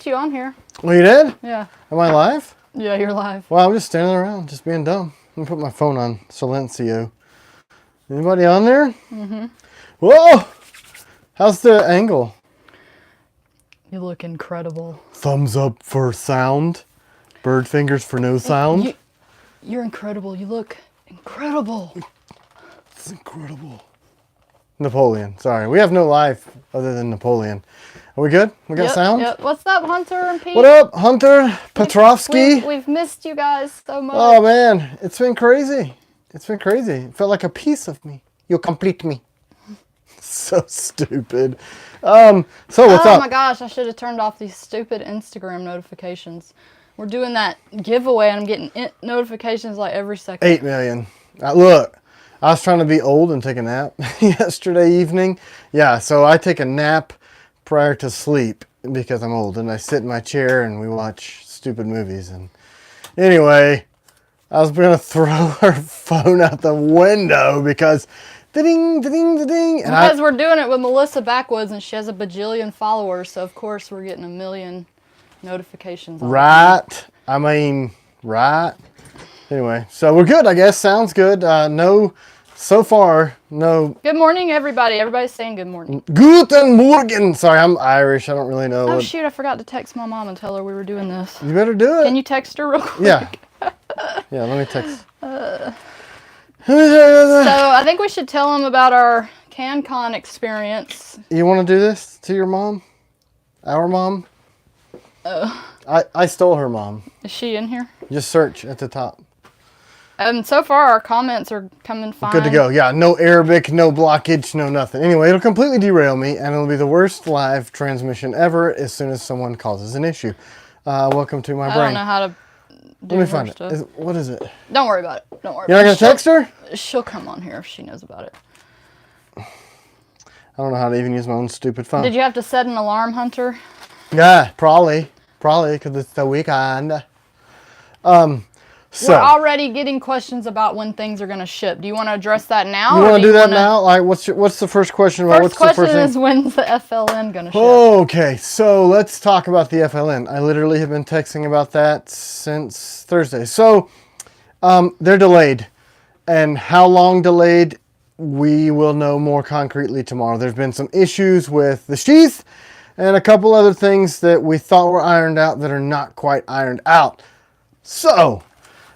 you on here. Well, you did? Yeah. Am I live? Yeah, you're live. Well, I'm just standing around, just being dumb. Let me put my phone on silencio. Anybody on there? Mm-hmm. Whoa! How's the angle? You look incredible. Thumbs up for sound. Bird fingers for no sound. You're incredible. You look incredible. It's incredible. Napoleon. Sorry, we have no life other than Napoleon. Are we good? We got sound? Yep. What's up, Hunter and Pete? What up, Hunter Petrovsky? We've missed you guys so much. Oh, man. It's been crazy. It's been crazy. It felt like a piece of me. You complete me. So stupid. So what's up? Oh, my gosh. I should have turned off these stupid Instagram notifications. We're doing that giveaway, and I'm getting notifications like every second. 8 million. Look, I was trying to be old and take a nap yesterday evening. Yeah, so I take a nap prior to sleep because I'm old, and I sit in my chair and we watch stupid movies. And anyway, I was going to throw her phone out the window because da-ding, da-ding, da-ding. And because we're doing it with Melissa Backwoods, and she has a bajillion followers, so of course we're getting a million notifications on right. I mean, right. Anyway, so we're good, I guess. Sounds good. So far, no. Good morning, everybody. Everybody's saying good morning. Guten Morgen. Sorry, I'm Irish. I don't really know. Oh, shoot. I forgot to text my mom and tell her we were doing this. You better do it. Can you text her real quick? Yeah. Yeah, let me text. So I think we should tell them about our Canc Con experience. You want to do this to your mom? Our mom? I stole her mom. Is she in here? Just search at the top. So far, our comments are coming fine. Good to go. Yeah, no Arabic, no blockage, no nothing. Anyway, it'll completely derail me, and it'll be the worst live transmission ever as soon as someone causes an issue. Welcome to my brain. I don't know how to do Let me find stuff. it. What is it? Don't worry about it. Don't worry You're not about it. going to text her? She'll come on here if she knows about it. I don't know how to even use my own stupid phone. Did you have to set an alarm, Hunter? Yeah, probably. Probably, because it's the weekend. So, we're already getting questions about when things are going to ship. Do you want to address that now? You want to do that now? Like, what's the first question about? First question is, when's the FLN going to ship? Okay, so let's talk about the FLN. I literally have been texting about that since Thursday. So, they're delayed. And how long delayed, we will know more concretely tomorrow. There's been some issues with the sheath and a couple other things that we thought were ironed out that are not quite ironed out. So,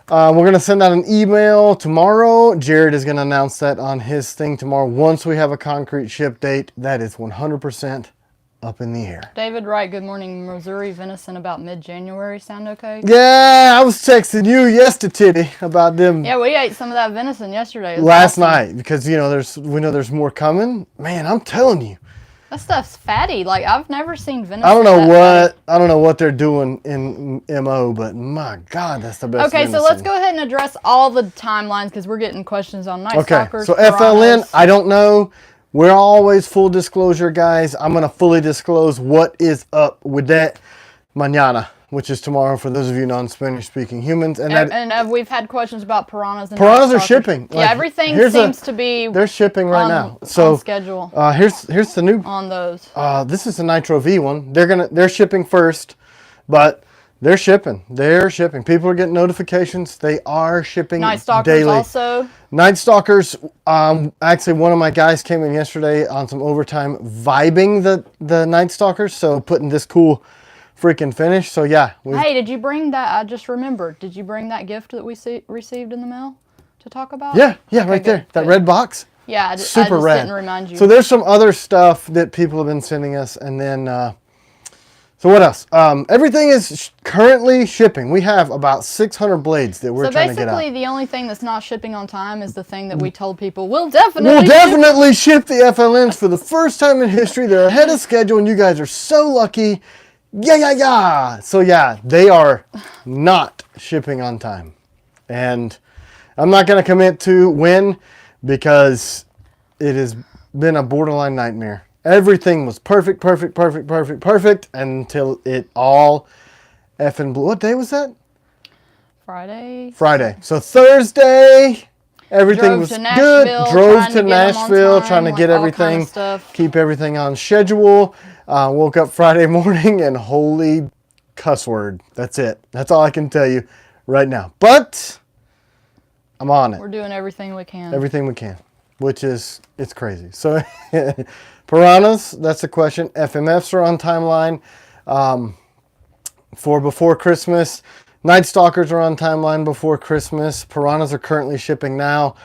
we're going to send out an email tomorrow. Jared is going to announce that on his thing tomorrow. Once we have a concrete ship date, that is 100% up in the air. David Wright, good morning. Missouri venison about mid-January. Sound okay? Yeah, I was texting you yesterday about them. Yeah, we ate some of that venison yesterday. Last night, because we know there's more coming. Man, I'm telling you. That stuff's fatty. Like, I've never seen venison. I don't know what they're doing in MO, but my God, that's the best. Okay, venison. so let's go ahead and address all the timelines because we're getting questions on Night Stalkers. So FLN, I don't know. We're always full disclosure, guys. I'm gonna fully disclose what is up with that mañana, which is tomorrow for those of you non-Spanish speaking humans. And we've had questions about piranhas. And piranhas are shipping. Yeah, everything seems to be. They're shipping right now. So on schedule. Here's the new on those. This is the Nitro V one. They're shipping first, but they're shipping. They're shipping. People are getting notifications. They are shipping Night Stalkers daily. Also. Night Stalkers. Actually, one of my guys came in yesterday on some overtime vibing the Night Stalkers. So putting this cool freaking finish. So yeah. Hey, did you bring that? I just remembered. Did you bring that gift that we received in the mail to talk about? Yeah, okay, right there. That red box. Yeah, I super just rad. didn't remind you. So there's some other stuff that people have been sending us, and then so what else? Everything is currently shipping. We have about 600 blades that we're trying to get out. So basically, the only thing that's not shipping on time is the thing that we told people we'll definitely ship the FLNs for the first time in history. They're ahead of schedule, and you guys are so lucky. Yeah. So yeah, they are not shipping on time. And I'm not going to commit to when because it has been a borderline nightmare. Everything was perfect until it all effing blew. What day was that? Friday. So Thursday, everything was good. Drove to Nashville, trying to get everything, keep everything on schedule. Woke up Friday morning and holy cuss word. That's it. That's all I can tell you right now. But I'm on it. We're doing everything we can. Everything we can, which is, it's crazy. So piranhas, that's the question. FMFs are on timeline for before Christmas. Night Stalkers are on timeline before Christmas. Piranhas are currently shipping now.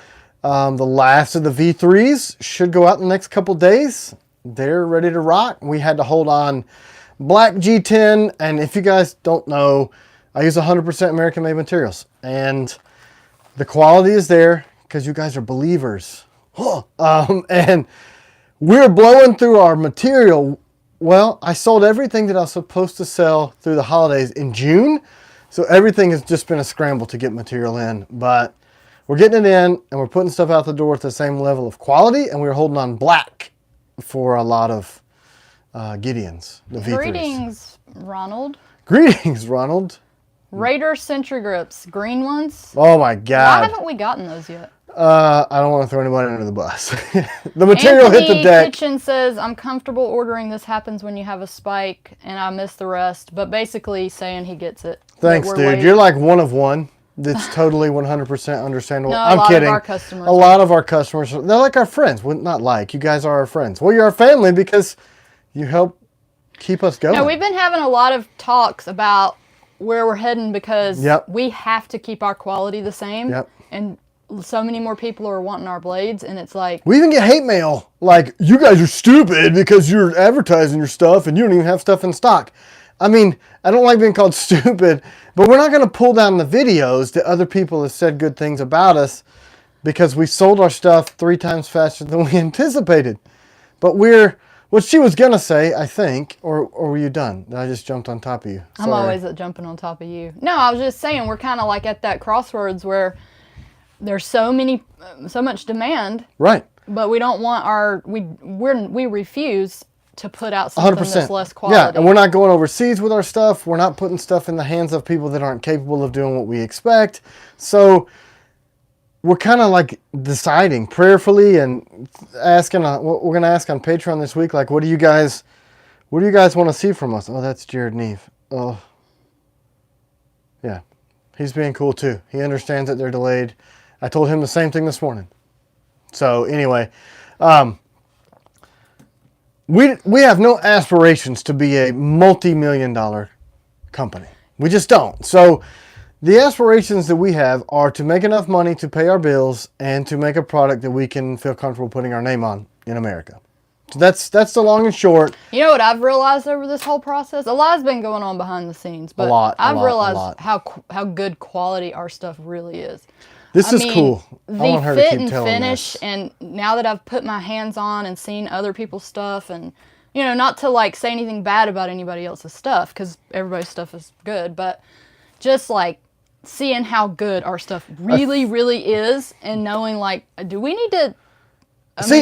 The last of the V3s should go out in the next couple days. They're ready to rock. We had to hold on black G10, and if you guys don't know, I use 100% American-made materials, and the quality is there because you guys are believers. And we're blowing through our material. Well, I sold everything that I was supposed to sell through the holidays in June, so everything has just been a scramble to get material in, but we're getting it in, and we're putting stuff out the door at the same level of quality, and we're holding on black for a lot of Gideons, the V3s. Greetings, Ronald. Greetings, Ronald. Raider Sentry Grips, green ones. Oh my God. Why haven't we gotten those yet? I don't want to throw anybody under the bus. The material Anthony hit the deck. Kitchen says, I'm comfortable ordering. This happens when you have a spike, and I miss the rest. But basically saying he gets it. Thanks, dude. Waiting. You're like one of one. That's totally 100% understandable. No, I'm kidding. Of our customers. A lot of our customers, they're like our friends. Well, not like, you guys are our friends. Well, you're our family because you help keep us going. No, we've been having a lot of talks about where we're heading because we have to keep our quality the same. Yep. And so many more people are wanting our blades, and it's like... We even get hate mail. Like, you guys are stupid because you're advertising your stuff and you don't even have stuff in stock. I mean, I don't like being called stupid, but we're not going to pull down the videos that other people have said good things about us because we sold our stuff 3 times faster than we anticipated. But what she was going to say, I think, or were you done? I just jumped on top of you. Sorry. I'm always jumping on top of you. No, I was just saying we're kind of like at that crossroads where there's so much demand. Right. But we don't want we refuse to put out something 100%. that's less quality. Yeah, and we're not going overseas with our stuff. We're not putting stuff in the hands of people that aren't capable of doing what we expect. So we're kind of like deciding prayerfully and asking, what we're going to ask on Patreon this week, like, what do you guys want to see from us? Oh, that's Jared Neve. Oh, yeah. He's being cool too. He understands that they're delayed. I told him the same thing this morning. So anyway, we have no aspirations to be a multi-million-dollar company. We just don't. So the aspirations that we have are to make enough money to pay our bills and to make a product that we can feel comfortable putting our name on in America. So that's the long and short. You know what I've realized over this whole process? A lot's been going on behind the scenes, but I've realized how good quality our stuff really is. This is cool. I The want her to fit keep and telling finish, us. and now that I've put my hands on and seen other people's stuff, and you know, not to like say anything bad about anybody else's stuff because everybody's stuff is good, but just like seeing how good our stuff really is, and knowing like, do we need to?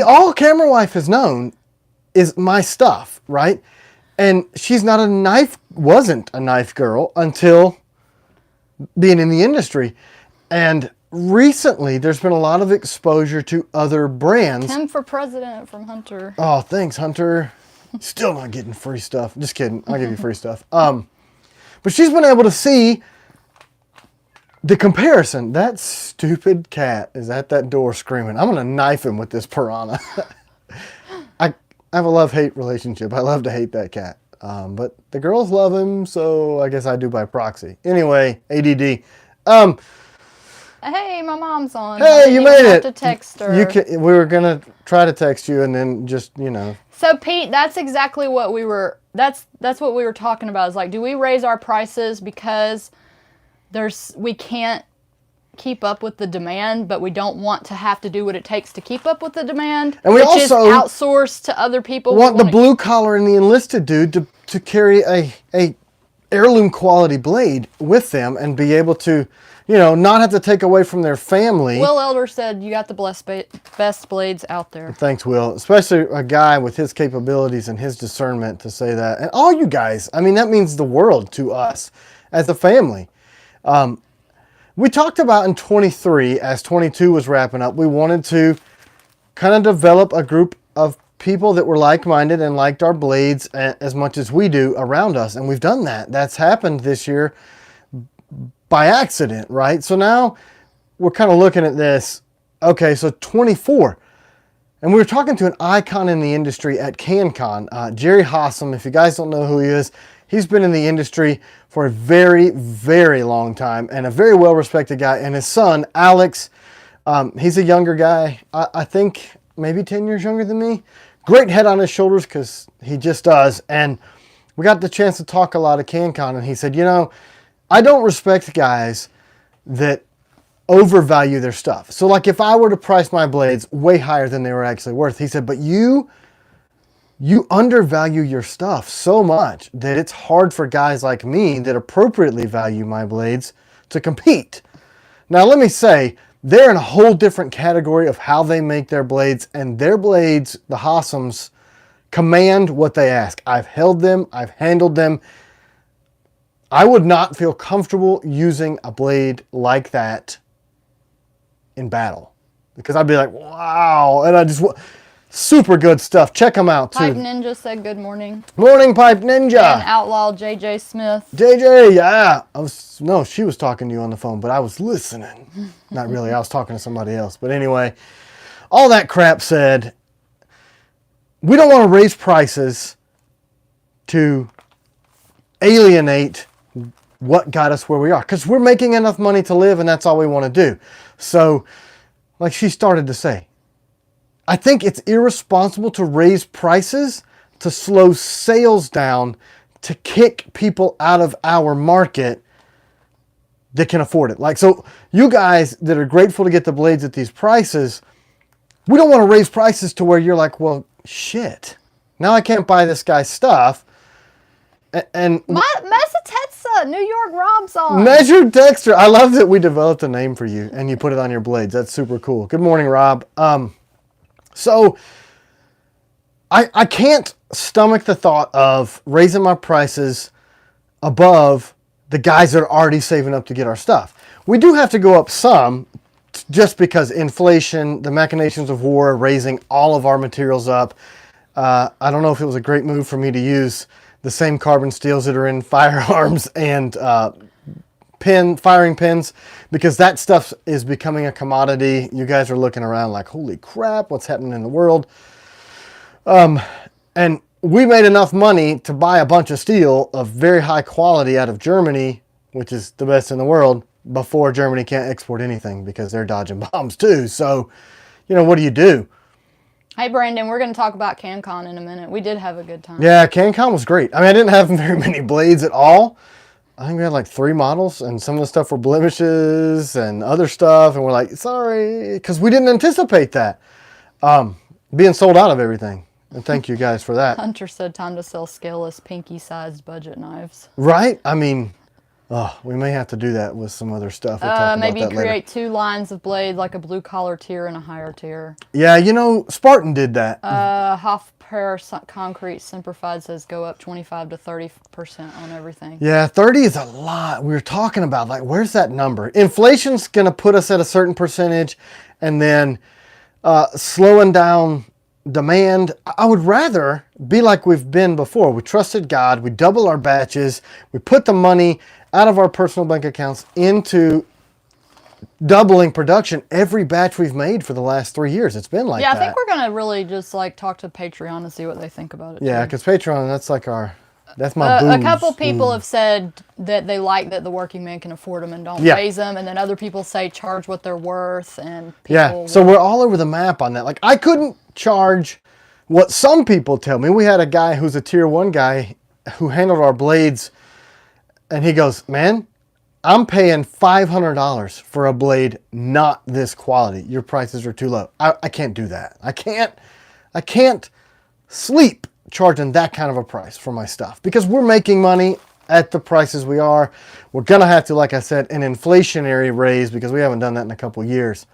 All Camera Wife has known is my stuff, right? And she's wasn't a knife girl until being in the industry. And recently, there's been a lot of exposure to other brands. Tim for president from Hunter. Oh, thanks, Hunter. Still not getting free stuff. Just kidding. I'll give you free stuff. But she's been able to see the comparison. That stupid cat is at that door screaming. I'm going to knife him with this piranha. I have a love-hate relationship. I love to hate that cat. But the girls love him, so I guess I do by proxy. Anyway, ADD. Hey, my mom's on. Hey, you made it. To text her. We were gonna try to text you, and then just So Pete, that's exactly what we were. That's what we were talking about. Is like, do we raise our prices because we can't keep up with the demand, but we don't want to have to do what it takes to keep up with the demand, and we which also is outsourced to other people. Want the blue collar and the enlisted dude to carry a heirloom quality blade with them and be able to, not have to take away from their family. Will Elder said you got the best blades out there. Thanks, Will. Especially a guy with his capabilities and his discernment to say that. And all you guys, that means the world to us as a family. We talked about in 23, as 22 was wrapping up, we wanted to kind of develop a group of people that were like-minded and liked our blades as much as we do around us. And we've done that. That's happened this year by accident, right? So now we're kind of looking at this. Okay, so 24. And we were talking to an icon in the industry at Canc Con, Jerry Hossam. If you guys don't know who he is, he's been in the industry for a very, very long time and a very well-respected guy. And his son, Alex, he's a younger guy. I think maybe 10 years younger than me. Great head on his shoulders because he just does. And we got the chance to talk a lot at Canc Con, and he said, you know, I don't respect guys that overvalue their stuff. So like if I were to price my blades way higher than they were actually worth, he said, but you undervalue your stuff so much that it's hard for guys like me that appropriately value my blades to compete. Now let me say, they're in a whole different category of how they make their blades, and their blades, the Hossams, command what they ask. I've held them, I've handled them. I would not feel comfortable using a blade like that in battle because I'd be like, wow. And I just, super good stuff. Check them out too. Pipe Ninja said good morning. Morning, Pipe Ninja. And Outlaw JJ Smith. JJ, yeah. No, she was talking to you on the phone, but I was listening. Not really. I was talking to somebody else. But anyway, all that crap said, we don't want to raise prices to alienate what got us where we are, because we're making enough money to live, and that's all we want to do. So, like she started to say, I think it's irresponsible to raise prices to slow sales down, to kick people out of our market that can afford it. Like, so you guys that are grateful to get the blades at these prices, we don't want to raise prices to where you're like, well, shit, now I can't buy this guy's stuff. And Massatetsa, New York Rob's on. Measured Texture. I love that we developed a name for you and you put it on your blades. That's super cool. Good morning, Rob. So I can't stomach the thought of raising my prices above the guys that are already saving up to get our stuff. We do have to go up some just because inflation, the machinations of war, raising all of our materials up. I don't know if it was a great move for me to use the same carbon steels that are in firearms and firing pins, because that stuff is becoming a commodity. You guys are looking around like, holy crap, what's happening in the world? And we made enough money to buy a bunch of steel of very high quality out of Germany, which is the best in the world, before Germany can't export anything because they're dodging bombs too. So, you know, what do you do? Hey, Brandon, we're going to talk about Canc Con in a minute. We did have a good time. Yeah, Canc Con was great. I mean, I didn't have very many blades at all. I think we had like 3 models, and some of the stuff were blemishes and other stuff. And we're like, sorry, because we didn't anticipate that. Being sold out of everything. And thank you guys for that. Hunter said time to sell scaleless pinky-sized budget knives. Right? I mean, we may have to do that with some other stuff. We'll talk maybe about that create later. 2 lines of blade, like a blue collar tier and a higher tier. Yeah, you know, Spartan did that. Hofpair Concrete Simplified says go up 25 to 30% on everything. Yeah, 30 is a lot. We were talking about, like, where's that number? Inflation's going to put us at a certain percentage, and then slowing down demand. I would rather be like we've been before. We trusted God. We double our batches. We put the money out of our personal bank accounts into doubling production every batch we've made for the last 3 years. It's been like that. Yeah, I think we're going to really just like talk to Patreon and see what they think about it. Yeah, too. because Patreon, that's my booze. A couple people have said that they like that the working man can afford them and don't raise them, and then other people say charge what they're worth, and people so we're all over the map on that. Like, I couldn't charge what some people tell me. We had a guy who's a tier 1 guy who handled our blades, and he goes, man, I'm paying $500 for a blade not this quality. Your prices are too low. I can't do that. I can't sleep charging that kind of a price for my stuff, because we're making money at the prices we are. We're going to have to, like I said, an inflationary raise, because we haven't done that in a couple years,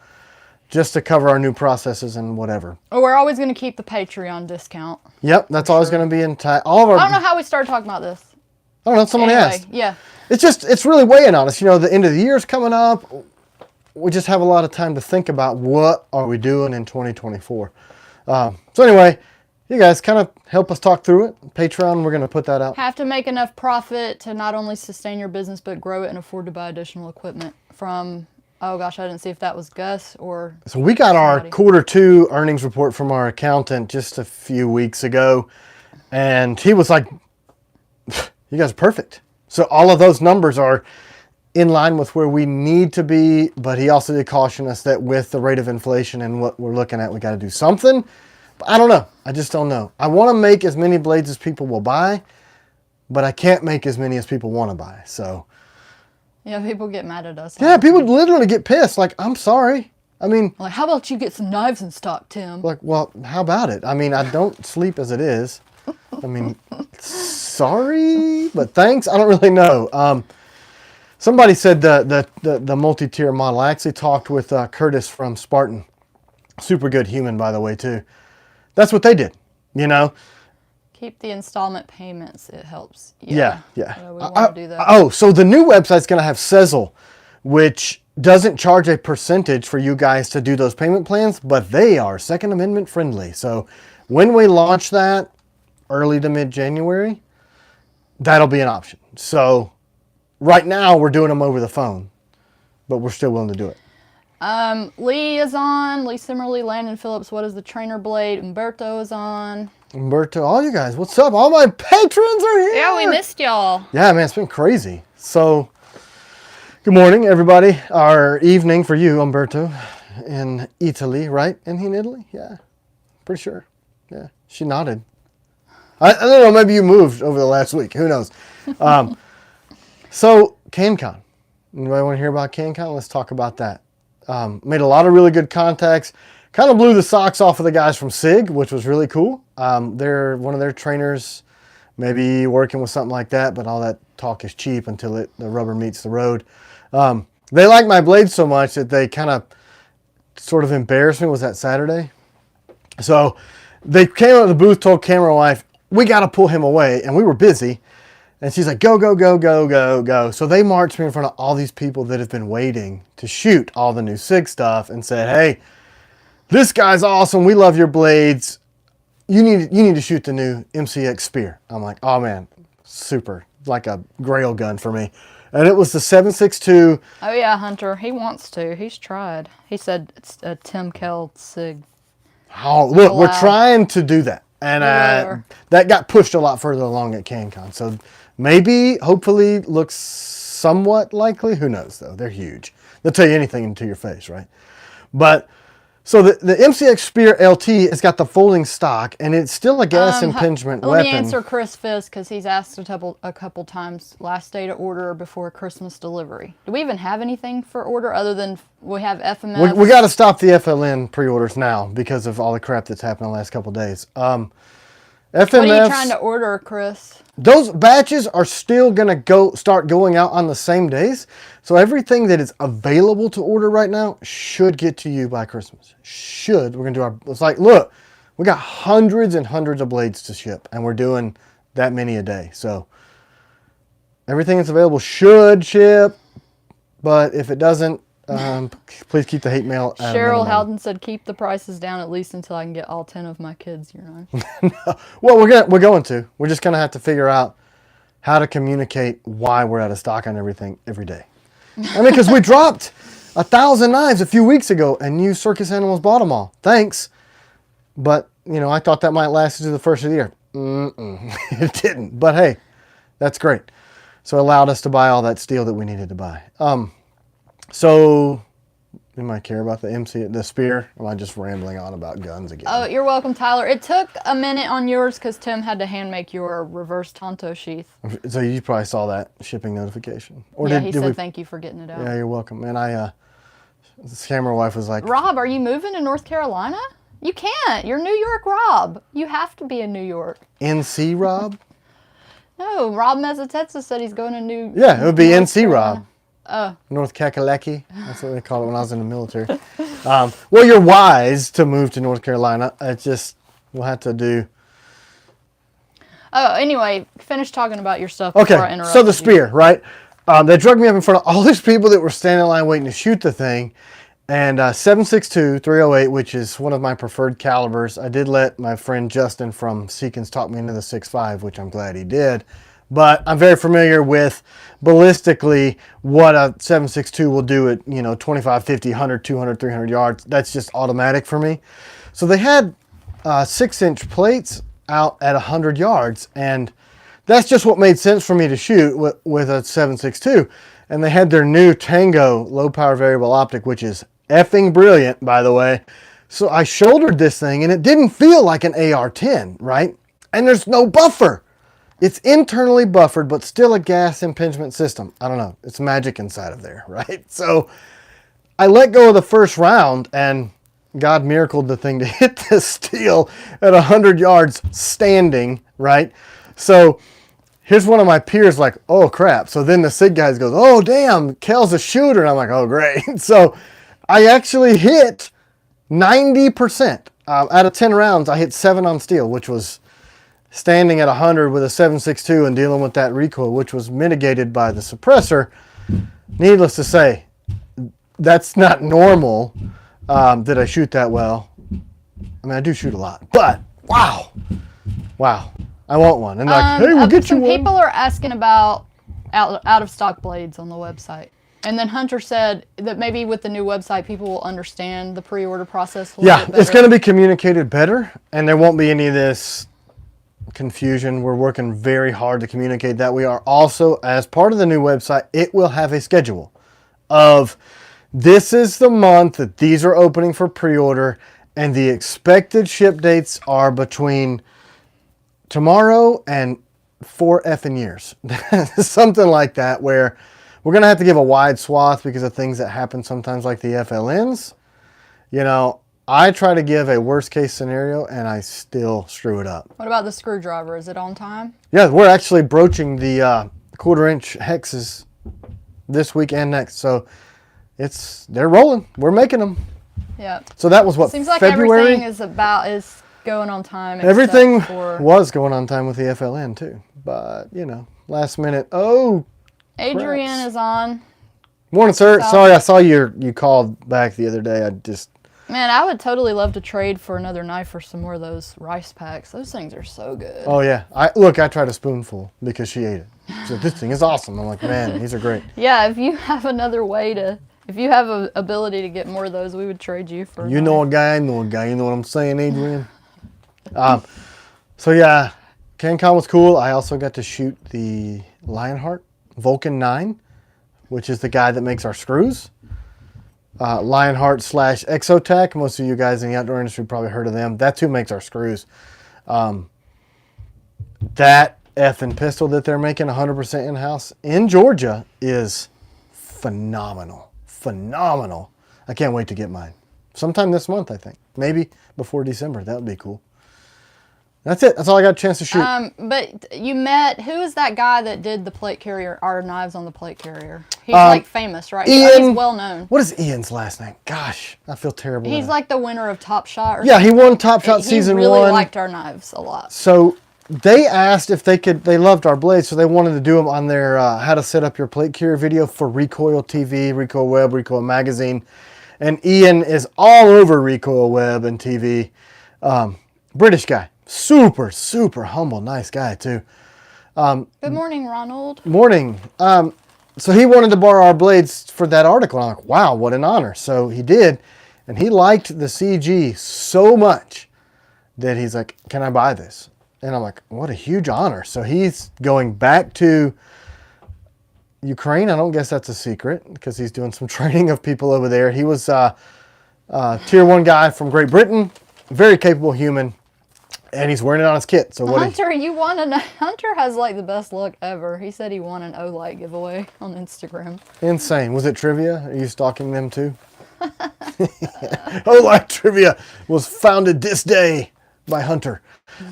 just to cover our new processes and whatever. Oh, we're always going to keep the Patreon discount. Yep, that's always going to be in all of our. I don't know how we started talking about this. I don't know, someone asked. Yeah. It's really weighing on us. You know, the end of the year is coming up. We just have a lot of time to think about what are we doing in 2024. So anyway, you guys kind of help us talk through it. Patreon, we're going to put that out. Have to make enough profit to not only sustain your business, but grow it and afford to buy additional equipment from, oh gosh, I didn't see if that was Gus or So we got our Q2 earnings report from our accountant just a few weeks ago. And he was like, you guys are perfect. So all of those numbers are in line with where we need to be. But he also did caution us that with the rate of inflation and what we're looking at, we got to do something. But I don't know. I just don't know. I want to make as many blades as people will buy, but I can't make as many as people want to buy. So yeah, people get mad at us. Yeah, people literally get pissed. Like, I'm sorry. I mean, like, how about you get some knives in stock, Tim? Like, well, how about it? I mean, I don't sleep as it is. I mean, sorry, but thanks. I don't really know. Somebody said the multi-tier model. I actually talked with Curtis from Spartan. Super good human, by the way, too. That's what they did, you know. Keep the installment payments. It helps. Yeah. We want to do that. Oh, so the new website's going to have Sezzle, which doesn't charge a percentage for you guys to do those payment plans, but they are Second Amendment friendly. So when we launch that early to mid-January, that'll be an option. So right now we're doing them over the phone, but we're still willing to do it. Lee is on. Lee Simmerly, Landon Phillips, What is the Trainer Blade? Umberto is on. Umberto, all you guys, what's up? All my patrons are here. Yeah, we missed y'all. Yeah, man, it's been crazy. So, good morning, everybody. Or evening for you, Umberto, in Italy, right? Isn't he in Italy? Yeah, pretty sure. Yeah, she nodded. I don't know, maybe you moved over the last week. Who knows? So, Canc Con. Anybody want to hear about Canc Con? Let's talk about that. Made a lot of really good contacts. Kind of blew the socks off of the guys from SIG, which was really cool. They're one of their trainers, maybe working with something like that, but all that talk is cheap until the rubber meets the road. They like my blades so much that they kind of sort of embarrassed me. Was that Saturday? So they came out of the booth, told camera wife, we got to pull him away. And we were busy. And she's like, go, go, go, go, go, go. So they marched me in front of all these people that have been waiting to shoot all the new SIG stuff and said, hey, this guy's awesome. We love your blades. You need to shoot the new MCX Spear. I'm like, oh man, super. Like a grail gun for me. And it was the 7.62. Oh yeah, Hunter. He wants to. He's tried. He said it's a Tkell SIG. Oh, look, we're trying to do that. And that got pushed a lot further along at Canc Con. So maybe, hopefully, looks somewhat likely. Who knows, though? They're huge. They'll tell you anything into your face, right? But, so the MCX Spear LT has got the folding stock, and it's still a gas impingement weapon. Let me answer Chris Fisk, because he's asked a couple times last day to order before Christmas delivery. Do we even have anything for order other than we have FMF? We got to stop the FLN pre-orders now because of all the crap that's happened the last couple of days. FMF, what are you trying to order, Chris? Those batches are still going to start going out on the same days. So everything that is available to order right now should get to you by Christmas. Should. We're going to do it's like, look, we got hundreds and hundreds of blades to ship, and we're doing that many a day. So everything that's available should ship, but if it doesn't, please keep the hate mail. Cheryl Howden said, keep the prices down at least until I can get all 10 of my kids. You're on. No. Well, we're going to. We're just going to have to figure out how to communicate why we're out of stock on everything every day. I mean, because we dropped 1,000 knives a few weeks ago, and you circus animals bought them all. Thanks. But, you know, I thought that might last into the first of the year. It didn't. But, hey, that's great. So it allowed us to buy all that steel that we needed to buy. So, you might care about the Spear. Or am I just rambling on about guns again? Oh, you're welcome, Tyler. It took a minute on yours because Tim had to hand make your reverse Tonto sheath. So you probably saw that shipping notification. Or yeah, he said thank you for getting it out. Yeah, you're welcome. And this camera wife was like, Rob, are you moving to North Carolina? You can't. You're New York Rob. You have to be in New York. NC Rob? No, Rob Mezzatetsa said he's going to New Yeah, it would be North NC Carolina. Rob. Oh. North Kakalaki. That's what they called it when I was in the military. Well, you're wise to move to North Carolina. It's just, we'll have to do. Oh, anyway, finish talking about your stuff okay, before I interrupt. So the Spear, right? They drug me up in front of all these people that were standing in line waiting to shoot the thing. And 7.62 308, which is one of my preferred calibers. I did let my friend Justin from Seekins talk me into the 6.5, which I'm glad he did. But I'm very familiar with ballistically what a 7.62 will do at, 25, 50, 100, 200, 300 yards. That's just automatic for me. So they had 6-inch plates out at 100 yards, and that's just what made sense for me to shoot with a 7.62. And they had their new Tango low power variable optic, which is effing brilliant, by the way. So I shouldered this thing and it didn't feel like an AR-10, right? And there's no buffer. It's internally buffered, but still a gas impingement system. I don't know. It's magic inside of there, right? So I let go of the first round and God miracled the thing to hit this steel at 100 yards standing, right? So here's one of my peers like, oh crap. So then the SIG guys goes, oh damn, Kell's a shooter. And I'm like, oh great. So I actually hit 90%. Out of 10 rounds, I hit 7 on steel, which was standing at 100 with a 7.62 and dealing with that recoil, which was mitigated by the suppressor. Needless to say, that's not normal that I shoot that well. I mean, I do shoot a lot, but wow. I want one. And like, hey, we'll get you one. People are asking about out of stock blades on the website. And then Hunter said that maybe with the new website, people will understand the pre-order process a little bit better. It's going to be communicated better, and there won't be any of this confusion. We're working very hard to communicate that. We are also, as part of the new website, it will have a schedule of this is the month that these are opening for pre-order, and the expected ship dates are between tomorrow and 4 effing years. Something like that, where we're going to have to give a wide swath because of things that happen sometimes like the FLNs. I try to give a worst case scenario and I still screw it up. What about the screwdriver? Is it on time? Yeah, we're actually broaching the 1/4-inch hexes this week and next. So they're rolling. We're making them. Yeah. So that was what, seems like February? everything is going on time. Everything was going on time with the FLN too. But, last minute, Adrian craps. is on. Morning, sir. Sorry, I saw you called back the other day. Man, I would totally love to trade for another knife for some more of those rice packs. Those things are so good. Oh, yeah. I tried a spoonful because she ate it. She said, this thing is awesome. I'm like, man, these are great. Yeah, if you have another way if you have an ability to get more of those, we would trade you for You know a guy, I know a guy. You know what I'm saying, Adrian? So, yeah, Canc Con was cool. I also got to shoot the Lionheart Vulcan 9, which is the guy that makes our screws. Lionheart / Exotech. Most of you guys in the outdoor industry probably heard of them. That's who makes our screws. That effing pistol that they're making 100% in-house in Georgia is phenomenal. Phenomenal. I can't wait to get mine. Sometime this month, I think. Maybe before December. That would be cool. That's it. That's all I got a chance to shoot. But you met, who is that guy that did the plate carrier, our knives on the plate carrier? He's like famous, right? Ian, he's well known. What is Ian's last name? Gosh, I feel terrible. He's like the winner of Top Shot. Yeah, he won Top Shot season 1. He really liked our knives a lot. So they asked if they loved our blades, so they wanted to do them on their how to set up your plate carrier video for Recoil TV, Recoil Web, Recoil Magazine. And Ian is all over Recoil Web and TV. British guy. Super, super humble, nice guy too. Good morning, Ronald. Morning. So he wanted to borrow our blades for that article. I'm like, wow, what an honor. So he did, and he liked the CG so much that he's like, can I buy this? And I'm like, what a huge honor. So he's going back to Ukraine. I don't guess that's a secret because he's doing some training of people over there. He was a tier 1 guy from Great Britain, very capable human. And he's wearing it on his kit. So Hunter, Hunter has like the best luck ever. He said he won an O-Light giveaway on Instagram. Insane. Was it trivia? Are you stalking them too? O-Light trivia was founded this day by Hunter.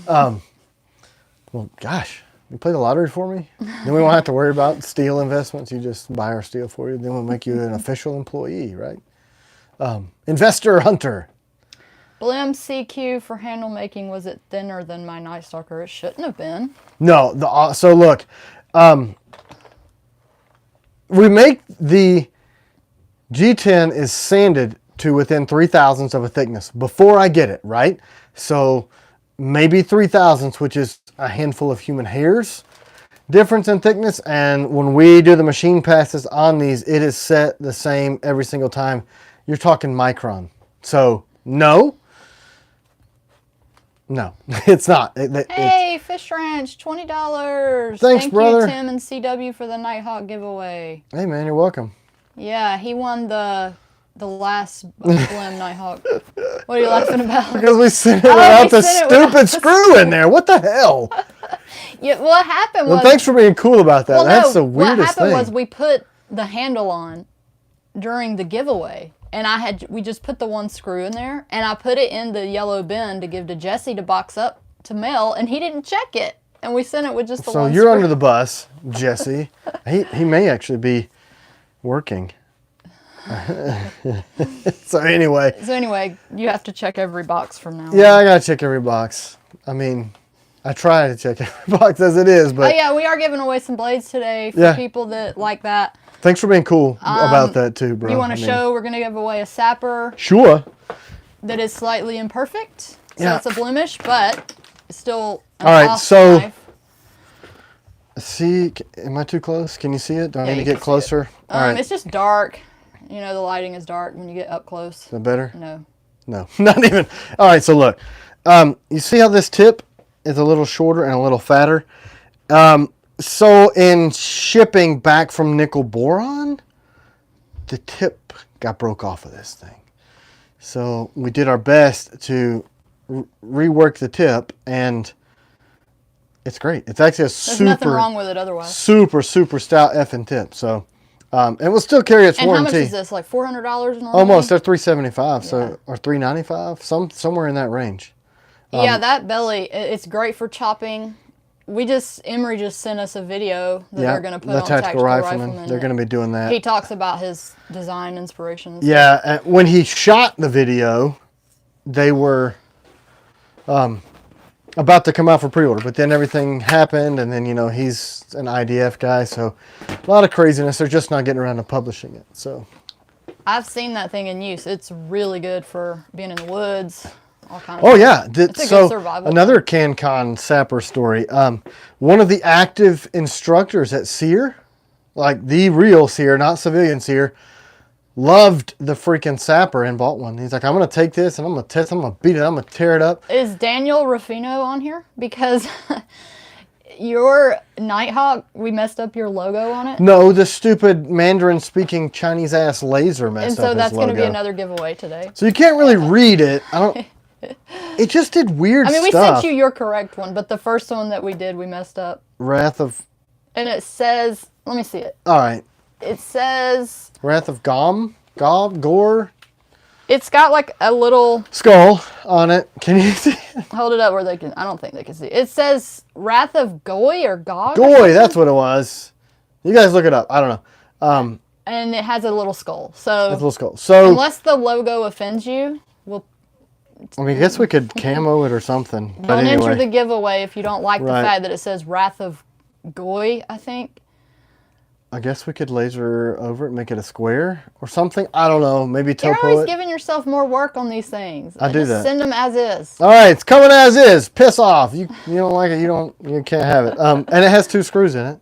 Well, gosh, you play the lottery for me? Then we won't have to worry about steel investments. You just buy our steel for you. Then we'll make you an official employee, right? Investor Hunter. Blim CQ for handle making, was it thinner than my Night Stalker? It shouldn't have been. No, so look, we make the G10 is sanded to within 3/1000ths of a thickness before I get it, right? So maybe 3/1000ths, which is a handful of human hairs difference in thickness. And when we do the machine passes on these, it is set the same every single time. You're talking micron. So no, it's not. Hey, Fish Ranch, $20. Thanks, Thank brother. you, Tim and CW, for the Nighthawk giveaway. Hey, man, you're welcome. Yeah, he won the last Blem Nighthawk. What are you laughing about? Because we sent it without the stupid screw in there. What the hell? Yeah, what happened was... Well, thanks for being cool about that. Well, That's the weirdest thing. What happened was we put the handle on during the giveaway. And we just put the one screw in there, and I put it in the yellow bin to give to Jesse to box up to mail, and he didn't check it. And we sent it with just the one So you're screw. under the bus, Jesse. he may actually be working. So anyway, you have to check every box from now on. Yeah, I gotta check every box. I mean, I try to check every box as it is, but... Oh yeah, we are giving away some blades today for people that like that. Thanks for being cool about that too, bro. You want to show? We're going to give away a Sapper. Sure. That is slightly imperfect. So Yeah. it's a Blemish, but it's still an All right, awesome so... knife. See, am I too close? Can you see it? Do I need to you get can see closer? All right. It's just dark. You know, the lighting is dark when you get up close. Is that better? No. No, not even. All right, so look. You see how this tip is a little shorter and a little fatter? So in shipping back from nickel boron, the tip got broke off of this thing. So we did our best to rework the tip, and it's great. It's actually There's nothing wrong with it otherwise. super stout effing tip. So it will still carry its warranty. And how much is this? Like $400 normally? Almost. They're $375, so or $395, somewhere in that range. Yeah, that belly, it's great for chopping. Emory just sent us a video that they're going to put on Tactical Rifleman. They're going to be doing that. He talks about his design inspirations. Yeah, and when he shot the video, they were about to come out for pre-order, but then everything happened, and then, you know, he's an IDF guy, so a lot of craziness. They're just not getting around to publishing it. So I've seen that thing in use. It's really good for being in the woods. All kinds oh of yeah, it's a good survival another Canc Con Sapper story. One of the active instructors at SEER, like the real SEER, not civilian SEER, loved the freaking Sapper and bought one. He's like, I'm gonna take this and I'm gonna test, I'm gonna beat it, I'm gonna tear it up. Is Daniel Ruffino on here? Because your Nighthawk, we messed up your logo on it. No, the stupid Mandarin-speaking Chinese-ass laser messed up And so that's going to be another giveaway today. So you can't really read it. I don't. It just did weird stuff. I mean, we sent you your correct one, but the first one that we did, we messed up. Wrath of... And it says... Let me see it. All right. It says... Wrath of Gore? It's got like a little... skull on it. Can you see it? Hold it up where they can... I don't think they can see it. It says Wrath of Goy or Gog? Goy, that's what it was. You guys look it up. I don't know. And it has a little skull. So... It's a little skull. So... Unless the logo offends you, we'll... I mean, I guess we could camo it or something. But Don't anyway. enter the giveaway if you don't like the fact that it says Wrath of Goy, I think. I guess we could laser over it and make it a square or something. I don't know. Maybe You're topo always it. giving yourself more work on these things. I do just that. Send them as is. All right, it's coming as is. Piss off. You don't like it. You can't have it. And it has 2 screws in it.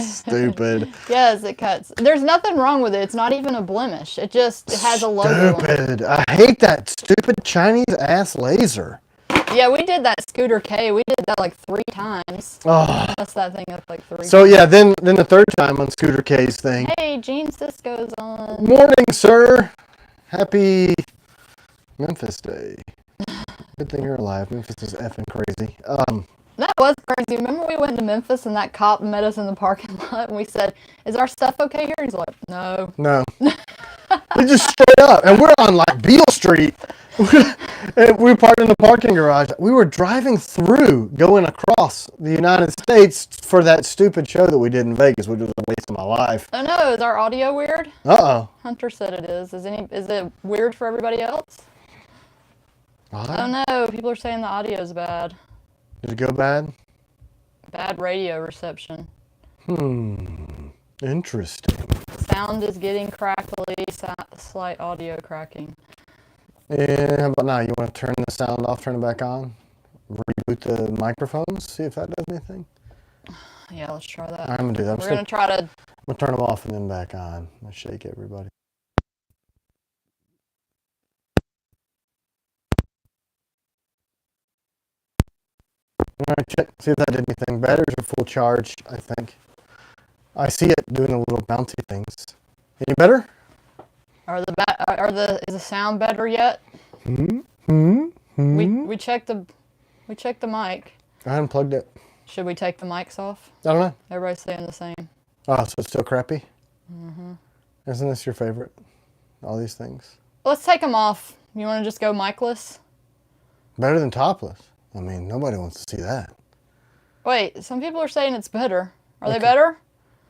Stupid. Yes, it cuts. There's nothing wrong with it. It's not even a blemish. It has a logo on it. Stupid. I hate that stupid Chinese ass laser. Yeah, we did that Scooter K. We did that like 3 times. Oh. Messed that thing up like 3 So times. yeah, then the third time on Scooter K's thing. Hey, Gene Cisco's on. Morning, sir. Happy Memphis Day. Good thing you're alive. Memphis is effing crazy. That was crazy. Remember we went to Memphis and that cop met us in the parking lot and we said, "Is our stuff okay here?" He's like, "No." No. We just straight up. And we're on like Beale Street. And we parked in the parking garage. We were driving through, going across the United States for that stupid show that we did in Vegas, which was a waste of my life. Oh no, is our audio weird? Uh-oh. Hunter said it is. Is it weird for everybody else? What? Oh no, people are saying the audio's bad. Did it go bad? Bad radio reception. Interesting. Sound is getting crackly. slight audio cracking. And how about now? You want to turn the sound off, turn it back on, reboot the microphones, see if that does anything? Yeah, let's try that. I'm going to do that. We're going to try to... I'm going to turn them off and then back on. Let's shake everybody. All right, check, see if that did anything. Batteries are full charge, I think. I see it doing the little bouncy things. Any better? Is the sound better yet? We checked the mic. I unplugged it. Should we take the mics off? I don't know. Everybody's saying the same. Oh, so it's still crappy? Mm-hmm. Isn't this your favorite? All these things? Let's take them off. You want to just go micless? Better than topless. I mean, nobody wants to see that. Wait, some people are saying it's better. Are they better?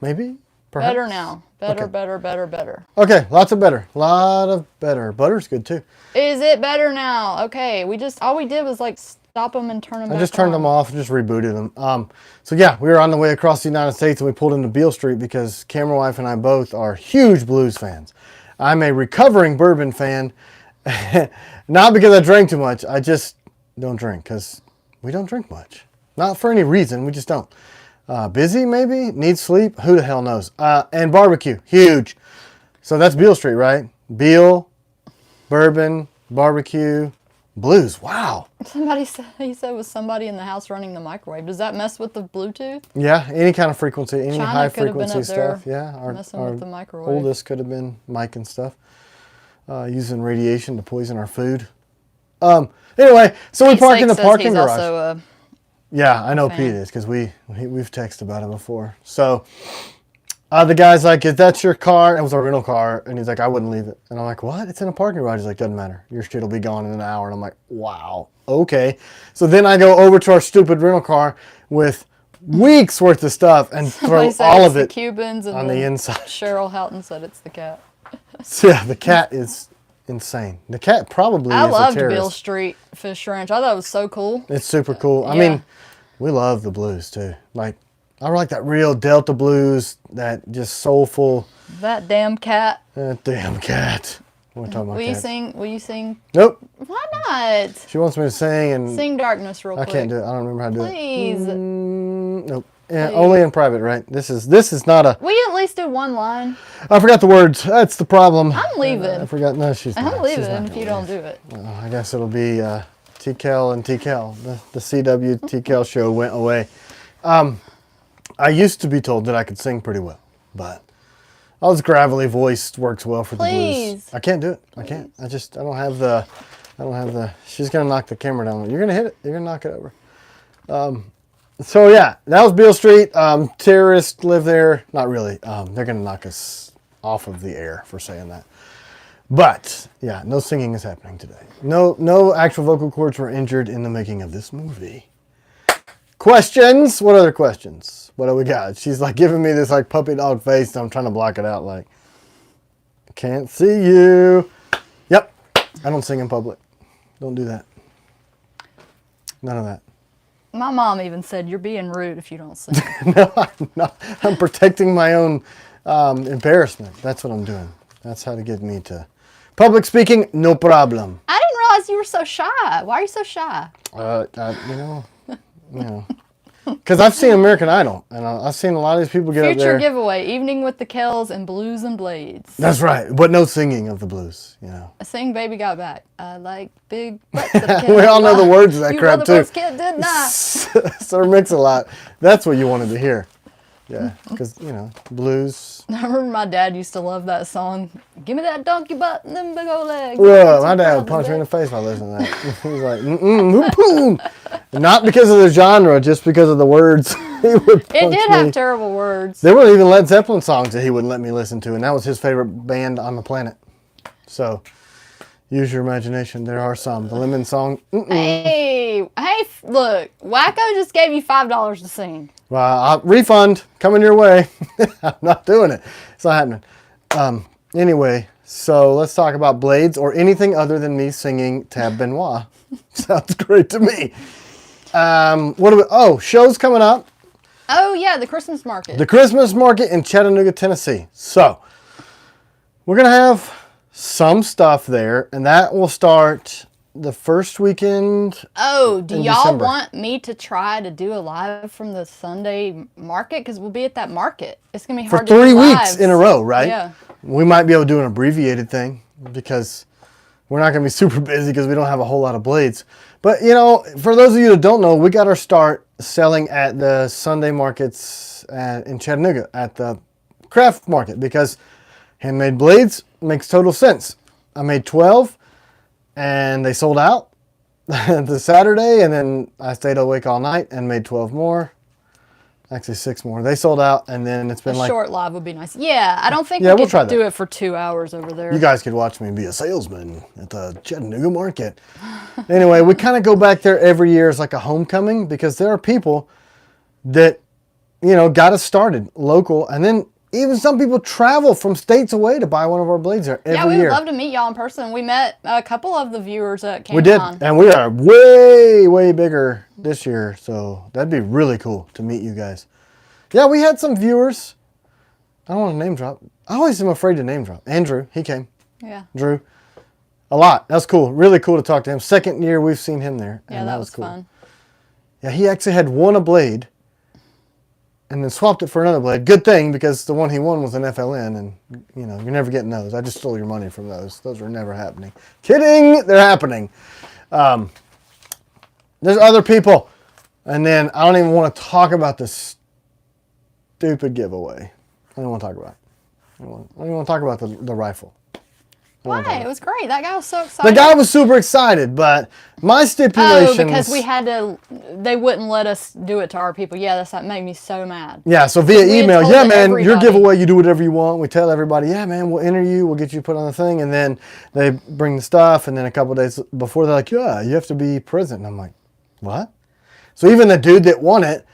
Maybe? Perhaps? Better now. Better, okay. better. Okay, lots of better. Lot of better. Butter's good too. Is it better now? Okay, all we did was like stop them and turn them back on. I just turned them off and just rebooted them. So yeah, we were on the way across the United States and we pulled into Beale Street because Camera Wife and I both are huge blues fans. I'm a recovering bourbon fan. Not because I drank too much. I just don't drink because we don't drink much. Not for any reason, we just don't. Busy maybe? Need sleep? Who the hell knows? And barbecue, huge. So that's Beale Street, right? Beale, bourbon, barbecue, blues. Wow. He said it was somebody in the house running the microwave. Does that mess with the Bluetooth? Yeah, any kind of frequency, any China high frequency stuff. Yeah, messing with the microwave. Oldest could have been mic and stuff. Using radiation to poison our food. Anyway, so we park in the parking garage. Also yeah, I know Pete is because we've texted about it before. So the guy's like, "Is that your car?" It was a rental car, and he's like, "I wouldn't leave it." And I'm like, "What? It's in a parking garage." He's like, "Doesn't matter. Your shit will be gone in an hour." And I'm like, "Wow, okay." So then I go over to our stupid rental car with weeks worth of stuff and throw all of it Cubans and on the inside. Cheryl Houghton said it's the cat. So yeah, the cat is insane. The cat probably is a terrorist. I loved Beale Street Fish Ranch. I thought it was so cool. It's super cool. I mean, we love the blues too. Like, I like that real Delta blues, that just soulful. That damn cat. That damn cat. We're talking about cats. Will you sing? Nope. Why not? She wants me to sing and sing Darkness real quick. I can't do it. I don't remember how to do it. Please. Nope. Yeah, only in private, right? This is not a... Will you at least do one line? I forgot the words. That's the problem. I'm leaving. I forgot. No, she's not. I'm leaving if you don't do it. I guess it'll be T.Kell and Tkell. The CW Tkell show went away. I used to be told that I could sing pretty well, but Al's gravelly voice works well for the blues. I can't do it. I can't. I don't have the... She's going to knock the camera down. You're going to hit it. You're going to knock it over. So yeah, that was Beale Street. Terrorists live there. Not really. They're going to knock us off of the air for saying that. But yeah, no singing is happening today. No actual vocal cords were injured in the making of this movie. Questions? What other questions? What do we got? She's like giving me this like puppy dog face. And I'm trying to block it out. Like, can't see you. Yep. I don't sing in public. Don't do that. None of that. My mom even said, "You're being rude if you don't sing." No, I'm not. I'm protecting my own embarrassment. That's what I'm doing. That's how to get me to public speaking. No problem. I didn't realize you were so shy. Why are you so shy? You know, because I've seen American Idol, and I've seen a lot of these people get up there. Future giveaway: Evening with the Kells and Blues and Blades. That's right, but no singing of the blues. You know. Sing "Baby Got Back." I like big butts. We all know the words of that crap too. Kid did not. Sir Mix-a-Lot. That's what you wanted to hear. Yeah, because, you know, blues. I remember my dad used to love that song. Give me that donkey butt and them big old legs. Well, my dad would punch me in the face while listening to that. He was like, boom. Not because of the genre, just because of the words. He would punch it did have terrible words. There were even Led Zeppelin songs that he wouldn't let me listen to, and that was his favorite band on the planet. So, use your imagination. There are some. The Lemon Song. Hey, look, Wacko just gave you $5 to sing. Refund coming your way. I'm not doing it. It's not happening. Anyway, so let's talk about Blades or anything other than me singing Tab Benoit. Sounds great to me. Shows coming up. Oh, yeah, the Christmas market. The Christmas market in Chattanooga, Tennessee. So, We're going to have some stuff there, and that will start the first weekend. Oh, do in y'all December. want me to try to do a live from the Sunday market? Because we'll be at that market. It's going to be For hard to 3 do weeks lives. in a row, right? Yeah. We might be able to do an abbreviated thing because we're not going to be super busy because we don't have a whole lot of blades. But, you know, for those of you that don't know, we got our start selling at the Sunday markets in Chattanooga at the craft market because handmade blades makes total sense. I made 12 and they sold out the Saturday, and then I stayed awake all night and made 12 more. Actually, 6 more. They sold out, and then it's been A like... short live would be nice. Yeah, I don't think Yeah, we we'll try could that. do it for 2 hours over there. You guys could watch me be a salesman at the Chattanooga market. Anyway, we kind of go back there every year as like a homecoming because there are people that, you know, got us started local. And then even some people travel from states away to buy one of our blades there every Yeah, we year. would love to meet y'all in person. We met a couple of the viewers at Canc We did. Con. And we are way, way bigger this year. So that'd be really cool to meet you guys. Yeah, we had some viewers. I don't want to name drop. I always am afraid to name drop. Andrew, he came. Yeah. Drew. A lot. That's cool. Really cool to talk to him. Second year we've seen him there. Yeah, and that was cool. fun. Yeah, he actually had won a blade and then swapped it for another blade. Good thing, because the one he won was an FLN, and, you know, you're never getting those. I just stole your money from those. Those are never happening. Kidding! They're happening. There's other people. And then I don't even want to talk about this stupid giveaway. I don't want to talk about it. I don't even want to talk about the rifle. Why? It was great. That guy was so excited. The guy was super excited, but my stipulations... Oh, because we had to... They wouldn't let us do it to our people. Yeah, that made me so mad. Yeah, so via We had email, told yeah, man, your everybody. giveaway, you do whatever you want. We tell everybody, yeah, man, we'll enter you, we'll get you put on the thing, and then they bring the stuff, and then a couple days before, they're like, yeah, you have to be present. And I'm like, what? So even the dude that won it,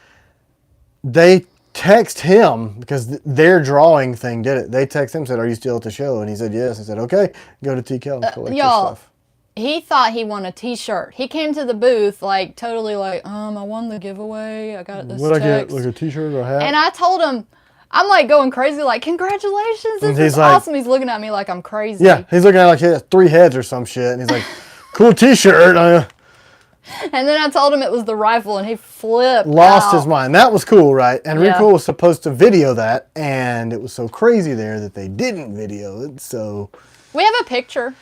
they text him, because their drawing thing did it. They text him, said, are you still at the show? And he said, yes. I said, okay, go to Tkell and collect your y'all, stuff. he thought he won a t-shirt. He came to the booth like totally like, I won the giveaway. I got this What'd I text. get, like a t-shirt or a hat? And I told him, I'm like going crazy, like, congratulations, this he's is like- awesome. He's looking at me like I'm crazy. Yeah, he's looking at it like he has 3 heads or some shit, and he's like, cool t-shirt. And then I told him it was the rifle, and he flipped Lost out. his mind. That was cool, right? And Yeah. Recool was supposed to video that, and it was so crazy there that they didn't video it. So, We have a picture.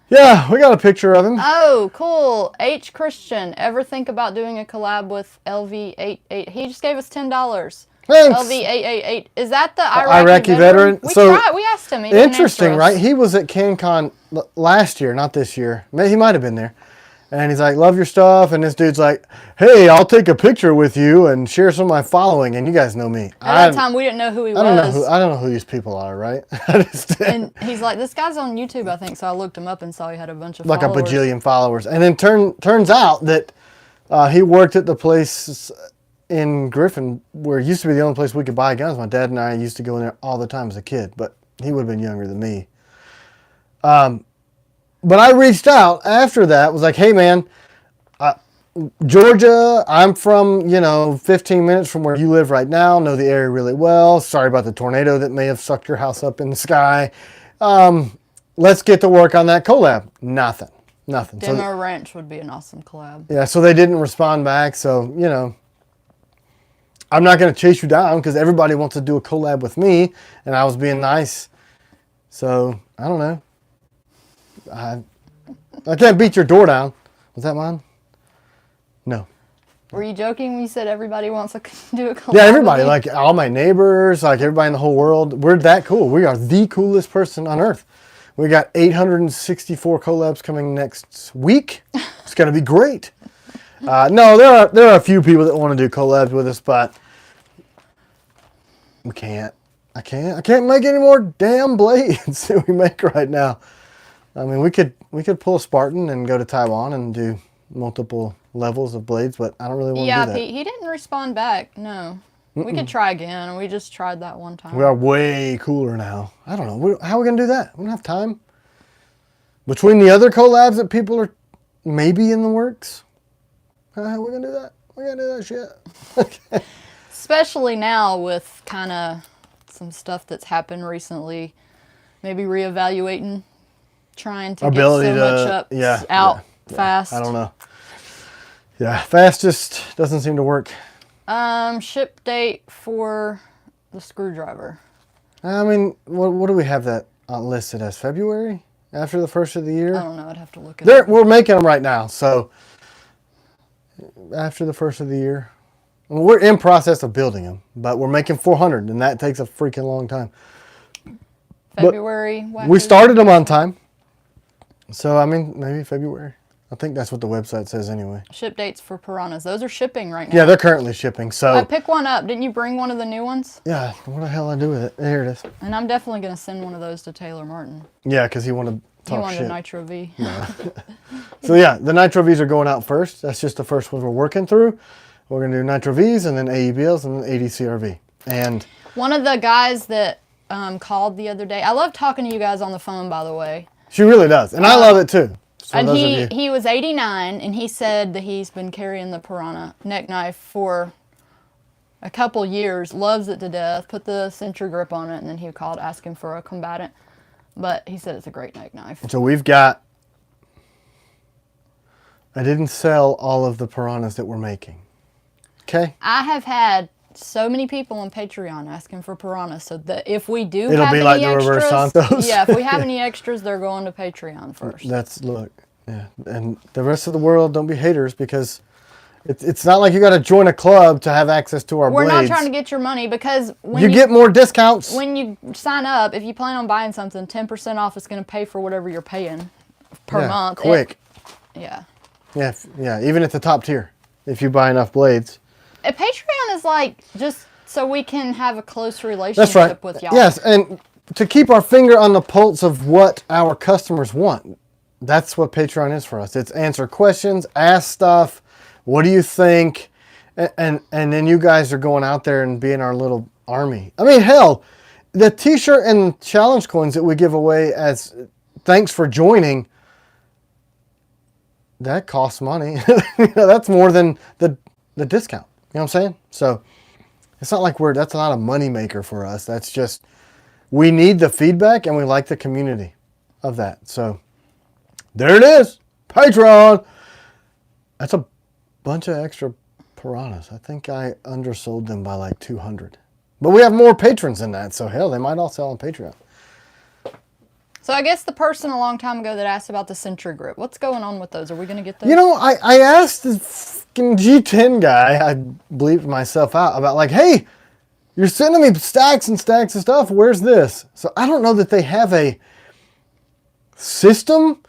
yeah, we got a picture of him. Oh, cool. H. Christian, ever think about doing a collab with LV88? He just gave us $10. Thanks. LV888. Is that the Iraqi veteran? We So, tried. We asked him. He didn't Interesting, answer us. right? He was at Canc Con last year, not this year. He might have been there. And he's like, love your stuff. And this dude's like, hey, I'll take a picture with you and share some of my following. And you guys know me. At that time, we didn't know who he was. I don't know who these people are, right? I just, And he's like, this guy's on YouTube, I think. So I looked him up and saw he had a bunch of like followers. a bajillion followers. And then turns out that he worked at the place in Griffin where it used to be the only place we could buy guns. My dad and I used to go in there all the time as a kid, but he would have been younger than me. But I reached out after that, was like, hey, man, Georgia, I'm from, 15 minutes from where you live right now, know the area really well. Sorry about the tornado that may have sucked your house up in the sky. Let's get to work on that collab. Nothing. Demo Ranch would be an awesome collab. Yeah, so they didn't respond back. So, I'm not going to chase you down because everybody wants to do a collab with me, and I was being nice. So, I don't know. I can't beat your door down. Was that mine? No. Were you joking when you said everybody wants to do a collab? Yeah, everybody, with me? like all my neighbors, like everybody in the whole world. We're that cool. We are the coolest person on earth. We got 864 collabs coming next week. It's going to be great. No, there are a few people that want to do collabs with us, but we can't. I can't make any more damn blades that we make right now. I mean, we could pull a Spartan and go to Taiwan and do multiple levels of blades, but I don't really want to do that. Pete, he didn't respond back. No. We could try again. We just tried that one time. We are way cooler now. I don't know. How are we going to do that? We don't have time. Between the other collabs that people are maybe in the works, how are we going to do that? We got to do that shit. Okay. Especially now with kind of some stuff that's happened recently. maybe reevaluating, trying to Ability get so much up out fast. I don't know. Yeah, fast just doesn't seem to work. Ship date for the screwdriver. I mean, what do we have that listed as? February? After the first of the year? I don't know. I'd have to look at it. We're making them right now, so after the first of the year. We're in process of building them, but we're making 400, and that takes a freaking long time. February? We started them on time. So, I mean, maybe February. I think that's what the website says anyway. Ship dates for piranhas. Those are shipping right now. Yeah, they're currently shipping, so... I picked one up. Didn't you bring one of the new ones? Yeah, what the hell I do with it? Here it is. And I'm definitely going to send one of those to Taylor Martin. Yeah, because he wanted to talk shit. He wanted a Nitro V. No. So, yeah, the Nitro Vs are going out first. That's just the first ones we're working through. We're going to do Nitro Vs and then AEBLs and then ADCRV. And one of the guys that called the other day, I love talking to you guys on the phone, by the way. She really does. And I love it, too. So and he was 89, and he said that he's been carrying the Piranha neck knife for a couple years, loves it to death, put the Sentry grip on it, and then he called asking for a combatant. But he said it's a great neck knife. So we've got... I didn't sell all of the Piranhas that we're making. Okay? I have had so many people on Patreon asking for Piranhas, so that if we do It'll have be any like the extras, reverse Santos. yeah, if we have any extras, they're going to Patreon first. Look, yeah. And the rest of the world, don't be haters, because it's not like you got to join a club to have access to our blades. We're not trying to get your money, because when you get more discounts. When you sign up, if you plan on buying something, 10% off is going to pay for whatever you're paying per month. Quick. Yeah. Yeah, even at the top tier, if you buy enough blades. A Patreon is like just so we can have a close relationship with y'all. Yes, and to keep our finger on the pulse of what our customers want. That's what Patreon is for us. It's answer questions, ask stuff. What do you think? And then you guys are going out there and being our little army. I mean, hell, the t-shirt and challenge coins that we give away as thanks for joining, that costs money. That's more than the discount. You know what I'm saying? So it's not like that's not a money maker for us. That's just, we need the feedback and we like the community of that. So there it is. Patreon. That's a bunch of extra Piranhas. I think I undersold them by like 200. But we have more patrons than that. So hell, they might all sell on Patreon. So I guess the person a long time ago that asked about the Sentry grip, what's going on with those? Are we going to get those? You know, I asked the fucking G10 guy, I bleeped myself out, about like, hey, you're sending me stacks and stacks of stuff. Where's this? So I don't know that they have a system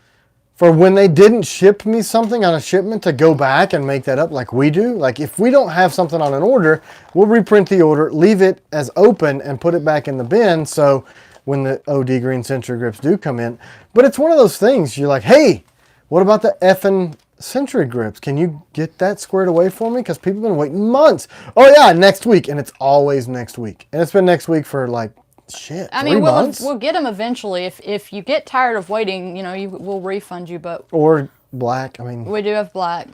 for when they didn't ship me something on a shipment to go back and make that up like we do. Like if we don't have something on an order, we'll reprint the order, leave it as open and put it back in the bin. So when the OD green Sentry grips do come in. But it's one of those things, you're like, hey, what about the effing Sentry grips? Can you get that squared away for me? Because people have been waiting months. Oh yeah, next week. And it's always next week. And it's been next week for like, shit, I mean, we'll get them eventually. If you get tired of waiting, you know, we'll refund you. But or black, I mean. We do have black.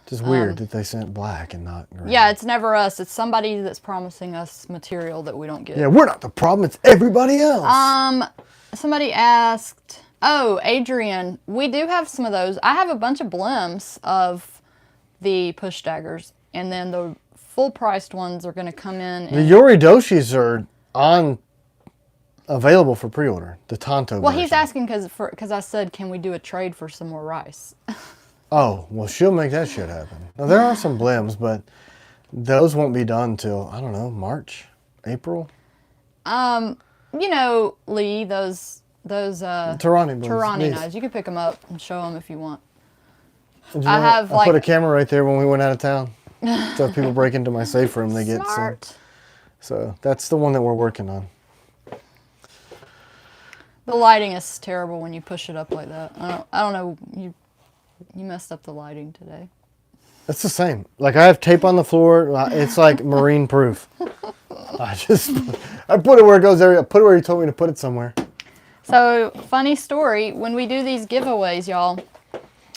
Just weird that they sent black and not green. Yeah, it's never us. It's somebody that's promising us material that we don't get. Yeah, we're not the problem. It's everybody else. Somebody asked, oh, Adrian, we do have some of those. I have a bunch of blems of the push daggers, and then the full-priced ones are going to come in. The Yoridoshis are available for pre-order. The Tonto Well, version. he's asking because I said, can we do a trade for some more rice? Oh, well, she'll make that shit happen. Now, there are some blems, but those won't be done till, I don't know, March, April? You know, Lee, those Tarani knives. You can pick them up and show them if you want. I put a camera right there when we went out of town. So if people break into my safe room, they get some. So that's the one that we're working on. The lighting is terrible when you push it up like that. I don't know. You messed up the lighting today. It's the same. Like I have tape on the floor. It's like marine proof. I put it where it goes there. I put it where you told me to put it somewhere. So funny story. When we do these giveaways, y'all,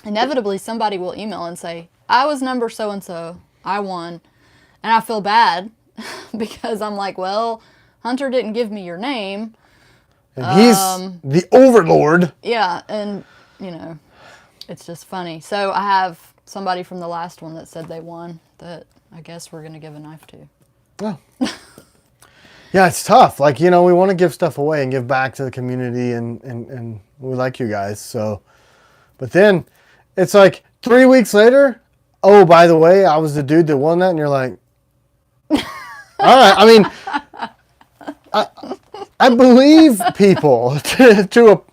inevitably somebody will email and say, I was number so-and-so. I won. And I feel bad because I'm like, well, Hunter didn't give me your name. And he's the overlord. Yeah, and, you know, it's just funny. So I have somebody from the last one that said they won that I guess we're going to give a knife to. Oh. Yeah, it's tough. Like, you know, we want to give stuff away and give back to the community, and we like you guys. So, but then it's like 3 weeks later, oh, by the way, I was the dude that won that, and you're like, all right. I mean, I believe people to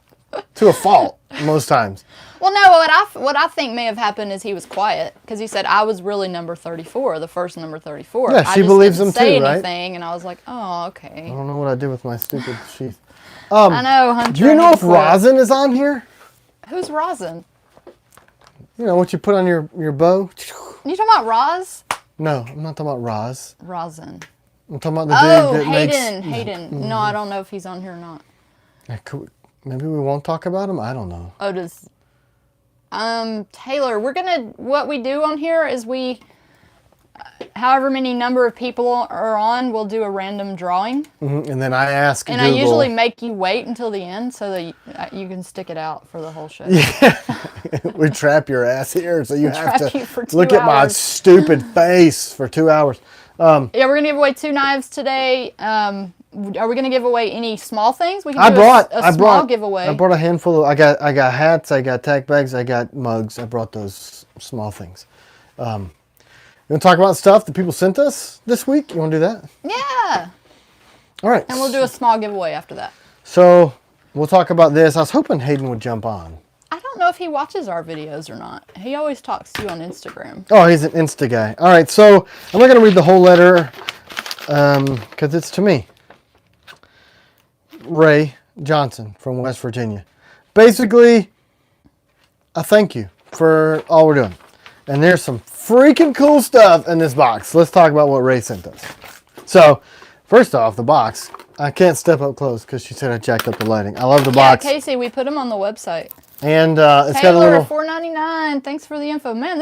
a fault most times. Well, no, what I think may have happened is he was quiet because he said I was really number 34, the first number 34. Yeah, she believes him say too, right? Anything, and I was like, oh, okay. I don't know what I did with my stupid sheath. I know, Hunter. Do you know if rosin is on here? Who's rosin? You know what you put on your bow? You talking about Roz? No, I'm not talking about Roz. Rosin. I'm talking about the dude that Hayden. makes... Hayden. Mm-hmm. No, I don't know if he's on here or not. Maybe we won't talk about him? I don't know. Oh, does... Taylor, what we do on here is however many number of people are on, we'll do a random drawing. Mm-hmm. And then I ask And Google, I usually make you wait until the end so that you can stick it out for the whole show. Yeah. We trap your ass here, so you have to look at my stupid face for 2 hours. Yeah, we're going to give away 2 knives today. Are we going to give away any small things? We can do a small giveaway. I brought a handful of, I got hats, I got tack bags, I got mugs. I brought those small things. You want to talk about stuff that people sent us this week? You want to do that? Yeah. All right. And we'll do a small giveaway after that. So we'll talk about this. I was hoping Hayden would jump on. I don't know if he watches our videos or not. He always talks to you on Instagram. Oh, he's an Insta guy. All right, so I'm not going to read the whole letter because it's to me. Ray Johnson from West Virginia. Basically, a thank you for all we're doing. And there's some freaking cool stuff in this box. Let's talk about what Ray sent us. So, first off, the box. I can't step up close because she said I jacked up the lighting. I love the box. Casey, we put them on the website. And it's Taylor, got a little... $4.99. Thanks for the info. Man,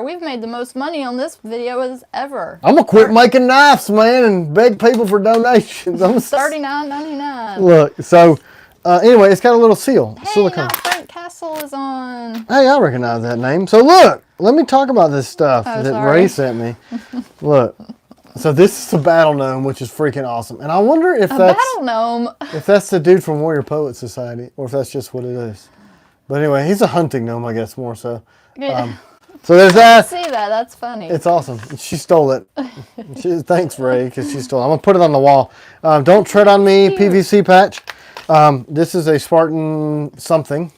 we've made the most money on this video as ever. I'm going to quit making knives, man, and beg people for donations. $39.99. Look, so anyway, it's got a little seal. Hey, silicone. now Frank Castle is on. Hey, I recognize that name. So look, let me talk about this stuff that Ray sent me. Look, so this is a battle gnome, which is freaking awesome. And I wonder if battle gnome. If that's the dude from Warrior Poet Society, or if that's just what it is. But anyway, he's a hunting gnome, I guess, more so. So there's that. I see that. That's funny. It's awesome. She stole it. Thanks, Ray, because she stole it. I'm going to put it on the wall. Don't tread on me, PVC patch. This is a Spartan something.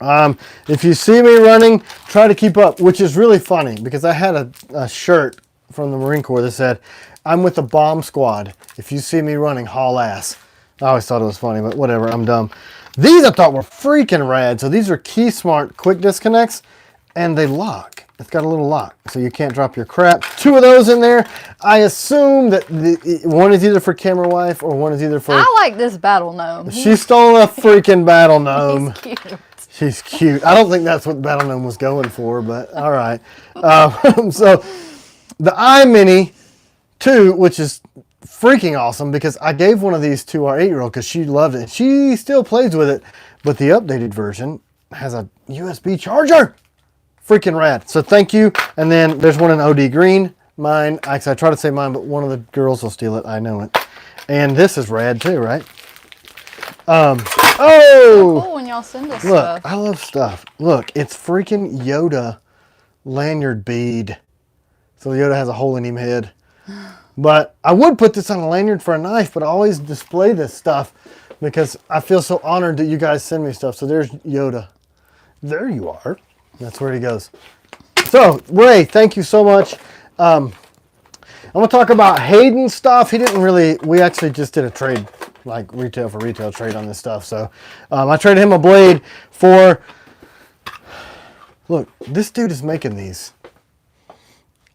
If you see me running, try to keep up, which is really funny, because I had a shirt from the Marine Corps that said, I'm with the bomb squad. If you see me running, haul ass. I always thought it was funny, but whatever, I'm dumb. These I thought were freaking rad. So these are Key Smart quick disconnects, and they lock. It's got a little lock, so you can't drop your crap. 2 of those in there. I assume that one is either for camera wife or one is either for... I like this battle gnome. She stole a freaking battle gnome. He's cute. She's cute. I don't think that's what battle gnome was going for, but all right. So the iMini 2, which is freaking awesome, because I gave one of these to our 8-year-old because she loved it. She still plays with it, but the updated version has a USB charger. Freaking rad. So thank you. And then there's one in OD green. Mine, actually I try to say mine, but one of the girls will steal it. I know it. And this is rad too, right? So cool when y'all send us stuff. Look, I love stuff. Look, it's freaking Yoda lanyard bead. So Yoda has a hole in him head. But I would put this on a lanyard for a knife, but I always display this stuff because I feel so honored that you guys send me stuff. So there's Yoda. There you are. That's where he goes. So, Ray, thank you so much. I'm going to talk about Hayden's stuff. He didn't really, we actually just did a trade, like retail for retail trade on this stuff. So I traded him a blade for, look, this dude is making these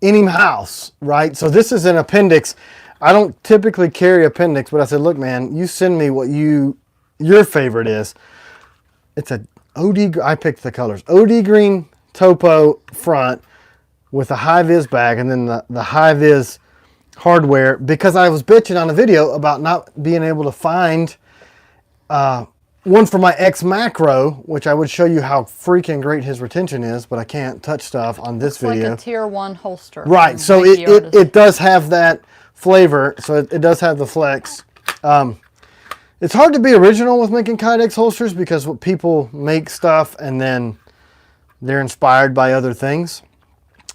in him house, right? So this is an appendix. I don't typically carry appendix, but I said, look, man, you send me what your favorite is. It's a OD, I picked the colors. OD green topo front with a high-vis bag, and then the high-vis hardware, because I was bitching on a video about not being able to find one for my X Macro, which I would show you how freaking great his retention is, but I can't touch stuff on this video. Like a tier 1 holster. Right, so it does have that flavor, so it does have the flex. It's hard to be original with making Kydex holsters because people make stuff and then they're inspired by other things.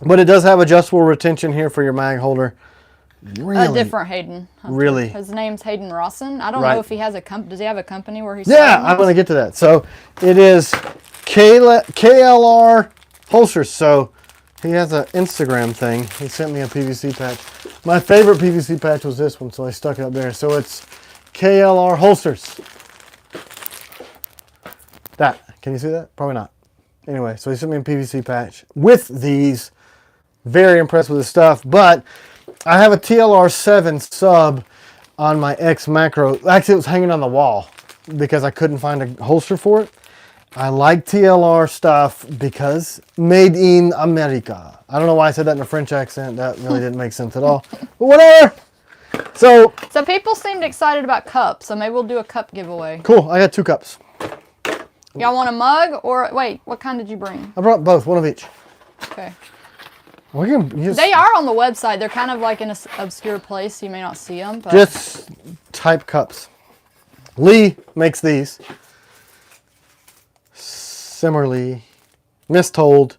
But it does have adjustable retention here for your mag holder. Really? A different Hayden Hunter. Really? His name's Hayden Rawson. I don't Right. know if he has a does he have a company where he's I'm going to get to that. So it is KLR holsters. So he has an Instagram thing. He sent me a PVC patch. My favorite PVC patch was this one, so I stuck it up there. So it's KLR holsters. Can you see that? Probably not. Anyway, so he sent me a PVC patch with these. Very impressed with his stuff, but I have a TLR 7 sub on my X Macro. Actually, it was hanging on the wall because I couldn't find a holster for it. I like TLR stuff because made in America. I don't know why I said that in a French accent. That really didn't make sense at all. But whatever. So people seemed excited about cups, so maybe we'll do a cup giveaway. Cool. I got 2 cups. Y'all want a mug or wait? What kind did you bring? I brought both, one of each. Okay. They are on the website. They're kind of like in an obscure place, so you may not see them. But just type cups. Lee makes these. Similarly, Mistold.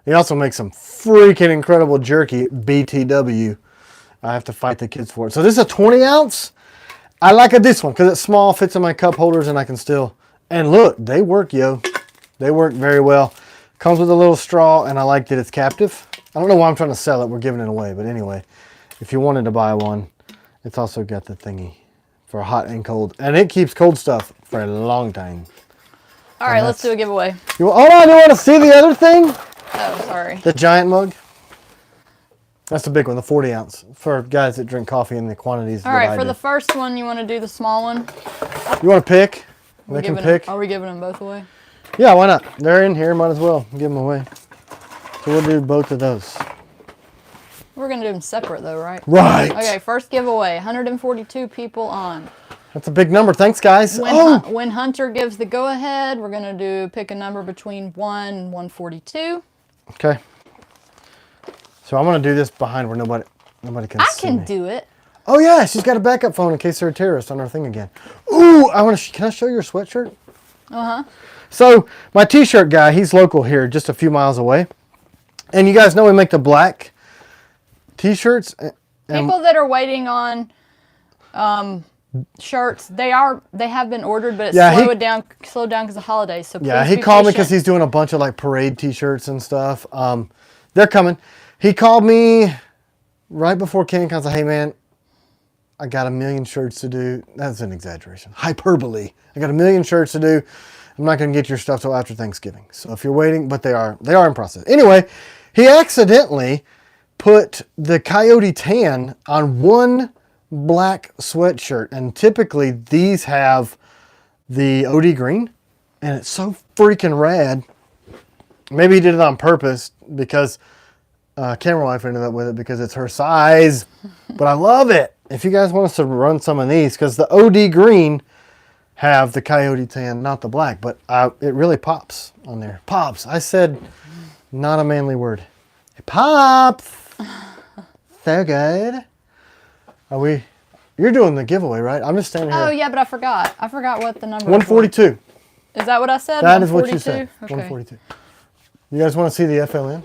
He also makes some freaking incredible jerky, BTW. I have to fight the kids for it. So this is a 20 ounce. I like this one because it's small, fits in my cup holders, and I can still... And look, they work, yo. They work very well. Comes with a little straw, and I like that it's captive. I don't know why I'm trying to sell it. We're giving it away. But anyway, if you wanted to buy one, it's also got the thingy for hot and cold. And it keeps cold stuff for a long time. All right, let's do a giveaway. Hold on, you want to see the other thing? Oh, sorry. The giant mug. That's the big one, the 40 ounce. For guys that drink coffee in the quantities All right, for the first one, you want to do the small one? You want to pick? They can pick. Are we giving them both away? Yeah, why not? They're in here, might as well give them away. So we'll do both of those. We're going to do them separate though, right? Right. Okay, first giveaway, 142 people on. That's a big number. Thanks, guys. When Hunter gives the go-ahead, we're going to pick a number between 1 and 142. Okay. So I'm going to do this behind where nobody can see me. I can do it. Oh, yeah, she's got a backup phone in case they're a terrorist on our thing again. Ooh, can I show your sweatshirt? Uh-huh. So my t-shirt guy, he's local here, just a few miles away. And you guys know we make the black t-shirts. People that are waiting on shirts, they have been ordered, but it's slowed down because of holidays. So yeah, he called me because he's doing a bunch of like parade t-shirts and stuff. They're coming. He called me right before Canc Con. Said, "Hey man, I got 1 million shirts to do." That's an exaggeration. Hyperbole. I got 1 million shirts to do. I'm not going to get your stuff till after Thanksgiving. So if you're waiting, but they are in process. Anyway, he accidentally put the coyote tan on one black sweatshirt. And typically these have the OD green. And it's so freaking rad. Maybe he did it on purpose because camera wife ended up with it because it's her size. But I love it. If you guys want us to run some of these, because the OD green have the coyote tan, not the black, but it really pops on there. Pops. I said not a manly word. It pops. So good. You're doing the giveaway, right? I'm just standing here. Oh, yeah, but I forgot. I forgot what the number 142. Is that what I said? That is what you said. Okay. 142. You guys want to see the FLN?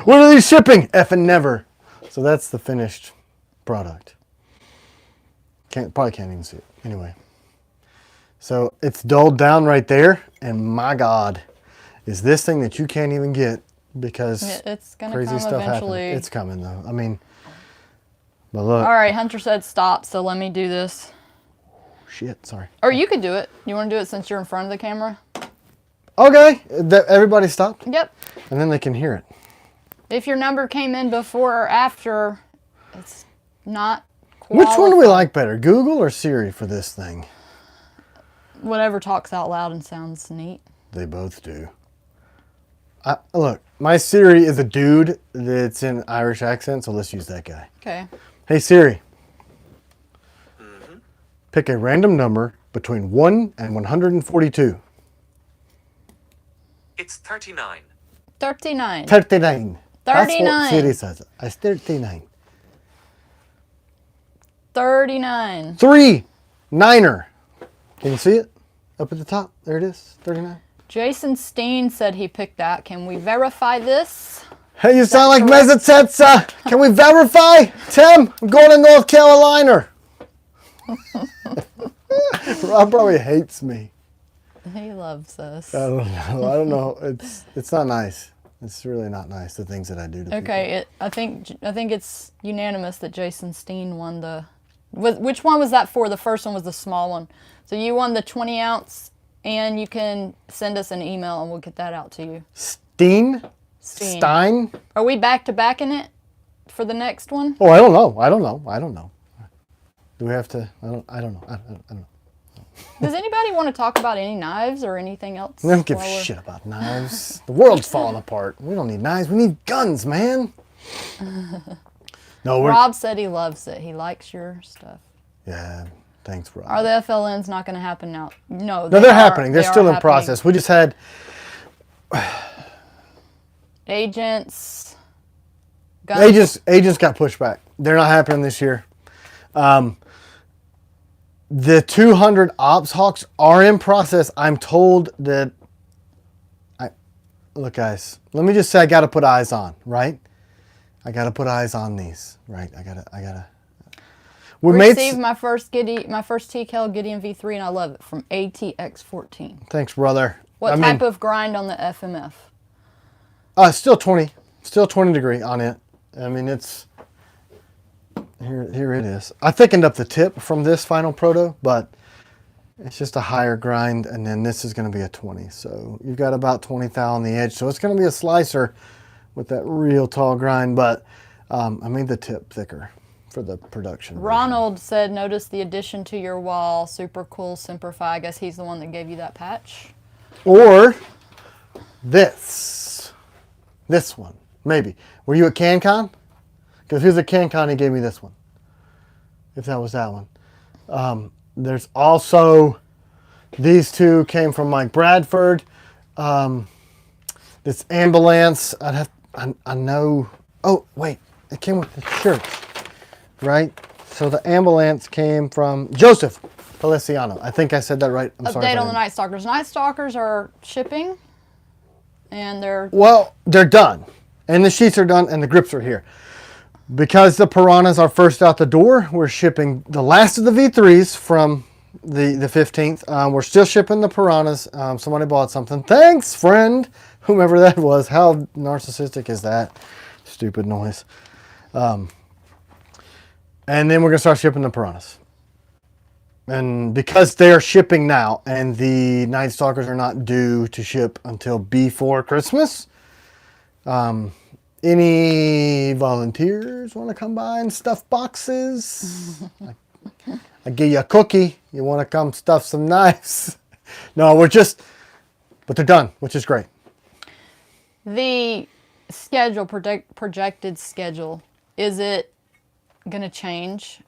When are these shipping? Effing never. So that's the finished product. Probably can't even see it. Anyway. So it's dulled down right there. And my God, is this thing that you can't even get because it's gonna crazy come stuff eventually. happens. It's coming though. I mean, but look. All right, Hunter said stop, so let me do this. Shit, sorry. Or you could do it. You want to do it since you're in front of the camera? Okay. Everybody stopped? Yep. And then they can hear it. If your number came in before or after, it's not qualified. Which one do we like better, Google or Siri for this thing? Whatever talks out loud and sounds neat. They both do. Look, my Siri is a dude that's in Irish accent, so let's use that guy. Okay. Hey Siri. Pick a random number between 1 and 142. It's 39. 39. 39. That's 39. what Siri says. It's 39. 39. 3. Niner. Can you see it? Up at the top. There it is. 39. Jason Steen said he picked that. Can we verify this? Hey, you sound like Mezzatezza. Can we verify? Tim, I'm going to North Carolina. Rob probably hates me. He loves us. I don't know. It's not nice. It's really not nice, the things that I do to people. Okay, I think it's unanimous that Jason Steen won the... Which one was that for? The first one was the small one. So you won the 20 ounce, and you can send us an email and we'll get that out to you. Steen? Stein? Are we back to back in it for the next one? Oh, I don't know. Do we have to? I don't know. Does anybody want to talk about any knives or anything else? We don't give a shit about knives. The world's falling apart. We don't need knives. We need guns, man. No, Rob said he loves it. He likes your stuff. Yeah, thanks, Rob. Are the FLNs not going to happen now? No, they're happening. They're still in process. We just had agents. Guns. Agents got pushed back. They're not happening this year. The 200 Ops Hawks are in process. I'm told that. Look, guys. Let me just say, I got to put eyes on, right? I got to put eyes on these, right? I gotta. We received my first Tkell Gideon V3, and I love it, from ATX14. Thanks, brother. What type of grind on the FMF? Still 20 degree on it. I mean, it's here it is. I thickened up the tip from this final proto, but it's just a higher grind, and then this is going to be a 20. So you've got about 20 thou on the edge. So it's going to be a slicer with that real tall grind, but I made the tip thicker for the production. Ronald said, notice the addition to your wall. Super cool, Simplify. I guess he's the one that gave you that patch. Or this one, maybe. Were you at Canc Con? Because if he was at Canc Con, he gave me this one. If that was that one. There's also, these two came from Mike Bradford. This ambulance, I know, oh wait, it came with the shirt, right? So the ambulance came from Joseph Feliciano. I think I said that right. I'm sorry. Update on the Night Stalkers. Night Stalkers are shipping, and they're... Well, they're done. And the sheets are done, and the grips are here. Because the Piranhas are first out the door, we're shipping the last of the V3s from the 15th. We're still shipping the Piranhas. Somebody bought something. Thanks, friend. Whomever that was. How narcissistic is that? Stupid noise. And then we're going to start shipping the Piranhas. And because they are shipping now, and the Night Stalkers are not due to ship until before Christmas, any volunteers want to come by and stuff boxes? I give you a cookie. You want to come stuff some knives? No, but they're done, which is great. The schedule, projected schedule, is it going to change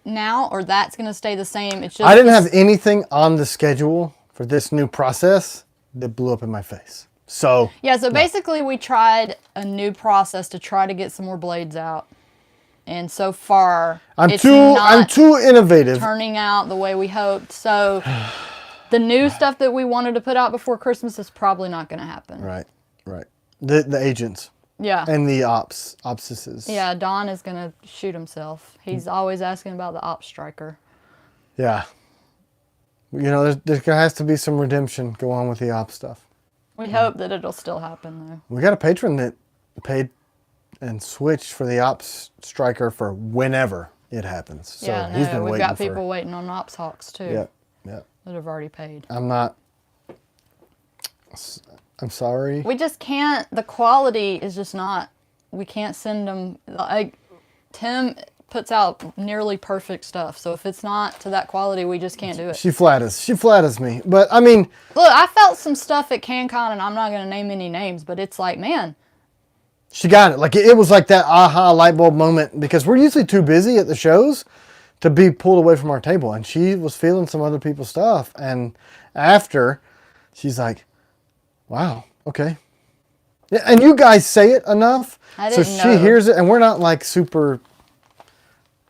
now, or that's going to stay the same? It's just I didn't have anything on the schedule for this new process that blew up in my face. So yeah, so basically we tried a new process to try to get some more blades out. And so far, I'm too innovative. Turning out the way we hoped. So the new stuff that we wanted to put out before Christmas is probably not going to happen. Right. The agents. Yeah. And the opsises. Yeah, Don is going to shoot himself. He's always asking about the ops striker. Yeah. You know, there has to be some redemption go on with the ops stuff. We hope that it'll still happen, though. We got a patron that paid and switched for the ops striker for whenever it happens. So yeah, he's been we've waiting got people waiting on ops hawks, too. Yeah. That have already paid. I'm sorry. We just can't, the quality is just not, we can't send them, like, Tim puts out nearly perfect stuff. So if it's not to that quality, we just can't do it. She flatters me. But, I mean. Look, I felt some stuff at Canc Con, and I'm not going to name any names, but it's like, man. She got it. Like, it was like that aha light bulb moment, because we're usually too busy at the shows to be pulled away from our table. And she was feeling some other people's stuff. And after, she's like, wow, okay. Yeah, and you guys say it enough. So she hears it, and we're not like super,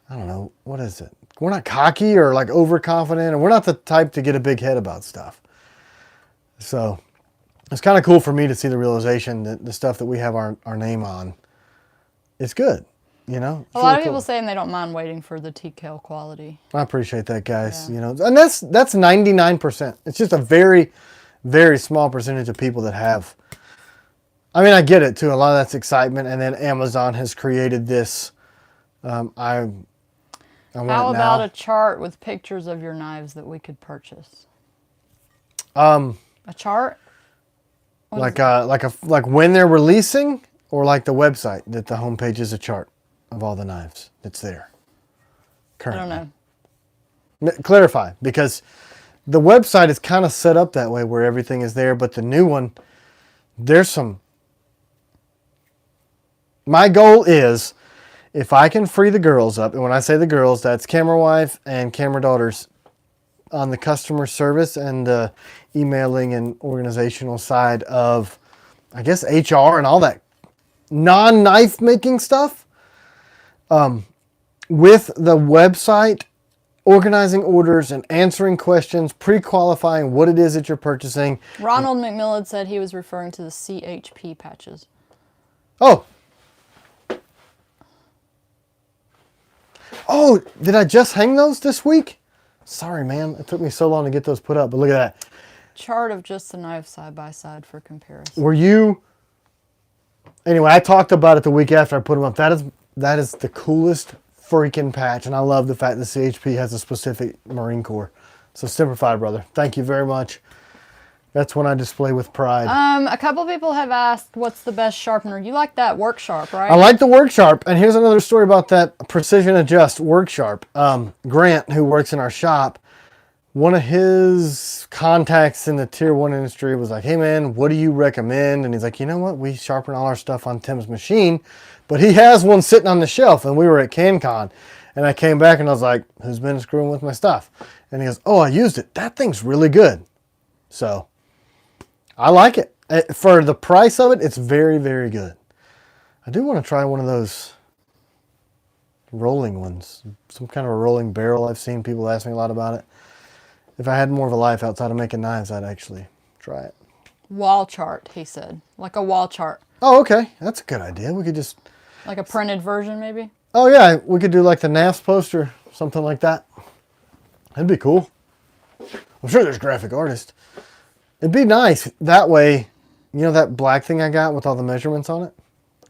I don't know, what is it? We're not cocky or like overconfident, and we're not the type to get a big head about stuff. So it's kind of cool for me to see the realization that the stuff that we have our name on, it's good. You know, a lot of people saying they don't mind waiting for the Tkell quality. I appreciate that, guys. Yeah. You know, and that's 99%. It's just a very, very small percentage of people that have. I mean, I get it too. A lot of that's excitement, and then Amazon has created this. How about a chart with pictures of your knives that we could purchase? A chart? Like when they're releasing, or like the website that the homepage is a chart of all the knives that's there currently. I don't know. Clarify, because the website is kind of set up that way where everything is there, but the new one, there's some. My goal is, if I can free the girls up, and when I say the girls, that's camera wife and camera daughters on the customer service and the emailing and organizational side of, I guess, HR and all that non-knife making stuff. With the website, organizing orders and answering questions, pre-qualifying what it is that you're purchasing. Ronald McMillan said he was referring to the CHP patches. Oh, did I just hang those this week? Sorry, man. It took me so long to get those put up, but look at that. Chart of just the knife side by side for comparison. Were you... Anyway, I talked about it the week after I put them up. That is the coolest freaking patch, and I love the fact that CHP has a specific Marine Corps. So Semper Fi, brother. Thank you very much. That's one I display with pride. A couple people have asked, what's the best sharpener? You like that Work Sharp, right? I like the Work Sharp, and here's another story about that Precision Adjust Work Sharp. Grant, who works in our shop, one of his contacts in the tier 1 industry was like, hey man, what do you recommend? And he's like, you know what? We sharpen all our stuff on Tim's machine, but he has one sitting on the shelf, and we were at Canc Con, and I came back and I was like, who's been screwing with my stuff? And he goes, oh, I used it. That thing's really good. So I like it. For the price of it, it's very, very good. I do want to try one of those rolling ones. Some kind of a rolling barrel. I've seen people ask me a lot about it. If I had more of a life outside of making knives, I'd actually try it. Wall chart, he said. Like a wall chart. Oh, okay. That's a good idea. We could just... Like a printed version, maybe? Oh, yeah. We could do like the NAFS poster, something like that. That'd be cool. I'm sure there's graphic artists. It'd be nice. That way, you know that black thing I got with all the measurements on it?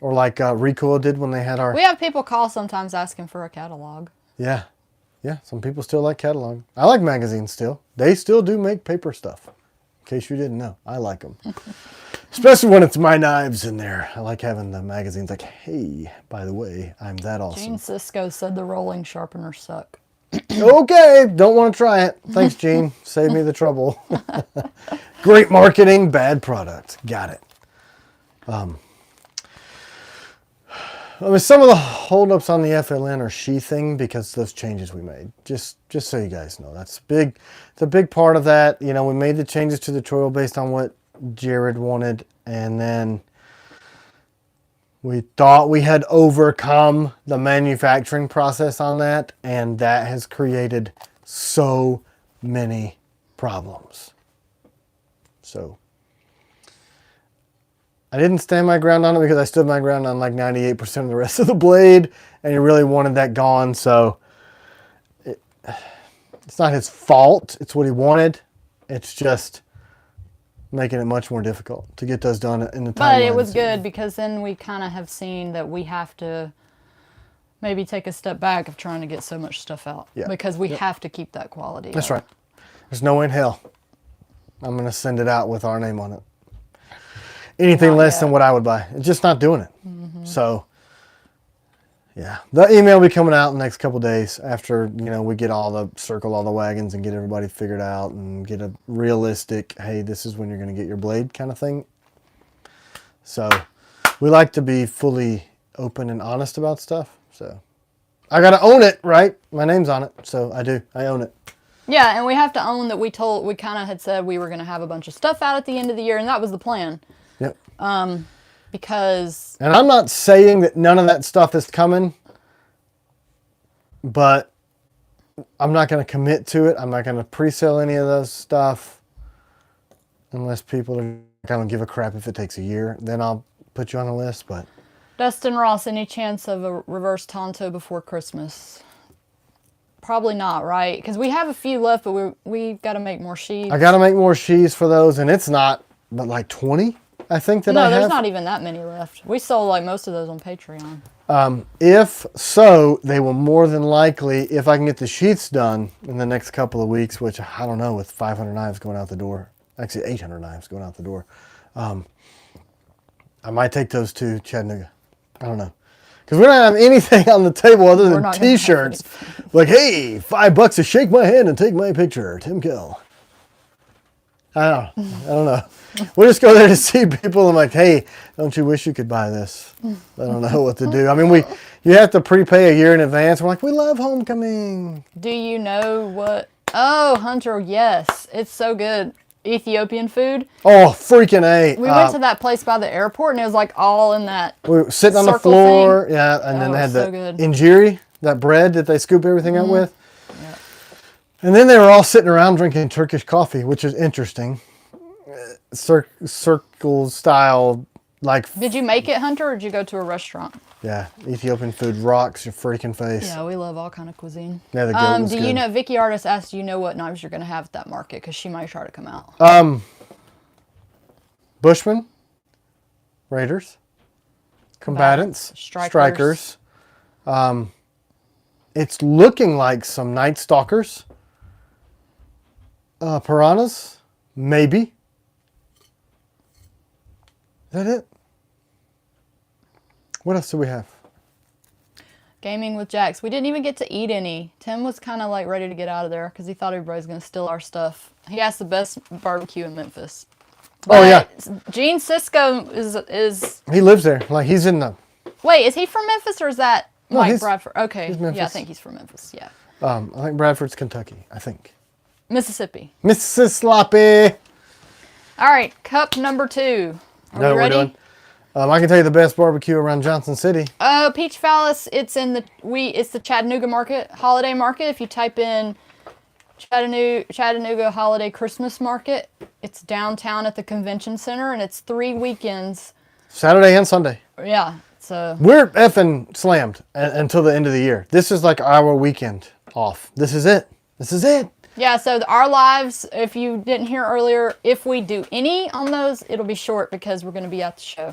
Or like Recoil did when they had our... We have people call sometimes asking for a catalog. Yeah. Yeah, some people still like catalog. I like magazines still. They still do make paper stuff. In case you didn't know. I like them. Especially when it's my knives in there. I like having the magazines like, hey, by the way, I'm that awesome. Gene Cisco said the rolling sharpeners suck. Okay, don't want to try it. Thanks, Gene. Save me the trouble. Great marketing, bad product. Got it. I mean, some of the holdups on the FLN are sheathing because of those changes we made. Just so you guys know, that's big. It's a big part of that. You know, we made the changes to the choil based on what Jared wanted, and then we thought we had overcome the manufacturing process on that, and that has created so many problems. So I didn't stand my ground on it because I stood my ground on like 98% of the rest of the blade, and he really wanted that gone. So it's not his fault. It's what he wanted. It's just making it much more difficult to get those done in the time. But it was good because then we kind of have seen that we have to maybe take a step back of trying to get so much stuff out. Yeah. Because we have to keep that quality. That's right. There's no way in hell I'm going to send it out with our name on it. Anything less than what I would buy. It's just not doing it. Mm-hmm. So, yeah. The email will be coming out in the next couple of days after, you know, we get circle all the wagons and get everybody figured out and get a realistic, hey, this is when you're going to get your blade kind of thing. So, we like to be fully open and honest about stuff. So, I got to own it, right? My name's on it, so I do. I own it. Yeah, and we have to own that we kind of had said we were going to have a bunch of stuff out at the end of the year, and that was the plan. Yep. Because... And I'm not saying that none of that stuff is coming, but I'm not going to commit to it. I'm not going to pre-sell any of those stuff unless people are going to give a crap if it takes a year. Then I'll put you on a list, but... Dustin Ross, any chance of a reverse Tonto before Christmas? Probably not, right? Because we have a few left, but we've got to make more sheaves. I got to make more sheaves for those, and it's not, but like 20, I think that I have. No, there's not even that many left. We sold like most of those on Patreon. If so, they will more than likely, if I can get the sheets done in the next couple of weeks, which I don't know, with 500 knives going out the door, actually 800 knives going out the door, I might take those to Chattanooga. I don't know. Because we don't have anything on the table other than t-shirts. Like, hey, $5 to shake my hand and take my picture. Tim Kell. I don't know. We'll just go there to see people. I'm like, hey, don't you wish you could buy this? I don't know what to do. I mean, you have to prepay a year in advance. We're like, we love homecoming. Do you know what? Oh, Hunter, yes. It's so good. Ethiopian food. Oh, freaking A. We went to that place by the airport, and it was like all in that we were sitting on the floor. Thing. Yeah, and then they had the injiri, that bread that they scoop everything out with. Yep. And then they were all sitting around drinking Turkish coffee, which is interesting. Circle style, like... Did you make it, Hunter, or did you go to a restaurant? Yeah, Ethiopian food rocks your freaking face. Yeah, we love all kind of cuisine. Yeah, the goat was do good. you know, Vicky Artist asked, do you know what knives you're going to have at that market? Because she might try to come out. Bushmen, Raiders, Combatants, Strikers. It's looking like some Night Stalkers. Piranhas, maybe. Is that it? What else do we have? Gaming with Jax. We didn't even get to eat any. Tim was kind of like ready to get out of there because he thought everybody was going to steal our stuff. He asked the best barbecue in Memphis. But yeah. Gene Cisco is... He lives there. Like, he's in the... Wait, is he from Memphis or is that Mike Bradford? Okay. Yeah, I think he's from Memphis. Yeah. I think Bradford's Kentucky. I think. Mississippi. Mississippi. All right. Cup number 2. Are we ready? We're doing. I can tell you the best barbecue around Johnson City. Peach Phallus. It's in it's the Chattanooga Market, Holiday Market. If you type in Chattanooga Holiday Christmas Market, it's downtown at the convention center, and it's 3 weekends. Saturday and Sunday. Yeah. So we're effing slammed until the end of the year. This is like our weekend off. This is it. This is it. Yeah, so our lives, if you didn't hear earlier, if we do any on those, it'll be short because we're going to be at the show.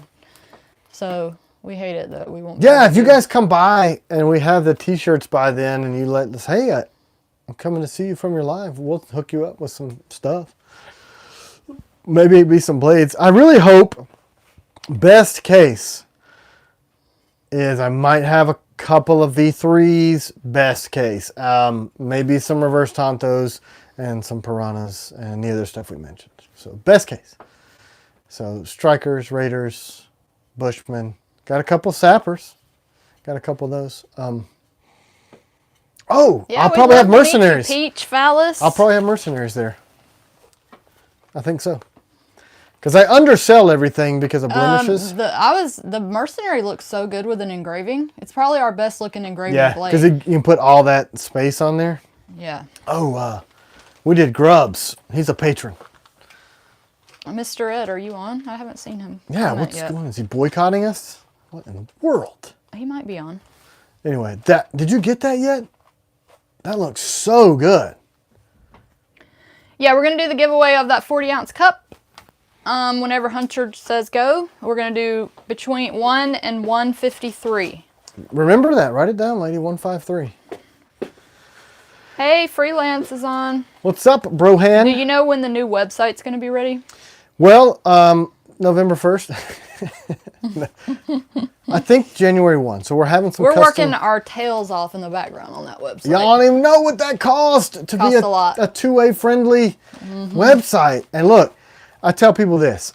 So we hate it that we won't. Yeah, if you guys come by and we have the t-shirts by then and you let us, hey, I'm coming to see you from your live. We'll hook you up with some stuff. Maybe it'd be some blades. I really hope, best case, is I might have a couple of V3s, best case. Maybe some reverse Tontos and some Piranhas and the other stuff we mentioned. So best case. So Strikers, Raiders, Bushmen. Got a couple Sappers. Got a couple of those. I'll probably have Mercenaries. Peach Phallus. I'll probably have Mercenaries there. I think so. Because I undersell everything because of blemishes. The Mercenary looks so good with an engraving. It's probably our best looking engraving blade. Yeah, because you can put all that space on there. Yeah. Oh, we did Grubbs. He's a patron. Mr. Ed, are you on? I haven't seen him. Yeah, what's going on? Is he boycotting us? What in the world? He might be on. Anyway, did you get that yet? That looks so good. Yeah, we're going to do the giveaway of that 40-ounce cup. Whenever Hunter says go, we're going to do between 1 and 153. Remember that. Write it down, lady. 153. Hey, Freelance is on. What's up, Brohan? Do you know when the new website's going to be ready? Well, November 1st. I think January 1. So we're having some working our tails off in the background on that website. Y'all don't even know what that cost to be a two-way friendly website. And look, I tell people this.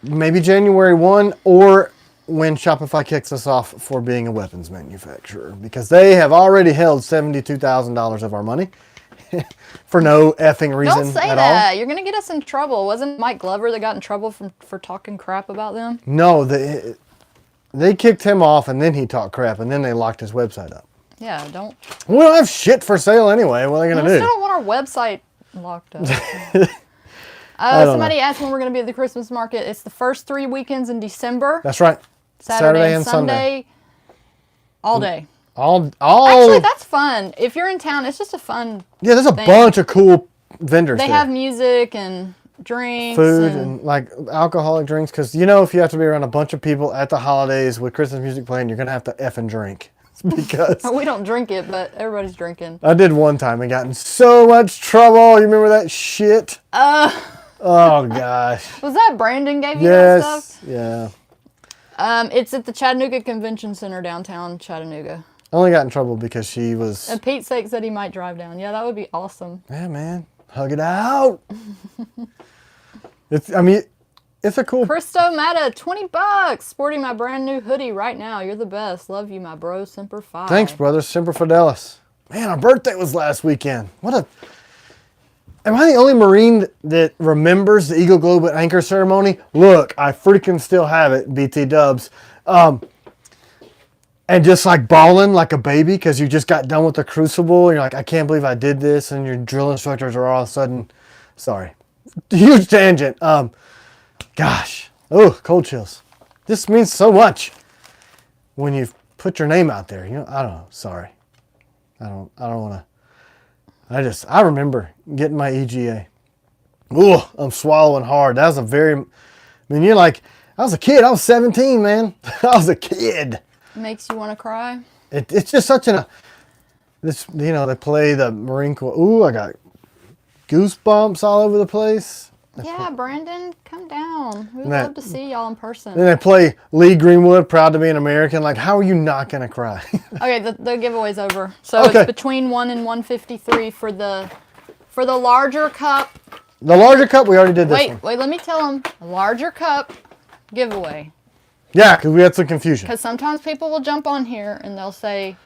Maybe January 1 or when Shopify kicks us off for being a weapons manufacturer, because they have already held $72,000 of our money for no effing reason Don't say at that. all. You're going to get us in trouble. Wasn't Mike Glover that got in trouble for talking crap about them? No, they kicked him off, and then he talked crap, and then they locked his website up. Yeah, don't. We don't have shit for sale anyway. What are they going to do? I still don't want our website locked up. don't Somebody asked when we're going to be at the Christmas market. It's the first 3 weekends in December. That's right. Saturday and Sunday. All day. All. Actually, that's fun. If you're in town, it's just a fun. Yeah, there's a bunch of cool vendors They there. have music and drinks. Food and like alcoholic drinks, because you know if you have to be around a bunch of people at the holidays with Christmas music playing, you're gonna have to effing drink. Because we don't drink it, but everybody's drinking. I did one time and got in so much trouble. You remember that shit? Oh gosh. Was that Brandon gave you that stuff? Yeah. It's at the Chattanooga Convention Center downtown Chattanooga. I only got in trouble because she was. And Pete Sake said he might drive down. Yeah, that would be awesome. Yeah, man. Hug it out. It's a cool. Christo Mata, $20. Sporting my brand new hoodie right now. You're the best. Love you, my bro. Semper Fi. Thanks, brother. Semper Fidelis. Man, our birthday was last weekend. Am I the only Marine that remembers the Eagle Globe at Anchor ceremony? Look, I freaking still have it, BT Dubs. And just like bawling like a baby because you just got done with the crucible. And you're like, I can't believe I did this. And your drill instructors are all of a sudden, sorry, huge tangent. Gosh, cold chills. This means so much when you put your name out there. You know, I don't know. Sorry, I don't want to. I remember getting my EGA. Ooh, I'm swallowing hard. That was you're like, I was a kid. I was 17, man. I was a kid. Makes you want to cry? It's just such they play the Marine Corps. Ooh, I got goosebumps all over the place. Yeah, Brandon, come down. We'd love to see y'all in person. Then they play Lee Greenwood, Proud to be an American. Like, how are you not going to cry? Okay, the giveaway's over. So It's between 1 and 153 for the larger cup. The larger cup, we already did this one. Wait, let me tell them. A larger cup giveaway. Yeah, because we had some confusion. Because sometimes people will jump on here and they'll say,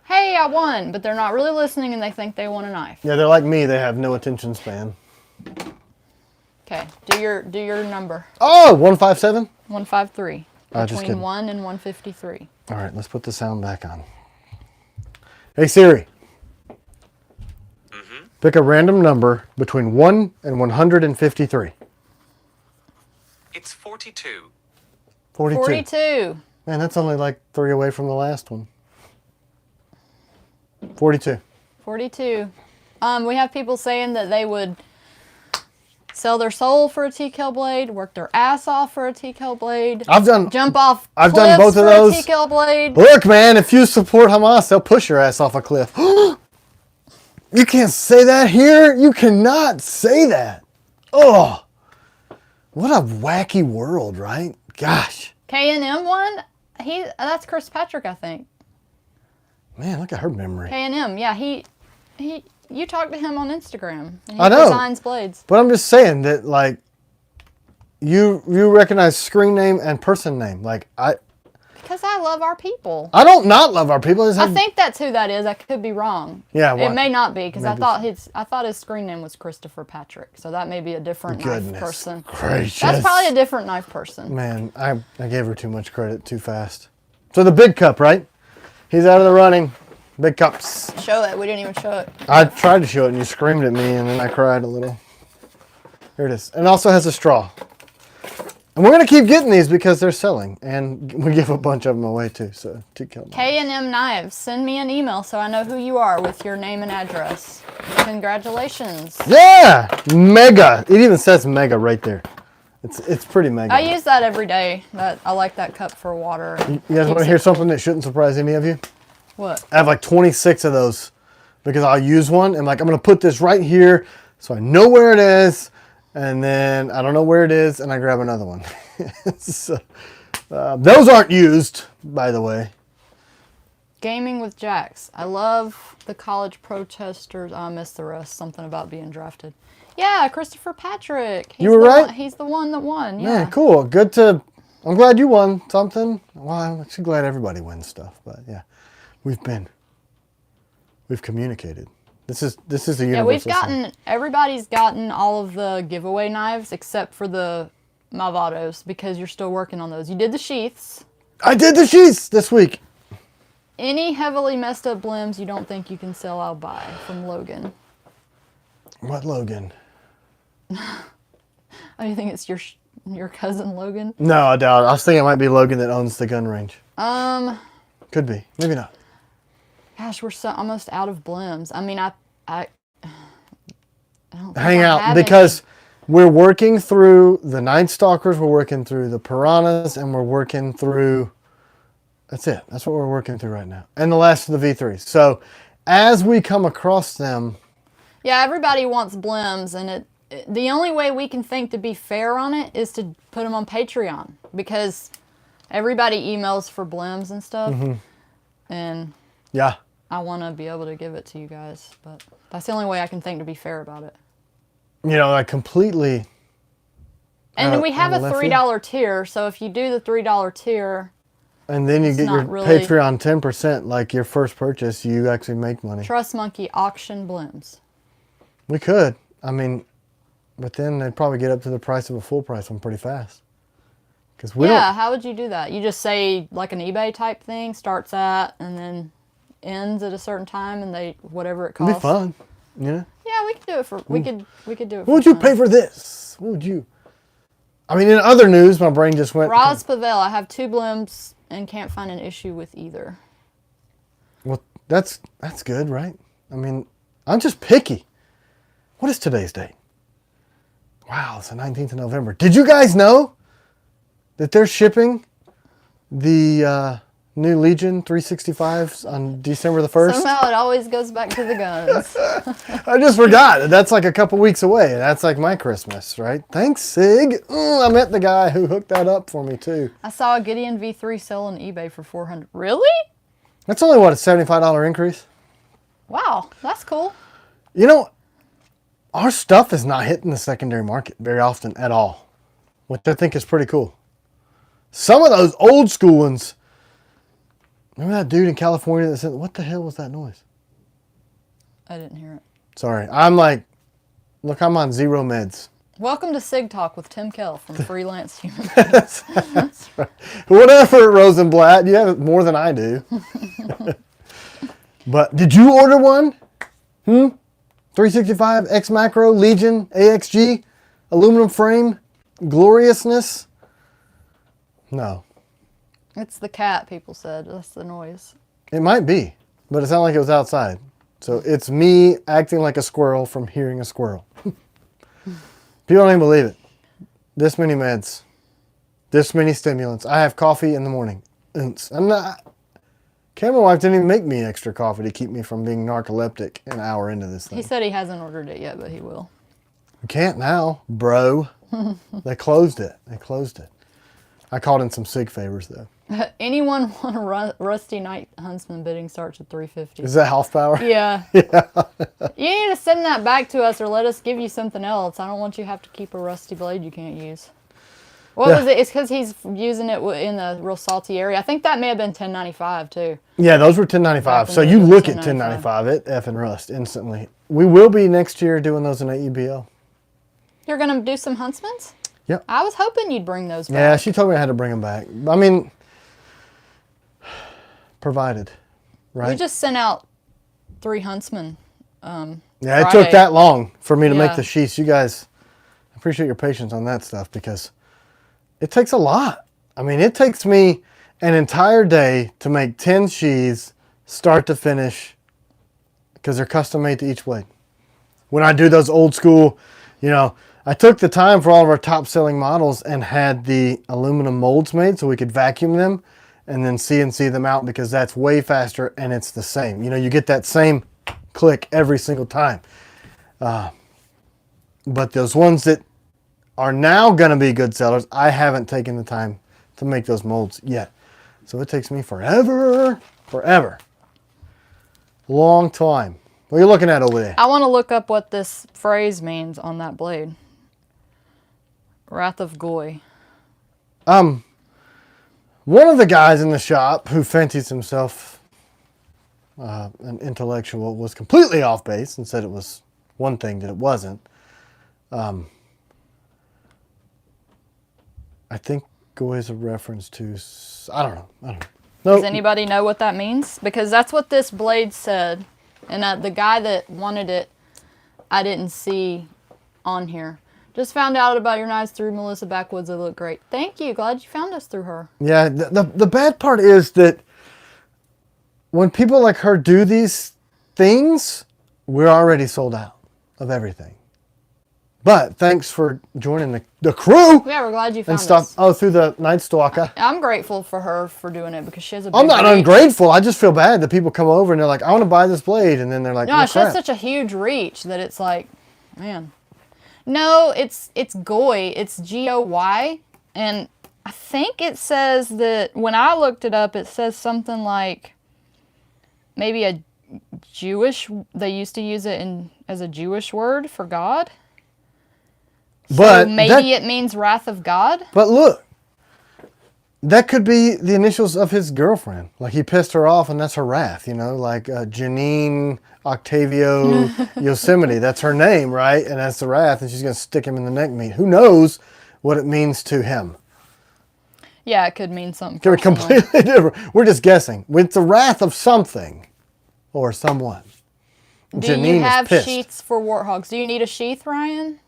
hey, I won, but they're not really listening and they think they won a knife. Yeah, they're like me. They have no attention span. Okay, do your number. Oh, 157? 153. Just Between kidding. 1 and 153. All right, let's put the sound back on. Hey, Siri. Pick a random number between 1 and 153. It's 42. 42. 42. Man, that's only like 3 away from the last one. 42. 42. We have people saying that they would sell their soul for a T.Kell blade, work their ass off for a T.Kell blade. Jump off I've cliffs done both of for those. a T.Kell blade. Look, man, if you support Hamas, they'll push your ass off a cliff. You can't say that here. You cannot say that. Oh, what a wacky world, right? Gosh. K&M one, that's Chris Patrick, I think. Man, look at her memory. K&M, yeah, you talked to him on Instagram. And he I know. designs blades. But I'm just saying that, like, you recognize screen name and person name. Like, Because I love our people. I don't not love our people. I think that's who that is. I could be wrong. Yeah, It may not be, because I maybe thought his screen name was Christopher Patrick. So that may be a different knife person. Gracious. That's probably a different knife person. Man, I gave her too much credit too fast. So the big cup, right? He's out of the running. Big cups. Show it. We didn't even show it. I tried to show it and you screamed at me and then I cried a little. Here it is. And it also has a straw. And we're going to keep getting these because they're selling. And we give a bunch of them away too. So Tkell Knives. K&M Knives. Send me an email so I know who you are with your name and address. Congratulations. Yeah! Mega. It even says mega right there. It's pretty mega. I use that every day. I like that cup for water. You guys want to hear something that shouldn't surprise any of you? What? I have like 26 of those because I'll use one and like I'm going to put this right here so I know where it is and then I don't know where it is and I grab another one. So, those aren't used, by the way. Gaming with Jax. I love the college protesters. I missed the rest. Something about being drafted. Yeah, Christopher Patrick. You were right. He's the one that won. Yeah. Man, cool. Good to... I'm glad you won something. Well, I'm actually glad everybody wins stuff, but yeah, we've communicated. This is the universal. Yeah, everybody's gotten all of the giveaway knives except for the Malvados because you're still working on those. You did the sheaths. I did the sheaths this week. Any heavily messed up blems you don't think you can sell, I'll buy from Logan. What Logan? Oh, you think it's your cousin Logan? No, I doubt it. I was thinking it might be Logan that owns the gun range. Could be. Maybe not. Gosh, we're almost out of blems. I mean, I don't think Hang I out have because we're working through the Night Stalkers, we're working through the Piranhas, and we're working through... That's it. That's what we're working through right now. And the last of the V3s. So as we come across them... Yeah, everybody wants blems, and the only way we can think to be fair on it is to put them on Patreon, because everybody emails for blems and stuff, and yeah, I want to be able to give it to you guys, but that's the only way I can think to be fair about it. You know, I completely... And then we have a $3 tier, so if you do the $3 tier... And then you get your Patreon 10%, like your first purchase, you actually make money. Trust Monkey auction blems. We could. I mean, but then they'd probably get up to the price of a full price one pretty fast. Yeah, how would you do that? You just say like an eBay type thing, starts at and then ends at a certain time, and whatever it costs. It'd be fun, you know? Yeah, we could do it for we could do it. What would you pay for this? What would you? I mean, in other news, my brain just went. Roz Pavel, I have 2 blems and can't find an issue with either. Well, that's good, right? I mean, I'm just picky. What is today's date? Wow, it's the 19th of November. Did you guys know that they're shipping the new Legion 365s on December the 1st? Somehow it always goes back to the guns. I just forgot. That's like a couple weeks away. That's like my Christmas, right? Thanks, Sig. I met the guy who hooked that up for me, too. I saw a Gideon V3 sell on eBay for $400. Really? That's only, what, a $75 increase? Wow, that's cool. You know, our stuff is not hitting the secondary market very often at all, which I think is pretty cool. Some of those old school ones... Remember that dude in California that said, what the hell was that noise? I didn't hear it. Sorry. I'm like, look, I'm on 0 meds. Welcome to Sig Talk with Tim Kell from Freelance Human. That's right. Whatever, Rosenblatt. You have it more than I do. But did you order one? 365, X Macro, Legion, AXG, aluminum frame, gloriousness? No. It's the cat, people said. That's the noise. It might be, but it sounded like it was outside. So it's me acting like a squirrel from hearing a squirrel. People don't even believe it. This many meds. This many stimulants. I have coffee in the morning. I'm not... Camera Wife didn't even make me extra coffee to keep me from being narcoleptic an hour into this thing. He said he hasn't ordered it yet, but he will. You can't now, bro. They closed it. They closed it. I called in some SIG favors, though. Anyone want a Rusty Night Huntsman? Bidding starts at $350. Is that half power? Yeah. Yeah. You need to send that back to us or let us give you something else. I don't want you to have to keep a rusty blade you can't use. What was it? It's because he's using it in a real salty area. I think that may have been $10.95 too. Yeah, those were $10.95. So you look at $10.95, it effing rust instantly. We will be next year doing those in AEBL. You're going to do some Huntsmans? Yep. I was hoping you'd bring those back. Yeah, she told me I had to bring them back. I mean, provided, right? We just sent out 3 Huntsmen. Yeah, Friday. it took that long for me to make the sheaths. You guys, I appreciate your patience on that stuff because it takes a lot. I mean, it takes me an entire day to make 10 sheaths, start to finish, because they're custom made to each blade. When I do those old school, you know, I took the time for all of our top selling models and had the aluminum molds made so we could vacuum them and then CNC them out because that's way faster and it's the same. You know, you get that same click every single time. But those ones that are now going to be good sellers, I haven't taken the time to make those molds yet. So it takes me forever. Long time. What are you looking at over there? I want to look up what this phrase means on that blade. Wrath of Goy. One of the guys in the shop who fancies himself an intellectual was completely off base and said it was one thing that it wasn't. I think is a reference to, I don't know. Nope. Does anybody know what that means? Because that's what this blade said. And the guy that wanted it, I didn't see on here. Just found out about your knives through Melissa Backwoods. They look great. Thank you. Glad you found us through her. Yeah, the bad part is that when people like her do these things, we're already sold out of everything. But thanks for joining the crew. Yeah, we're glad you found and stuff. us. Oh, through the Night Stalker. I'm grateful for her for doing it because she has a big I'm not reach. ungrateful. I just feel bad that people come over and they're like, I want to buy this blade. And then they're like, No, oh, she has crap. such a huge reach that it's like, man. No, it's Goy. It's Goy. And I think it says that, when I looked it up, it says something like maybe a Jewish, they used to use it as a Jewish word for God. But so maybe it means wrath of God? But look, that could be the initials of his girlfriend. Like he pissed her off and that's her wrath, you know, like Janine Octavio Yosemite. That's her name, right? And that's the wrath, and she's going to stick him in the neck meat. Who knows what it means to him? Yeah, it could mean something. Could be completely different. We're just guessing. With the wrath of something or someone. Do Janine you have is pissed. sheaths for warthogs? Do you need a sheath, Ryan?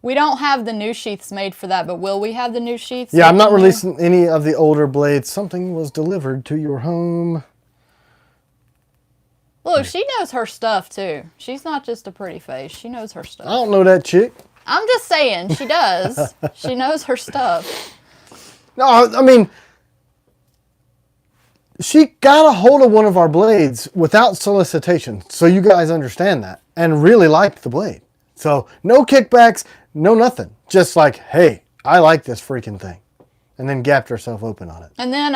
We don't have the new sheaths made for that, but will we have the new sheaths? Yeah, I'm not releasing any of the older blades. Something was delivered to your home. Look, she knows her stuff, too. She's not just a pretty face. She knows her stuff. I don't know that chick. I'm just saying, she does. She knows her stuff. No, I mean, she got a hold of one of our blades without solicitation, so you guys understand that, and really liked the blade. So no kickbacks, no nothing. Just like, hey, I like this freaking thing. And then gapped herself open on it. And then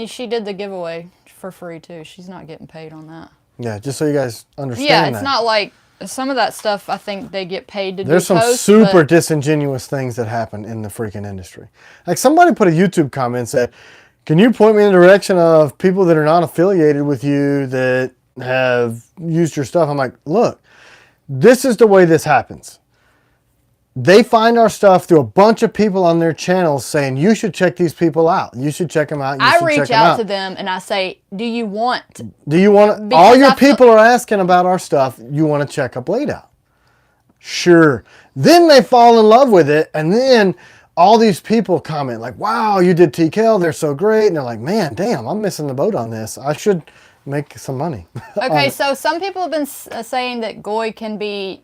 she did the giveaway for free, too. She's not getting paid on that. Yeah, just so you guys understand Yeah, that. it's not like some of that stuff, I think they get paid to do. There's some posts, super disingenuous things that happen in the freaking industry. Like somebody put a YouTube comment and said, can you point me in the direction of people that are not affiliated with you that have used your stuff? I'm like, look, this is the way this happens. They find our stuff through a bunch of people on their channels saying, you should check these people out. You should check them out. I reach out to them and I say, do you want? All your people are asking about our stuff. You want to check a blade out? Sure. Then they fall in love with it. And then all these people comment like, wow, you did Tkell. They're so great. And they're like, man, damn, I'm missing the boat on this. I should make some money. Okay, so some people have been saying that goy can be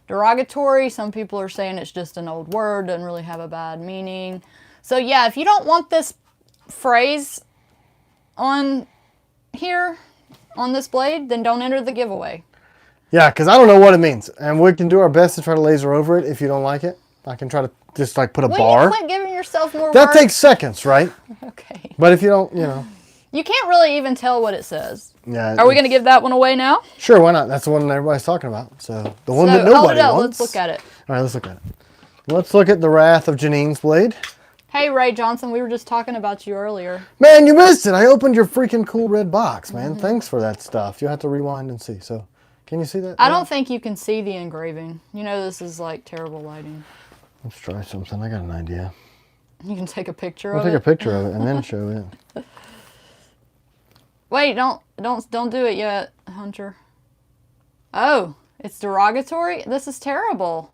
derogatory. Some people are saying it's just an old word, doesn't really have a bad meaning. So yeah, if you don't want this phrase on here, on this blade, then don't enter the giveaway. Yeah, because I don't know what it means. And we can do our best to try to laser over it if you don't like it. I can try to just like put a bar. You quit giving yourself more That words? takes seconds, right? Okay. But if you don't, you know. You can't really even tell what it says. Yeah. Are we going to give that one away now? Sure, why not? That's the one that everybody's talking about. So the one that nobody hold it up. wants. Let's look at it. All right, let's look at it. Let's look at the Wrath of Janine's blade. Hey, Ray Johnson, we were just talking about you earlier. Man, you missed it. I opened your freaking cool red box, man. Thanks for that stuff. You'll have to rewind and see. So, can you see that? I don't think you can see the engraving. You know this is like terrible lighting. Let's try something. I got an idea. You can take a picture We'll of take it. a picture of it and then show it. Wait, don't do it yet, Hunter. Oh, it's derogatory? This is terrible.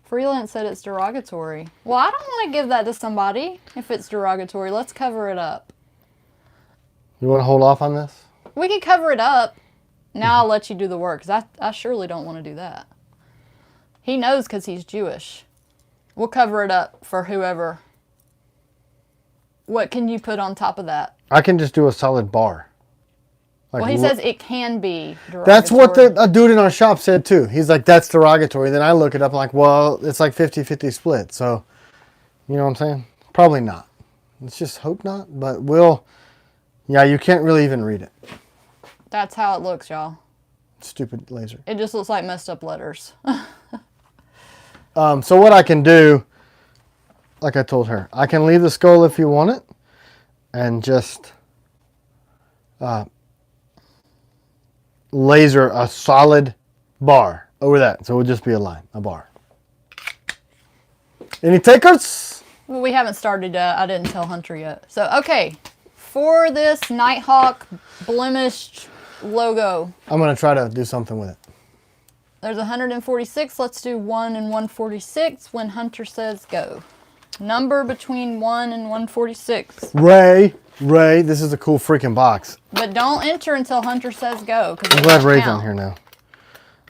Freelance said it's derogatory. Well, I don't want to give that to somebody if it's derogatory. Let's cover it up. You want to hold off on this? We can cover it up. Now I'll let you do the work, because I surely don't want to do that. He knows because he's Jewish. We'll cover it up for whoever. What can you put on top of that? I can just do a solid bar. Like, Well, he says it can be derogatory. that's what a dude in our shop said too. He's like, that's derogatory. Then I look it up, I'm like, well, it's like 50-50 split. So, you know what I'm saying? Probably not. Let's just hope not. But yeah, you can't really even read it. That's how it looks, y'all. Stupid laser. It just looks like messed up letters. So what I can do, like I told her, I can leave the skull if you want it. and just laser a solid bar over that. So it would just be a line, a bar. Any takers? Well, we haven't started yet. I didn't tell Hunter yet. So, okay. For this Nighthawk blemished logo, I'm going to try to do something with it. there's 146. Let's do 1 and 146 when Hunter says go. Number between 1 and 146. Ray, this is a cool freaking box. But don't enter until Hunter says go. I'm glad Ray's on here now.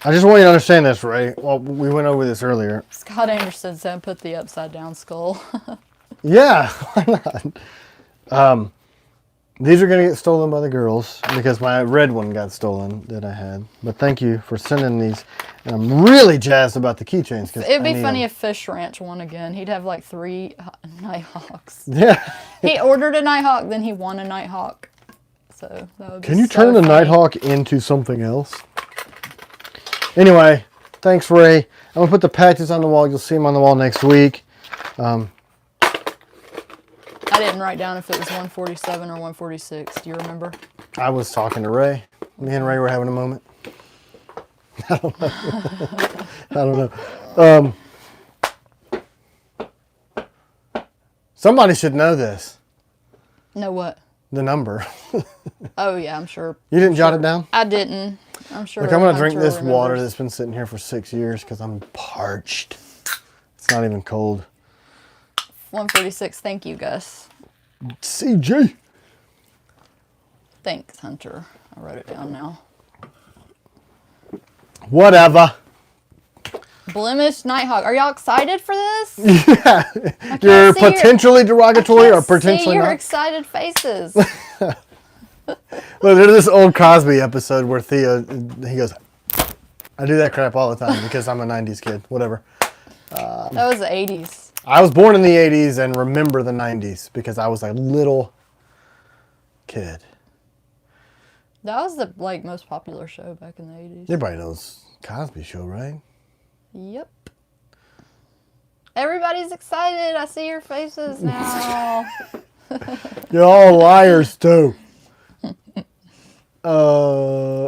I just want you to understand this, Ray. Well, we went over this earlier. Scott Anderson said put the upside down skull. Yeah, why not? These are going to get stolen by the girls because my red one got stolen that I had. But thank you for sending these. And I'm really jazzed about the keychains. It'd be funny if Fish Ranch won again. He'd have like 3 Nighthawks. Yeah. He ordered a Nighthawk, then he won a Nighthawk. So that would be Can you so turn the funny. Nighthawk into something else? Anyway, thanks, Ray. I'm going to put the patches on the wall. You'll see them on the wall next week. I didn't write down if it was 147 or 146. Do you remember? I was talking to Ray. Me and Ray were having a moment. I don't know. I don't know. Somebody should know this. Know what? The number. Oh, yeah, I'm sure. You didn't jot it down? I didn't. I'm sure. Look, I'm going to drink Hunter this water remembers. that's been sitting here for 6 years because I'm parched. It's not even cold. 146. Thank you, Gus. CJ. Thanks, Hunter. I wrote it down now. Whatever. Blemish Nighthawk. Are y'all excited for this? Yeah. I You're can't see potentially derogatory or can't see potentially your not. excited faces. Look, there's this old Cosby episode where Theo, he goes, I do that crap all the time because I'm a 90s kid. Whatever. That was the 80s. I was born in the 80s and remember the 90s because I was a little kid. That was the most popular show back in the 80s. Everybody knows Cosby Show, right? Yep. Everybody's excited. I see your faces now. You're all liars too.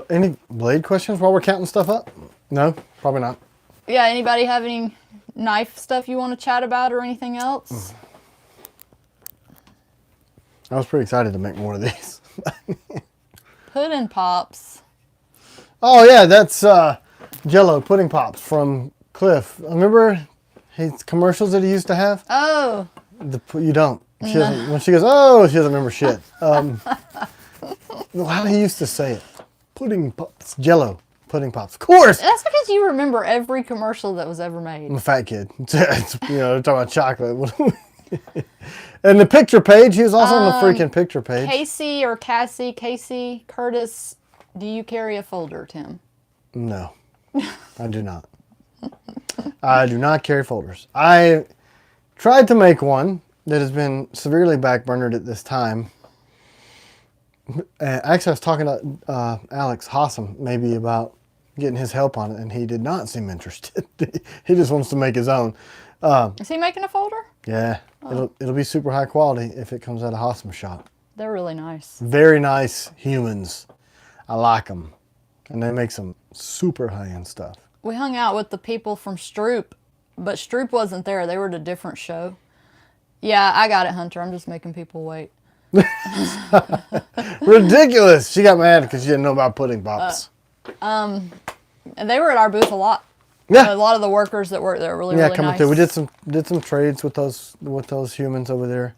Any blade questions while we're counting stuff up? No, probably not. Yeah, anybody have any knife stuff you want to chat about or anything else? I was pretty excited to make more of these. Pudding Pops. Oh yeah, that's Jello pudding pops from Cliff. Remember his commercials that he used to have? Oh. You don't. She doesn't, when she goes, oh, she doesn't remember shit. How he used to say it. Pudding pops. Jello pudding pops. Of course. That's because you remember every commercial that was ever made. I'm a fat kid. It's, they're talking about chocolate. And the picture page, he was also on the freaking picture page. Casey Curtis, do you carry a folder, Tim? No, I do not. I do not carry folders. I tried to make one that has been severely backburnered at this time. Actually, I was talking to Alex Hossam maybe about getting his help on it, and he did not seem interested. He just wants to make his own. Is he making a folder? Yeah, it'll be super high quality if it comes out of Hossam shop. They're really nice. Very nice humans. I like them. And they make some super high-end stuff. We hung out with the people from Stroop, but Stroop wasn't there. They were at a different show. Yeah, I got it, Hunter. I'm just making people wait. Ridiculous. She got mad because she didn't know about pudding pops. And they were at our booth a lot. Yeah. A lot of the workers that worked there were really coming nice. through. We did some trades with those humans over there.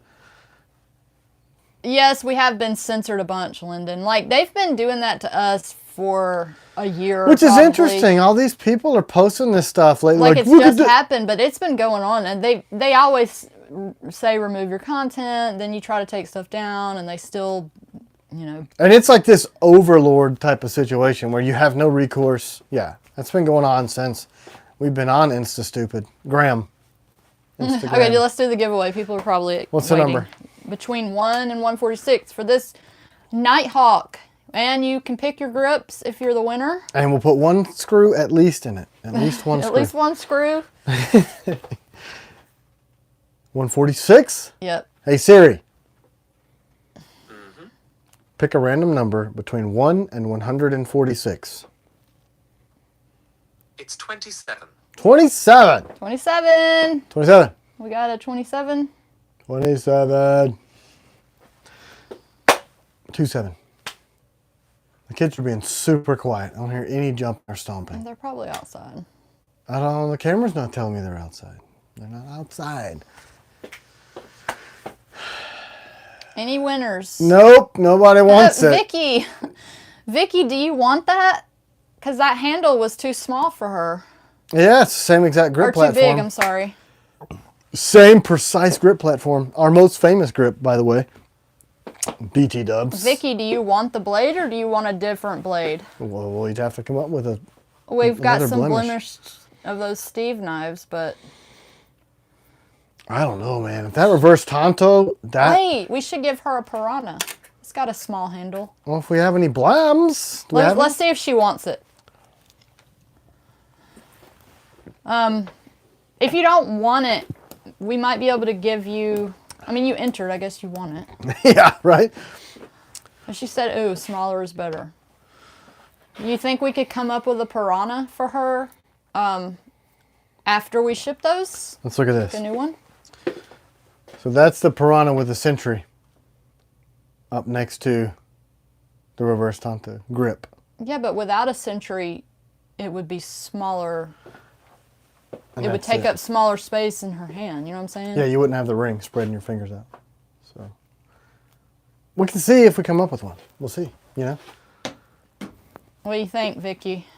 Yes, we have been censored a bunch, Lyndon. Like, they've been doing that to us for a year. Which probably. is interesting. All these people are posting this stuff lately. Like it's just happened, but it's been going on. And they always say remove your content, then you try to take stuff down, and they still, And it's like this overlord type of situation where you have no recourse. Yeah, that's been going on since we've been on InstaStupid. Graham. Instagram. Okay, let's do the giveaway. People are probably What's the waiting. number? Between 1 and 146 for this Nighthawk. And you can pick your grips if you're the winner. And we'll put one screw at least in it. At least one screw. At least one screw. 146? Yep. Hey Siri. Pick a random number between 1 and 146. It's 27. 27. 27. 27. We got a 27. 27. 27. The kids are being super quiet. I don't hear any jumping or stomping. They're probably outside. I don't know. The camera's not telling me they're outside. They're not outside. Any winners? Nope. Nobody wants it. Vicky. Vicky, do you want that? Because that handle was too small for her. Yeah, it's the same exact grip Or too platform. big, I'm sorry. Same precise grip platform. Our most famous grip, by the way. BT dubs. Vicky, do you want the blade or do you want a different blade? Well, we'd have to come up with a. We've got another some Blemish. Blemish of those Steve knives, but... I don't know, man. If that reverse Tonto, that. Wait, we should give her a Piranha. It's got a small handle. Well, if we have any Blams. Do we have Let's see if she wants it. If you don't want it, we might be able to give you... I mean, you entered. I guess you want it. any? Yeah, right? And she said, ooh, smaller is better. You think we could come up with a Piranha for her after we ship those? Let's look at this. The new one? So that's the Piranha with the Sentry up next to the reverse Tonto grip. Yeah, but without a Sentry, it would be smaller. And It would that's take up smaller space in her hand. You know what I'm saying? Yeah, you wouldn't have the ring spreading your fingers out. So we can see if we come up with one. We'll see, you know? What do you think, Vicky?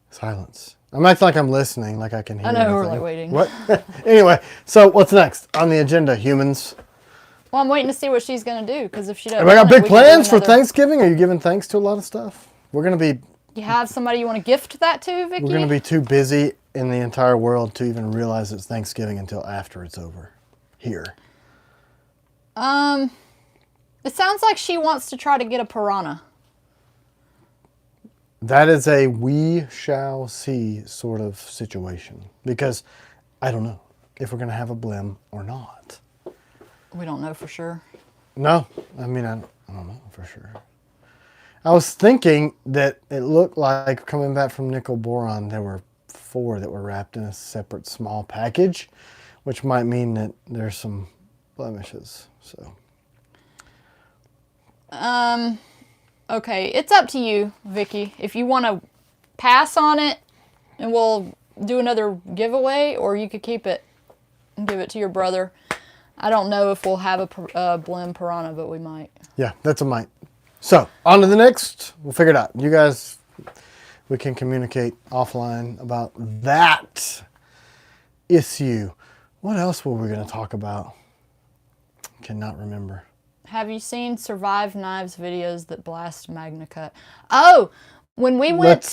Silence. I'm acting like I'm listening, like I can hear I know, we're everything. like waiting. What? Anyway, so what's next on the agenda, humans? Well, I'm waiting to see what she's going to do, because if she doesn't Have I got want it, big we can do plans for another- Thanksgiving? Are you giving thanks to a lot of stuff? We're going to be You have somebody you want to gift that to, Vicky? We're going to be too busy in the entire world to even realize it's Thanksgiving until after it's over here. It sounds like she wants to try to get a Piranha. That is a we shall see sort of situation because I don't know if we're going to have a Blem or not. We don't know for sure. No, I mean, I don't know for sure. I was thinking that it looked like coming back from Nickel Boron, there were 4 that were wrapped in a separate small package, which might mean that there's some blemishes. So, okay, it's up to you, Vicky. If you want to pass on it and we'll do another giveaway, or you could keep it and give it to your brother. I don't know if we'll have a Blem Piranha, but we might. yeah, that's a might. So, on to the next. We'll figure it out. You guys, we can communicate offline about that issue. What else were we going to talk about? Cannot remember. Have you seen Survive Knives videos that blast MagnaCut? Oh, when we went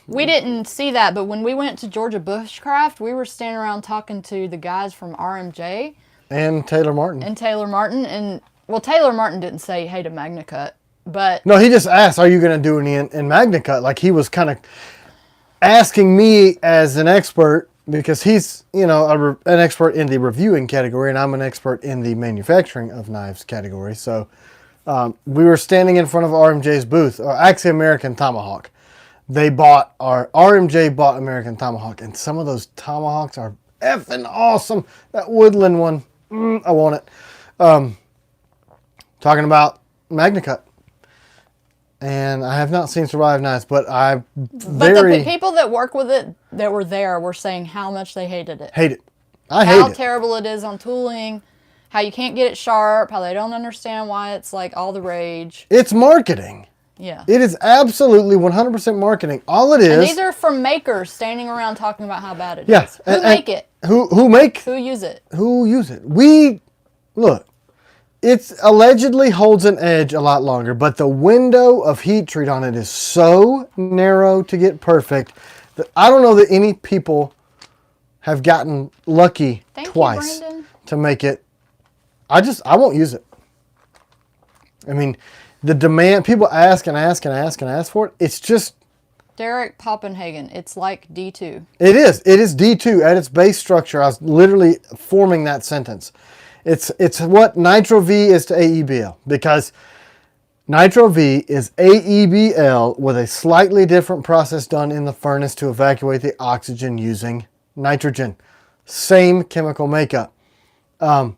we didn't see that, but when we went to Georgia Bushcraft, we were standing around talking to the guys from RMJ. And Taylor Martin. And Taylor Martin. And, well, Taylor Martin didn't say hey to MagnaCut, but... No, he just asked, are you going to do any in MagnaCut? Like, he was kind of asking me as an expert, because he's, you know, an expert in the reviewing category, and I'm an expert in the manufacturing of knives category. So we were standing in front of RMJ's booth, or actually American Tomahawk. RMJ bought American Tomahawk, and some of those Tomahawks are effing awesome. That woodland one, I want it. Talking about MagnaCut. And I have not seen Survive Knives, but But the people that work with it that were there were saying how much they hated it. hate it. I hate How it. terrible it is on tooling, how you can't get it sharp, how they don't understand why it's like all the rage. It's marketing. Yeah. It is absolutely 100% marketing. All it is. And these are from makers standing around talking about how bad it Yeah, is. Who make it? Who use it? Who use it? Look. It allegedly holds an edge a lot longer, but the window of heat treat on it is so narrow to get perfect that I don't know that any people have gotten lucky twice to make it. I won't use it. I mean, the demand, people ask and ask and ask and ask for it. It's just... Derek Poppenhagen, it's like D2. It is. It is D2 at its base structure. I was literally forming that sentence. It's what Nitro V is to AEBL, because Nitro V is AEBL with a slightly different process done in the furnace to evacuate the oxygen using nitrogen. Same chemical makeup. Double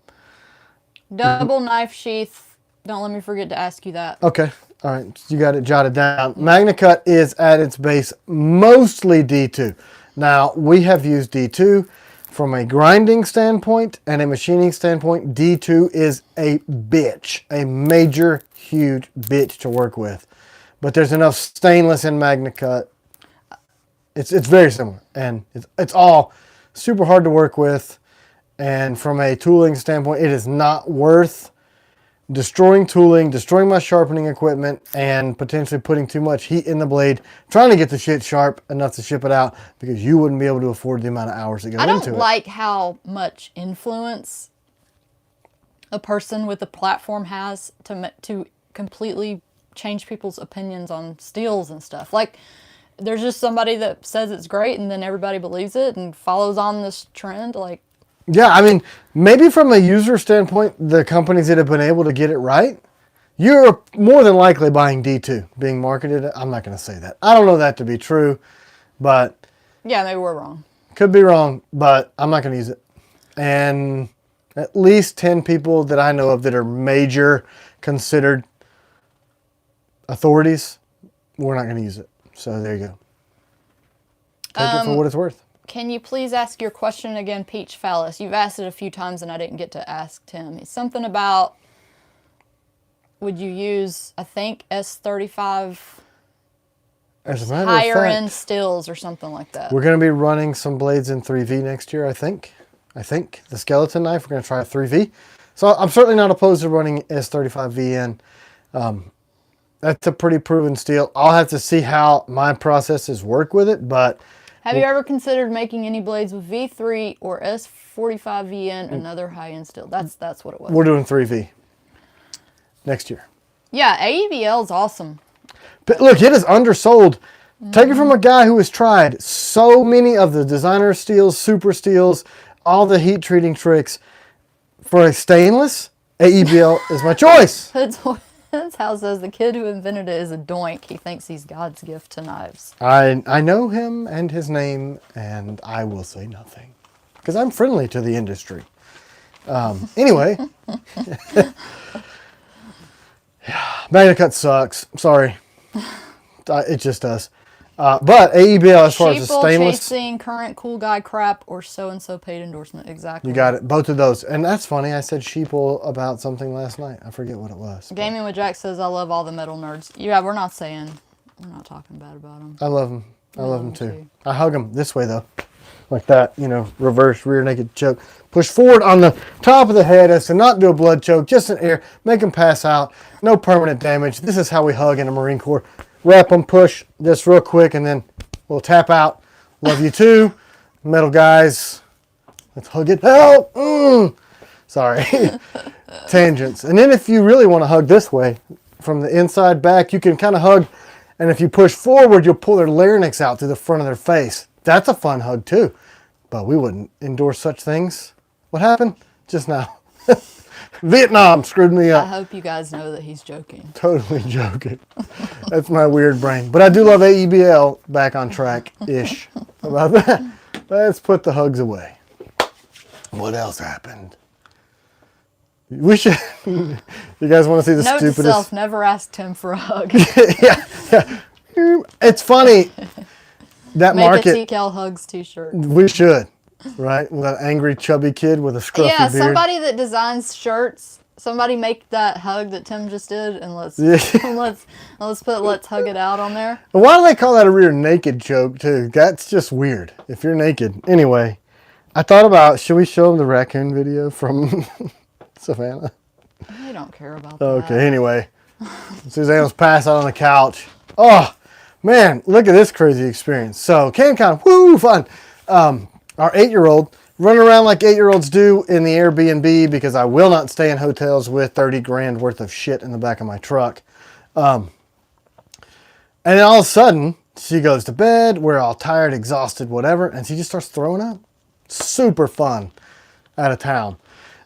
knife sheath. Don't let me forget to ask you that. Okay. All right. You got it jotted down. MagnaCut is at its base mostly D2. Now, we have used D2 from a grinding standpoint and a machining standpoint. D2 is a bitch, a major, huge bitch to work with. But there's enough stainless in MagnaCut. It's very similar, and it's all super hard to work with. And from a tooling standpoint, it is not worth destroying tooling, destroying my sharpening equipment, and potentially putting too much heat in the blade, trying to get the shit sharp enough to ship it out, because you wouldn't be able to afford the amount of hours that go into it. I don't like how much influence a person with a platform has to completely change people's opinions on steels and stuff. Like, there's just somebody that says it's great, and then everybody believes it and follows on this trend. Like, yeah, I mean, maybe from a user standpoint, the companies that have been able to get it right, you're more than likely buying D2 being marketed. I'm not going to say that. I don't know that to be true, but yeah, maybe we're wrong. Could be wrong, but I'm not going to use it. And at least 10 people that I know of that are major considered authorities, we're not going to use it. So there you go. Take it for what it's worth. Can you please ask your question again, Peach Phallus? You've asked it a few times and I didn't get to ask Tim. It's something about, would you use, I think, S35 higher end stills or something like that? We're going to be running some blades in 3V next year, I think. The skeleton knife, we're going to try a 3V. So I'm certainly not opposed to running S35V in. That's a pretty proven steel. I'll have to see how my processes work with it, but... Have you ever considered making any blades with V3 or S45VN, another high-end steel? That's what it was. We're doing 3V next year. Yeah, AEBL is awesome. But look, it is undersold. Take it from a guy who has tried so many of the designer steels, super steels, all the heat treating tricks. For a stainless, AEBL is my choice. That's how it says the kid who invented it is a doink. He thinks he's God's gift to knives. I know him and his name, and I will say nothing because I'm friendly to the industry. Anyway, MagnaCut sucks. Sorry, it just does. But AEBL, as far as the stainless, chasing current cool guy crap or so and so paid endorsement. Exactly. You got it. Both of those, and that's funny. I said sheeple about something last night. I forget what it was. Gaming with Jack says I love all the metal nerds. Yeah, we're not talking bad about them. I love them. I love them too. I hug them this way though, like that. You know, reverse rear naked choke. Push forward on the top of the head as to not do a blood choke, just an air. Make them pass out. No permanent damage. This is how we hug in the Marine Corps. Wrap them, push just real quick, and then we'll tap out. Love you too, metal guys. Let's hug it out. Sorry, tangents. And then if you really want to hug this way, from the inside back, you can kind of hug. And if you push forward, you'll pull their larynx out through the front of their face. That's a fun hug too. But we wouldn't endorse such things. What happened just now? Vietnam screwed me up. I hope you guys know that he's joking. Totally joking. That's my weird brain. But I do love AEBL, back on track-ish about that. Let's put the hugs away. What else happened? We should... You guys want to see the Note stupidest... to self, never asked him for a hug. yeah. It's funny. That Make market... a Tkell Hugs t-shirt. We should. Right? With that angry, chubby kid with a scruffy beard. Somebody that designs shirts, somebody make that hug that Tim just did, and let's put "Let's Hug It Out" on there. Why do they call that a rear naked joke too? That's just weird. If you're naked, anyway. I thought about, should we show them the raccoon video from Savannah? I don't care about that. Okay, anyway, Suzanne was passed out on the couch. Oh man, look at this crazy experience. So Canc Con, woo, fun. Our 8-year-old, running around like 8-year-olds do in the Airbnb, because I will not stay in hotels with 30 grand worth of shit in the back of my truck. And then all of a sudden, she goes to bed. We're all tired, exhausted, whatever. And she just starts throwing up. Super fun out of town.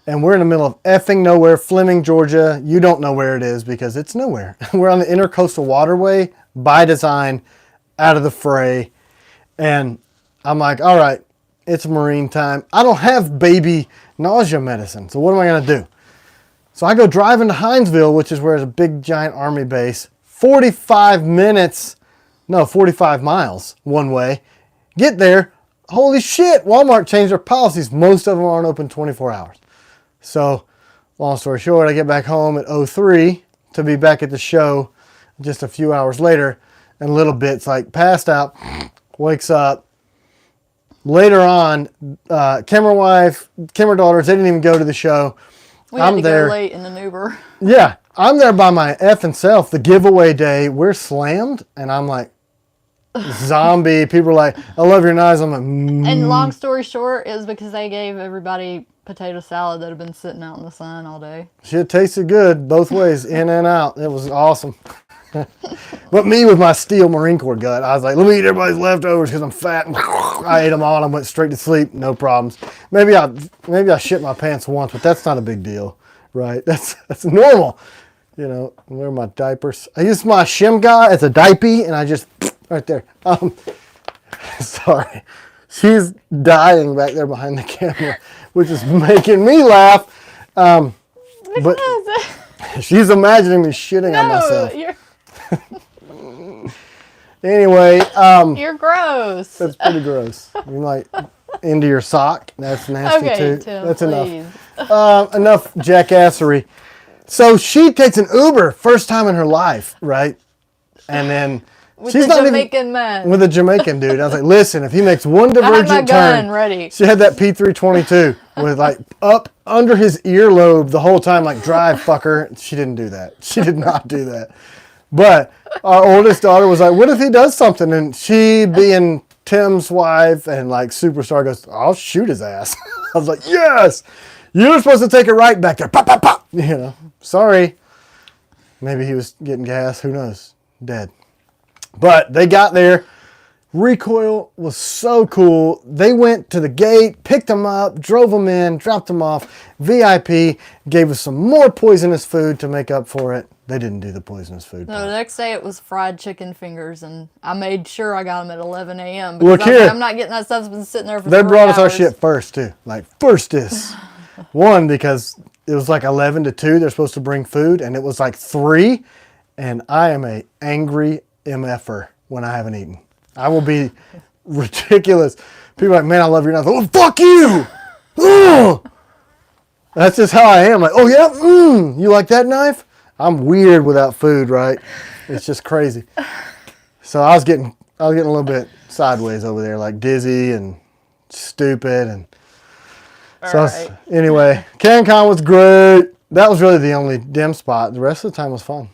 And we're in the middle of effing nowhere, Fleming, Georgia. You don't know where it is because it's nowhere. We're on the Intercoastal Waterway by design, out of the fray. And I'm like, all right, it's marine time. I don't have baby nausea medicine. So what am I going to do? So I go driving to Hinesville, which is where there's a big giant army base. 45 miles one way. Get there. Holy shit, Walmart changed their policies. Most of them aren't open 24 hours. So, long story short, I get back home at 03 to be back at the show just a few hours later. And Little Bit's like passed out, wakes up. Later on, camera wife, camera daughters, they didn't even go to the show. We had to go late in an Uber. Yeah, I'm there by my effing self. The giveaway day, we're slammed. And I'm like, zombie. People are like, I love your knives. I'm like, And long story short, it was because they gave everybody potato salad that had been sitting out in the sun all day. Shit tasted good both ways, in and out. It was awesome. But me with my steel Marine Corps gut, I was like, let me eat everybody's leftovers because I'm fat. I ate them all and I went straight to sleep. No problems. Maybe I shit my pants once, but that's not a big deal, right? That's normal. You know, I wear my diapers. I use my shim guy as a diaper and I just, right there. Sorry. She's dying back there behind the camera, which is making me laugh. But she's imagining me shitting on myself. Anyway, You're gross. that's pretty gross. You like into your sock. That's nasty too. Tim, That's please. enough jackassery. So she takes an Uber, first time in her life, right? And then With she's the not Jamaican man. with a Jamaican dude. I was like, listen, if he makes one I had my divergent gun turn, ready. she had that P322 with like up under his earlobe the whole time, like drive fucker. She didn't do that. She did not do that. But our oldest daughter was like, what if he does something? And she, being Tim's wife and like superstar, goes, I'll shoot his ass. I was like, yes, you're supposed to take it right back there. Pop, pop, pop. You know, sorry. Maybe he was getting gas. Who knows? Dead. But they got there. Recoil was so cool. They went to the gate, picked them up, drove them in, dropped them off. VIP gave us some more poisonous food to make up for it. They didn't do the poisonous food. No, the next day it was fried chicken fingers, and I made sure I got them at 11 a.m. Look because I was here. like, I'm not getting that stuff. It's been sitting there for They 3 brought us our hours. shit first, too. Like, firstest. One, because it was like 11 to 2. They're supposed to bring food, and it was like 3. And I am a angry MFer when I haven't eaten. I will be ridiculous. People are like, man, I love your knife. Oh, fuck you! Ugh! That's just how I am. Like, oh, yeah? You like that knife? I'm weird without food, right? It's just crazy. So I was getting a little bit sideways over there, like dizzy and stupid. And so anyway, Canc Con was great. That was really the only dim spot. The rest of the time was fun.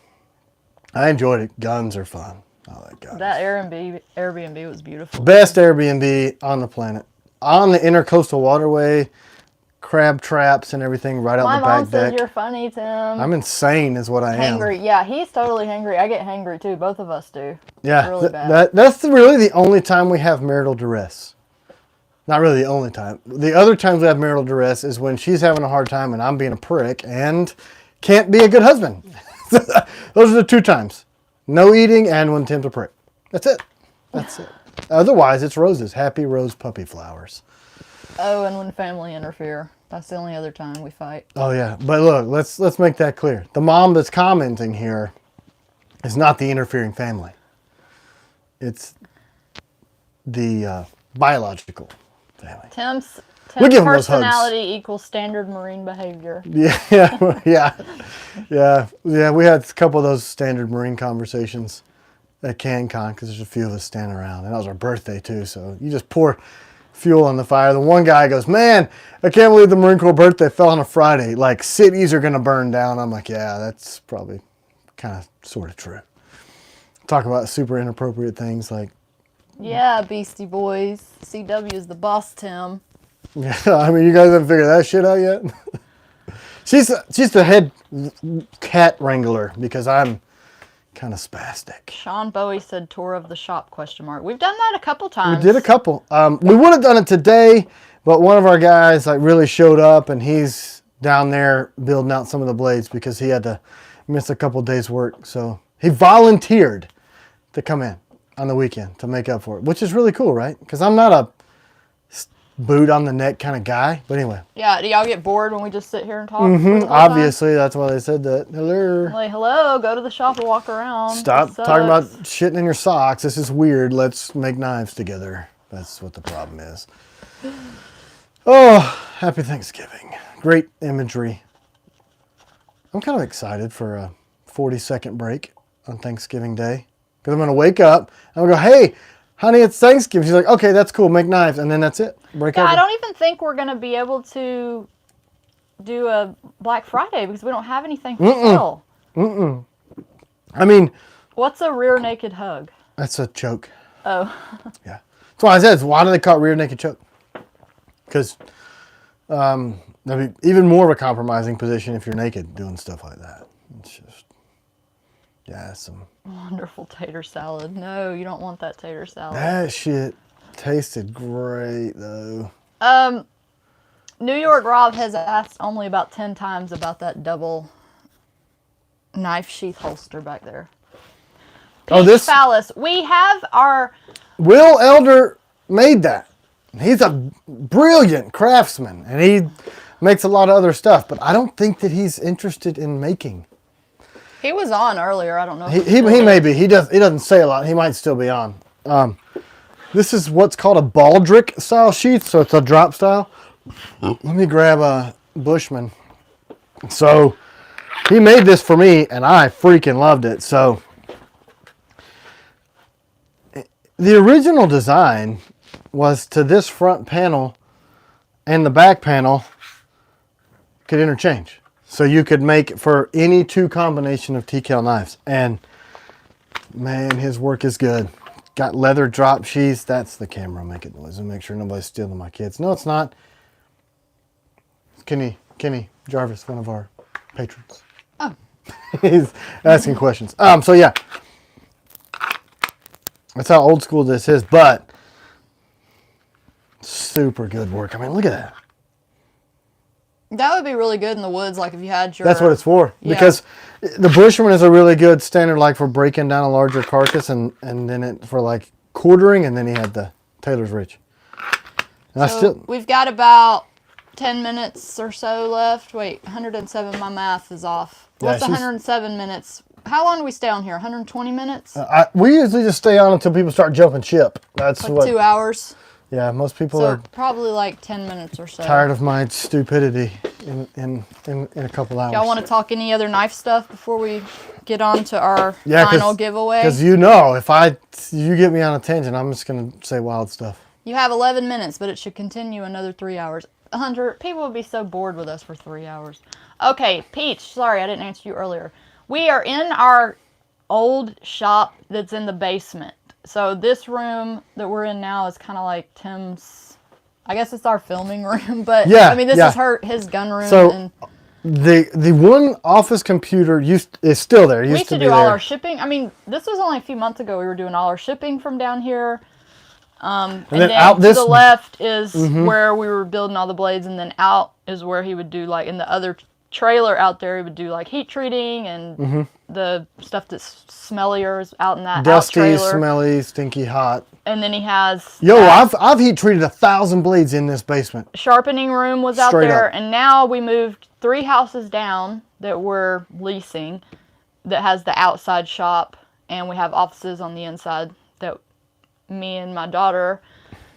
I enjoyed it. Guns are fun. I like guns. That Airbnb was beautiful. Best Airbnb on the planet. On the Intercoastal Waterway, crab traps and everything right out My the mom back says deck. you're funny, Tim. I'm insane is what I am. Hangry. Yeah, he's totally hangry. I get hangry too. Both of us do. Yeah, Really bad. that's really the only time we have marital duress. Not really the only time. The other times we have marital duress is when she's having a hard time and I'm being a prick and can't be a good husband. Those are the 2 times. No eating and when Tim's a prick. That's it. That's it. Otherwise, it's roses. Happy rose puppy flowers. Oh, and when family interfere. That's the only other time we fight. Oh yeah, but look, let's make that clear. The mom that's commenting here is not the interfering family. It's the biological family. Tim's give him those hugs. personality equals standard marine behavior. Yeah. We had a couple of those standard Marine conversations at Canc Con because there's a few of us standing around, and that was our birthday too. So you just pour fuel on the fire. The one guy goes, "Man, I can't believe the Marine Corps birthday fell on a Friday. Like cities are gonna burn down." I'm like, "Yeah, that's probably kind of sort of true." Talk about super inappropriate things like, Yeah, Beastie Boys. CW is the boss, Tim. yeah, I mean, you guys haven't figured that shit out yet. She's the head cat wrangler because I'm kind of spastic. Sean Bowie said tour of the shop, ? We've done that a couple times. We did a couple. We would have done it today, but one of our guys like really showed up and he's down there building out some of the blades because he had to miss a couple days work. So he volunteered to come in on the weekend to make up for it, which is really cool, right? Because I'm not a boot on the neck kind of guy. But anyway. Yeah, do y'all get bored when we just sit here and talk? Obviously, that's why they said that. Hello. Like, hello, go to the shop and walk around. Stop talking about shitting in your socks. This is weird. Let's make knives together. That's what the problem is. Oh, happy Thanksgiving. Great imagery. I'm kind of excited for a 40-second break on Thanksgiving Day. Because I'm going to wake up and I'm going to go, hey, honey, it's Thanksgiving. She's like, okay, that's cool. Make knives. And then that's it. Break over. I don't even think we're going to be able to do a Black Friday because we don't have anything for sale. I mean. What's a rear naked hug? That's a choke. Oh. Yeah. That's why I said, why do they call it rear naked choke? Because that'd be even more of a compromising position if you're naked doing stuff like that. It's just, yeah, some wonderful tater salad. No, you don't want that tater salad. That shit tasted great though. New York Rob has asked only about 10 times about that double knife sheath holster back there. Oh, this phallus. We have our Will Elder made that. He's a brilliant craftsman, and he makes a lot of other stuff, but I don't think that he's interested in making. He was on earlier. I don't know. He may be. He doesn't say a lot. He might still be on. This is what's called a baldric style sheath, so it's a drop style. Let me grab a Bushman. So he made this for me, and I freaking loved it. So the original design was to this front panel and the back panel could interchange. So you could make for any two combination of Tkell knives. And man, his work is good. Got leather drop sheaths. That's the camera making noise. And make sure nobody's stealing my kids. No, it's not. It's Kenny Jarvis, one of our patrons. Oh. He's asking questions. So yeah. That's how old school this is, but super good work. I mean, look at that. That would be really good in the woods, like if you had your... That's what it's for. Yeah. Because the Bushman is a really good standard, like for breaking down a larger carcass, and then it for like quartering, and then he had the Taylor's Rich. And so we've got about 10 minutes or so left. Wait, 107, my math is off. What's 107 minutes? How long do we stay on here? 120 minutes? We usually just stay on until people start jumping ship. That's like 2 hours? Yeah, most people are probably like 10 minutes or so. Tired of my stupidity in a couple hours. Y'all want to talk any other knife stuff before we get on to our final giveaway? Because you know, if you get me on a tangent, I'm just going to say wild stuff. You have 11 minutes, but it should continue another 3 hours. Hunter, people would be so bored with us for 3 hours. Okay, Peach, sorry I didn't answer you earlier. We are in our old shop that's in the basement. So this room that we're in now is kind of like Tim's, I guess it's our filming room, but yeah, I mean, this is his gun room. So and the one office computer is still there. We used to do all our shipping. I mean, this was only a few months ago. We were doing all our shipping from down here. And then out to the left is where we were building all the blades, and then out is where he would do like in the other trailer out there, he would do like heat treating and the stuff that's smellier is out in that dusty, out trailer. Smelly, stinky, hot. And then he has I've heat treated 1,000 blades in this basement. Sharpening room was out there, and now we moved 3 houses down that we're leasing that has the outside shop, and we have offices on the inside that me and my daughter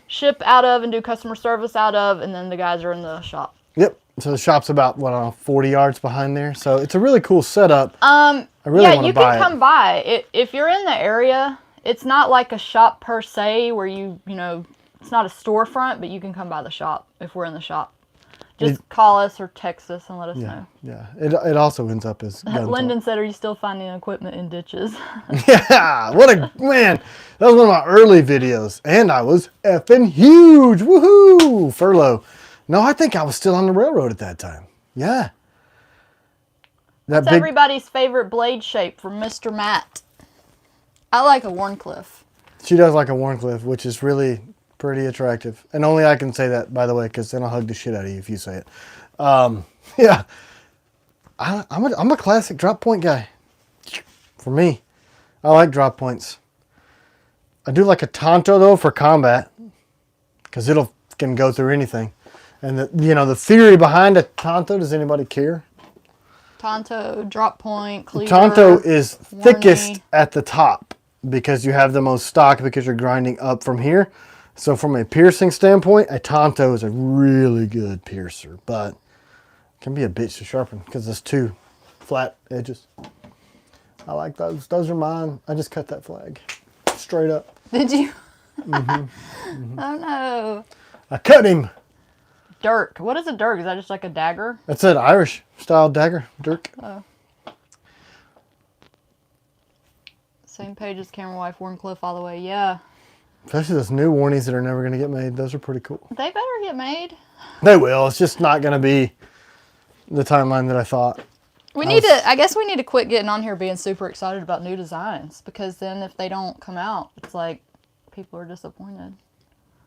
ship out of and do customer service out of, and then the guys are in the shop. Yep. So the shop's about 40 yards behind there. So it's a really cool setup. I really want to buy it. Yeah, you can come by. If you're in the area, it's not like a shop per se where you know, it's not a storefront, but you can come by the shop if we're in the shop. Just call us or text us and let us know. Yeah. It also ends up as Lyndon said, are you still finding equipment in ditches? Yeah. Man. That was one of my early videos. And I was effing huge. Woohoo. Furlough. No, I think I was still on the railroad at that time. Yeah. That's everybody's favorite blade shape from Mr. Matt. I like a Warncliffe. She does like a Warncliffe, which is really pretty attractive. And only I can say that, by the way, because then I'll hug the shit out of you if you say it. Yeah. I'm a classic drop point guy. For me, I like drop points. I do like a Tonto though for combat, because can go through anything. And the theory behind a Tonto, does anybody care? Tonto, drop point, cleaver. Tonto is thickest Warney. at the top because you have the most stock because you're grinding up from here. So from a piercing standpoint, a Tonto is a really good piercer, but can be a bitch to sharpen because it's two flat edges. I like those. Those are mine. I just cut that flag straight up. Did you? Oh no. I cut him. Dirk. What is a dirk? Is that just like a dagger? That's an Irish style dagger, dirk. Oh. Same page as Camera Wife, Warncliffe all the way. Yeah. Especially those new warnies that are never going to get made. Those are pretty cool. They better get made. They will. It's just not going to be the timeline that I thought. I guess we need to quit getting on here being super excited about new designs, because then if they don't come out, it's like people are disappointed.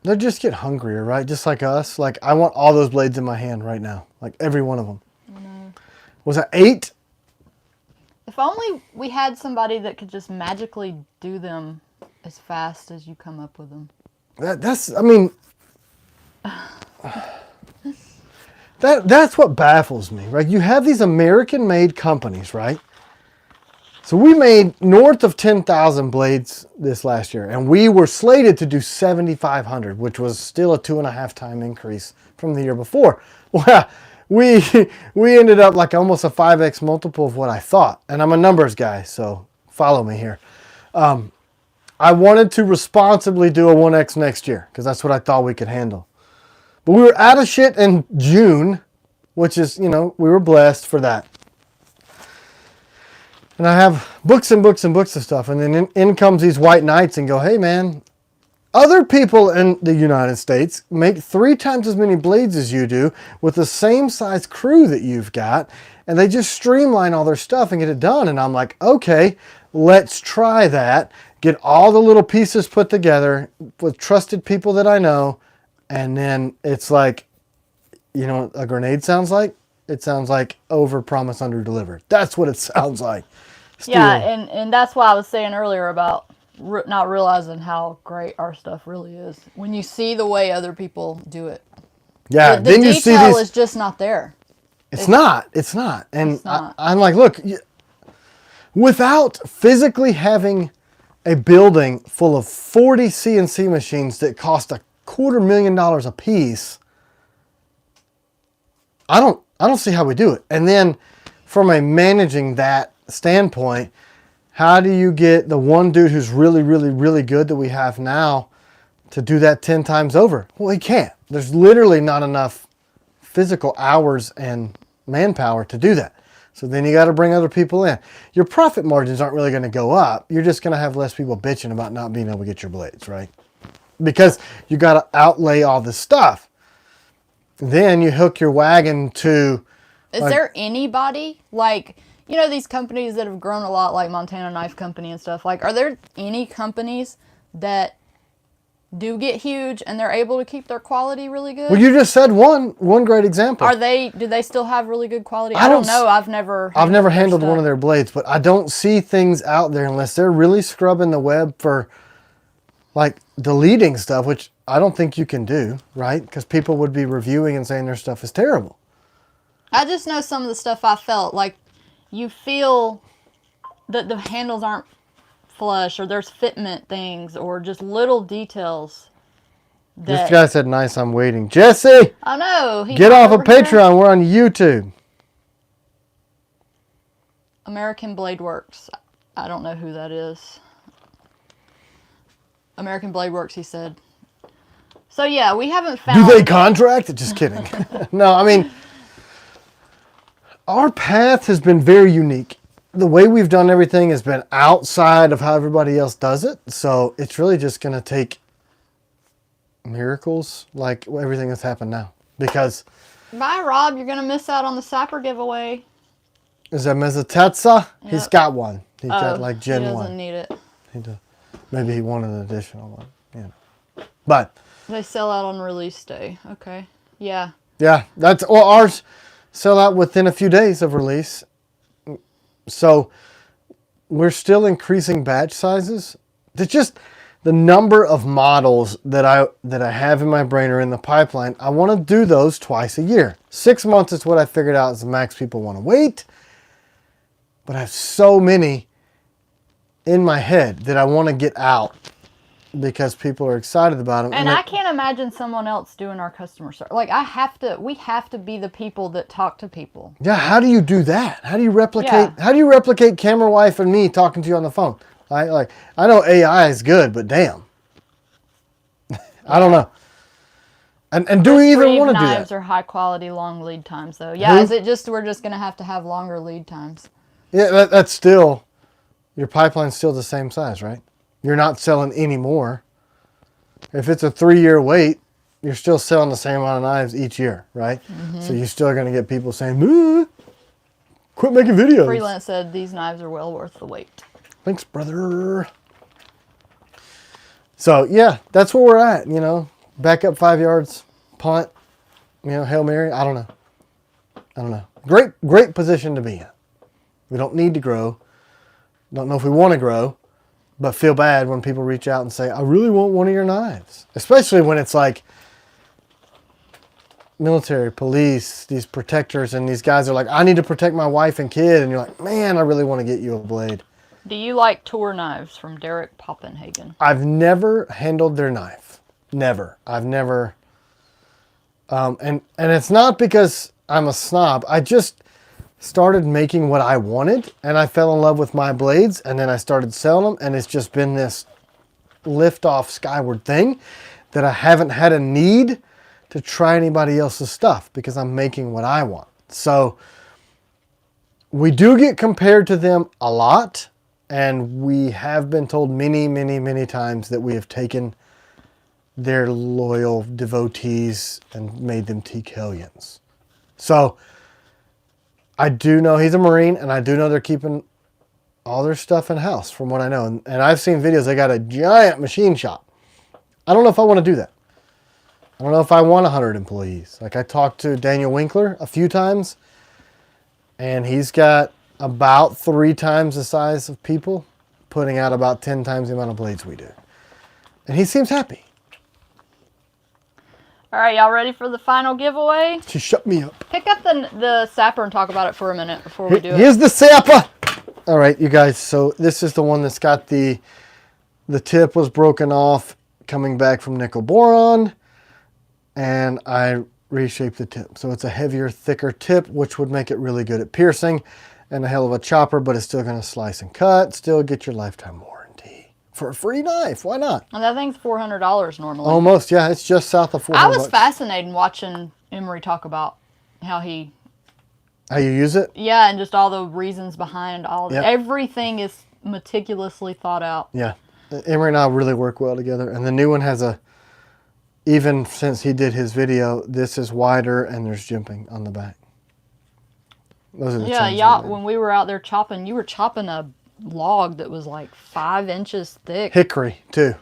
They just get hungrier, right? Just like us. Like, I want all those blades in my hand right now. Like, every one of them. Was it 8? If only we had somebody that could just magically do them as fast as you come up with them. That's what baffles me, right? You have these American-made companies, right? So we made north of 10,000 blades this last year, and we were slated to do 7,500, which was still a 2.5 time increase from the year before. Well, we ended up like almost a 5x multiple of what I thought, and I'm a numbers guy, so follow me here. I wanted to responsibly do a 1x next year because that's what I thought we could handle. But we were out of shit in June, which is, we were blessed for that. And I have books and books and books of stuff. And then in comes these white knights and go, hey, man, other people in the United States make 3 times as many blades as you do with the same size crew that you've got. And they just streamline all their stuff and get it done. And I'm like, okay, let's try that. Get all the little pieces put together with trusted people that I know. And then it's like, you know what a grenade sounds like? It sounds like over promise, under deliver. That's what it sounds like. Still. Yeah, and that's why I was saying earlier about not realizing how great our stuff really is when you see the way other people do it. Yeah, the then you see detail these. is just not there. It's not. And it's not. I'm like, look, without physically having a building full of 40 CNC machines that cost $250,000 a piece, I don't see how we do it. And then from a managing that standpoint, how do you get the one dude who's really, really, really good that we have now to do that 10 times over? Well, he can't. There's literally not enough physical hours and manpower to do that. So then you got to bring other people in. Your profit margins aren't really going to go up. You're just going to have less people bitching about not being able to get your blades, right? Because you got to outlay all this stuff. Then you hook your wagon to... Is there anybody, like, these companies that have grown a lot, like Montana Knife Company and stuff, like, are there any companies that do get huge and they're able to keep their quality really good? Well, you just said one great example. Do they still have really good quality? I don't know. I've never handled one of their blades, but I don't see things out there unless they're really scrubbing the web for, like, deleting stuff, which I don't think you can do, right? Because people would be reviewing and saying their stuff is terrible. I just know some of the stuff I felt, like, you feel that the handles aren't flush, or there's fitment things, or just little details. This guy said, nice, I'm waiting. Jesse! I know. Get off of Patreon. We're on YouTube. American Blade Works. I don't know who that is. American Blade Works, he said. So, yeah, we haven't found... Do they contract? Just kidding. No, I mean... Our path has been very unique. The way we've done everything has been outside of how everybody else does it. So it's really just going to take miracles like everything that's happened now. Because... Bye, Rob. You're going to miss out on the Sapper giveaway. Is that Mezzatetza? Yep. He's got one. He's got like Gen 1. He doesn't need it. He does. Maybe he wanted an additional one. But... They sell out on release day. Okay. Yeah. Yeah, well, ours sell out within a few days of release. So we're still increasing batch sizes. It's just the number of models that I have in my brain or in the pipeline. I want to do those twice a year. 6 months is what I figured out is the max people want to wait. But I have so many in my head that I want to get out because people are excited about them. And I can't imagine someone else doing our customer service. Like we have to be the people that talk to people. Yeah, how do you do that? How do you replicate? Yeah. How do you replicate camera wife and me talking to you on the phone? I know AI is good, but damn, I don't know. And do we even want to do that? Knives are high quality, long lead times, though. Yeah, is it just we're just gonna have to have longer lead times? Yeah, that's still your pipeline's still the same size, right? You're not selling any more. If it's a 3-year wait, you're still selling the same amount of knives each year, right? Mm-hmm. So you're still going to get people saying, quit making videos. Freelance said these knives are well worth the wait. Thanks, brother. So, yeah, that's where we're at, you know. Back up 5 yards, punt, you know, Hail Mary. I don't know. Great position to be in. We don't need to grow. Don't know if we want to grow. But feel bad when people reach out and say, I really want one of your knives. Especially when it's like military, police, these protectors, and these guys are like, I need to protect my wife and kid. And you're like, man, I really want to get you a blade. Do you like tour knives from Derek Poppenhagen? I've never handled their knife. Never. I've never. And it's not because I'm a snob. I just started making what I wanted, and I fell in love with my blades, and then I started selling them, and it's just been this lift-off skyward thing that I haven't had a need to try anybody else's stuff because I'm making what I want. So we do get compared to them a lot, and we have been told many, many, many times that we have taken their loyal devotees and made them Tkelians. So I do know he's a Marine, and I do know they're keeping all their stuff in-house from what I know. And I've seen videos. They got a giant machine shop. I don't know if I want to do that. I don't know if I want 100 employees. Like I talked to Daniel Winkler a few times, and he's got about 3 times the size of people, putting out about 10 times the amount of blades we do. And he seems happy. All right, y'all ready for the final giveaway? She shut me up. Pick up the Sapper and talk about it for a minute before we do it. Here's the Sapper. All right, you guys. So this is the one that's got the tip was broken off coming back from nickel boron, and I reshaped the tip. So it's a heavier, thicker tip, which would make it really good at piercing, and a hell of a chopper, but it's still going to slice and cut. Still get your lifetime warranty for a free knife. Why not? And that thing's $400 normally. Almost, yeah. It's just south of $400. I was fascinated watching Emery talk about how you use it. Yeah, and just all the reasons behind all Yep. Everything is meticulously thought out. Yeah, Emery and I really work well together, and the new one has even since he did his video, this is wider and there's jimping on the back. Those are the changes Yeah, we made. when we were out there chopping, you were chopping a log that was like 5 inches thick. Hickory too,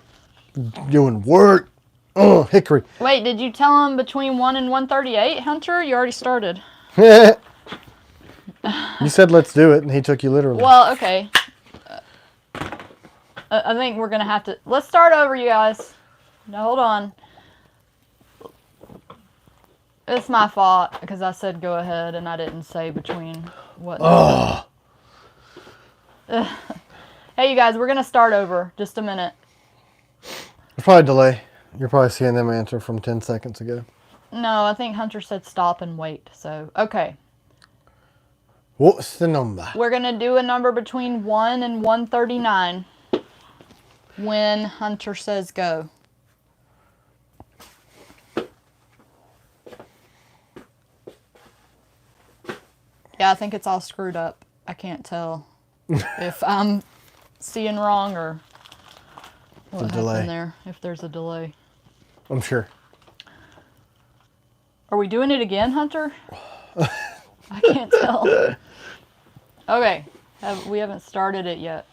doing work. Oh, hickory. Wait, did you tell him between 1 and 138, Hunter? You already started. You said let's do it, and he took you literally. Well, okay. I think we're gonna have to. Let's start over, you guys. Now hold on. It's my fault because I said go ahead and I didn't say between what. Oh. Hey, you guys, we're gonna start over. Just a minute. There's probably a delay. You're probably seeing them answer from 10 seconds ago. No, I think Hunter said stop and wait. So, okay. What's the number? We're going to do a number between 1 and 139 when Hunter says go. Yeah, I think it's all screwed up. I can't tell if I'm seeing wrong or what happened there, if there's a delay. I'm sure. Are we doing it again, Hunter? I can't tell. Okay, we haven't started it yet.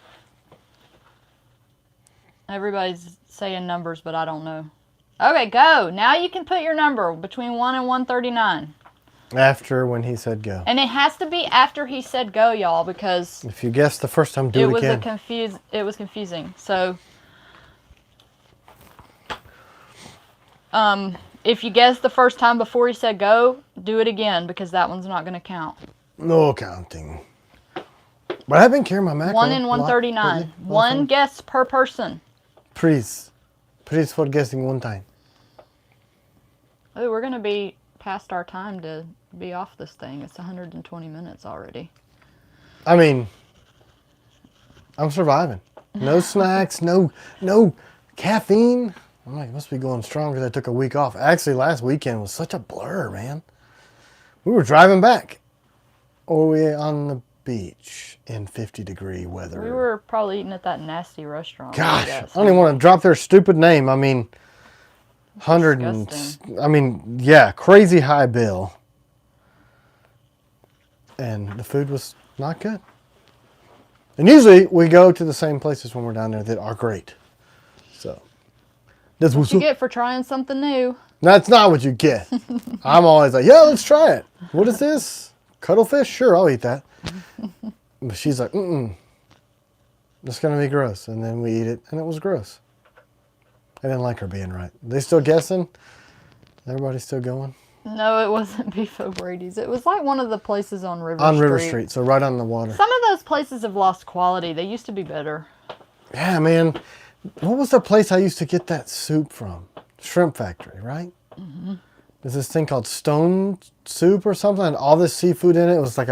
Everybody's saying numbers, but I don't know. Okay, go. Now you can put your number between 1 and 139. After when he said go. And it has to be after he said go, y'all, because If you guessed the first time, do it again. It was confusing. So, if you guessed the first time before he said go, do it again because that one's not going to count. No counting. But I've been carrying my macro. 1 in 139. One guess per person. Please. Please for guessing one time. Oh, we're going to be past our time to be off this thing. It's 120 minutes already. I mean, I'm surviving. No snacks, no caffeine. I'm like, it must be going strong because I took a week off. Actually, last weekend was such a blur, man. We were driving back. Or we were on the beach in 50-degree weather. We were probably eating at that nasty restaurant. Gosh, I don't even want to drop their stupid name. I mean, crazy high bill. And the food was not good. And usually we go to the same places when we're down there that are great. So that's what you get for trying something new. That's not what you get. I'm always like, yeah, let's try it. What is this? Cuttlefish? Sure, I'll eat that. But she's like, it's going to be gross. And then we eat it, and it was gross. I didn't like her being right. They still guessing? Everybody's still going? No, it wasn't Beef O'Brady's. It was like one of the places on River Street. On River Street, so right on the water. Some of those places have lost quality. They used to be better. Yeah, man. What was the place I used to get that soup from? Shrimp Factory, right? Mm-hmm. There's this thing called Stone Soup or something, and all this seafood in it. It was like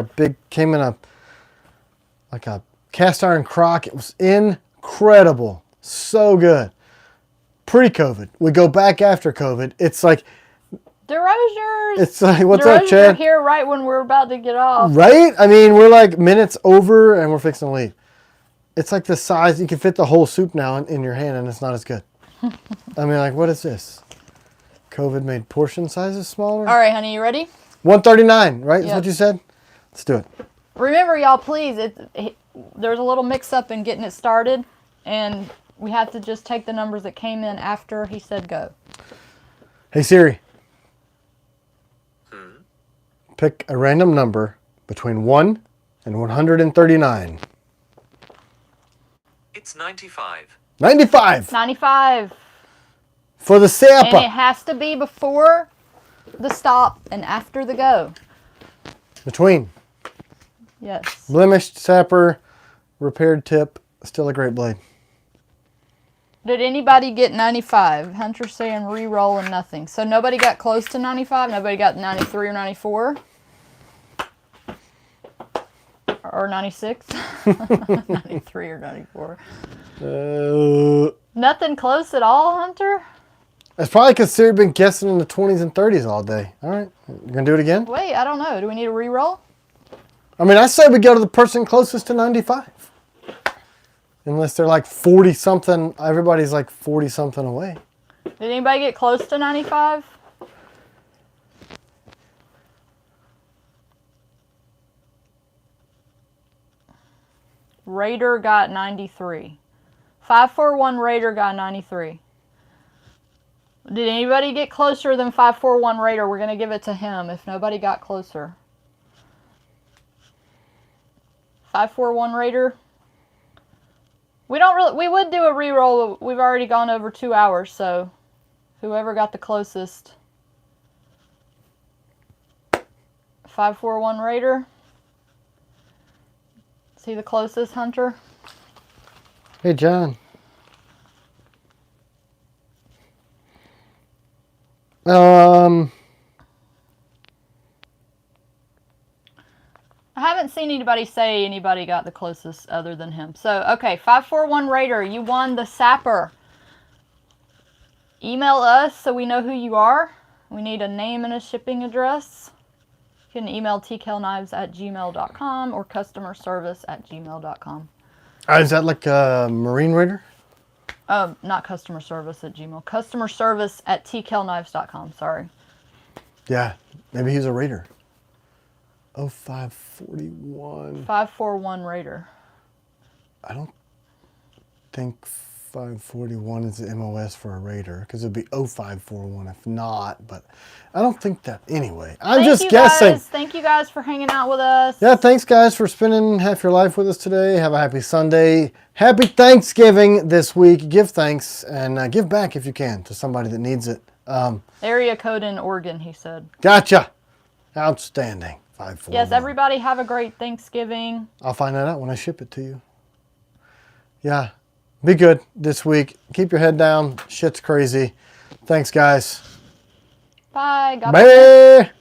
came in a cast iron crock. It was incredible. So good. Pre-COVID. We go back after COVID. It's like... DeRozier's. It's like, what's up, Chad? Here right when we're about to get off. Right? I mean, we're like minutes over and we're fixing to leave. It's like the size, you can fit the whole soup now in your hand and it's not as good. I mean, like, what is this? COVID made portion sizes smaller? All right, honey, you ready? 139, right? Is what you said? Let's do it. Remember, y'all, please, there's a little mix-up in getting it started, and we have to just take the numbers that came in after he said go. Hey, Siri. Pick a random number between 1 and 139. It's 95. 95! 95. For the Sapper. And it has to be before the stop and after the go. Between. Yes. Blemished, Sapper, repaired tip, still a great blade. Did anybody get 95? Hunter's saying re-roll and nothing. So nobody got close to 95? Nobody got 93 or 94? Or 96? 93 or 94. Nothing close at all, Hunter? That's probably because Siri been guessing in the 20s and 30s all day. All right. You going to do it again? Wait, I don't know. Do we need a re-roll? I mean, I say we go to the person closest to 95. Unless they're like 40-something. Everybody's like 40-something away. Did anybody get close to 95? Raider got 93. 541 Raider got 93. Did anybody get closer than 541 Raider? We're going to give it to him if nobody got closer. 541 Raider. We would do a re-roll, but we've already gone over 2 hours, so whoever got the closest. 541 Raider. Is he the closest, Hunter? Hey, John. I haven't seen anybody say anybody got the closest other than him. So, okay, 541 Raider, you won the Sapper. Email us so we know who you are. We need a name and a shipping address. You can email tkellknives@gmail.com or customerservice@gmail.com. Is that like a Marine Raider? Not customer service at Gmail. Customer service at tkellknives.com. Sorry. Yeah, maybe he's a Raider. 0541. 541 Raider. I don't think 0541 is the MOS for a Raider, because it'd be 0541 if not, but I don't think that. Anyway, I'm just guessing. Guys. Thank you guys for hanging out with us. Yeah, thanks guys for spending half your life with us today. Have a happy Sunday. Happy Thanksgiving this week. Give thanks and give back if you can to somebody that needs it. Area code in Oregon, he said. Gotcha. Outstanding. 541. Yes, everybody have a great Thanksgiving. I'll find that out when I ship it to you. Yeah. Be good this week. Keep your head down. Shit's crazy. Thanks, guys. Bye. God bless. Bye.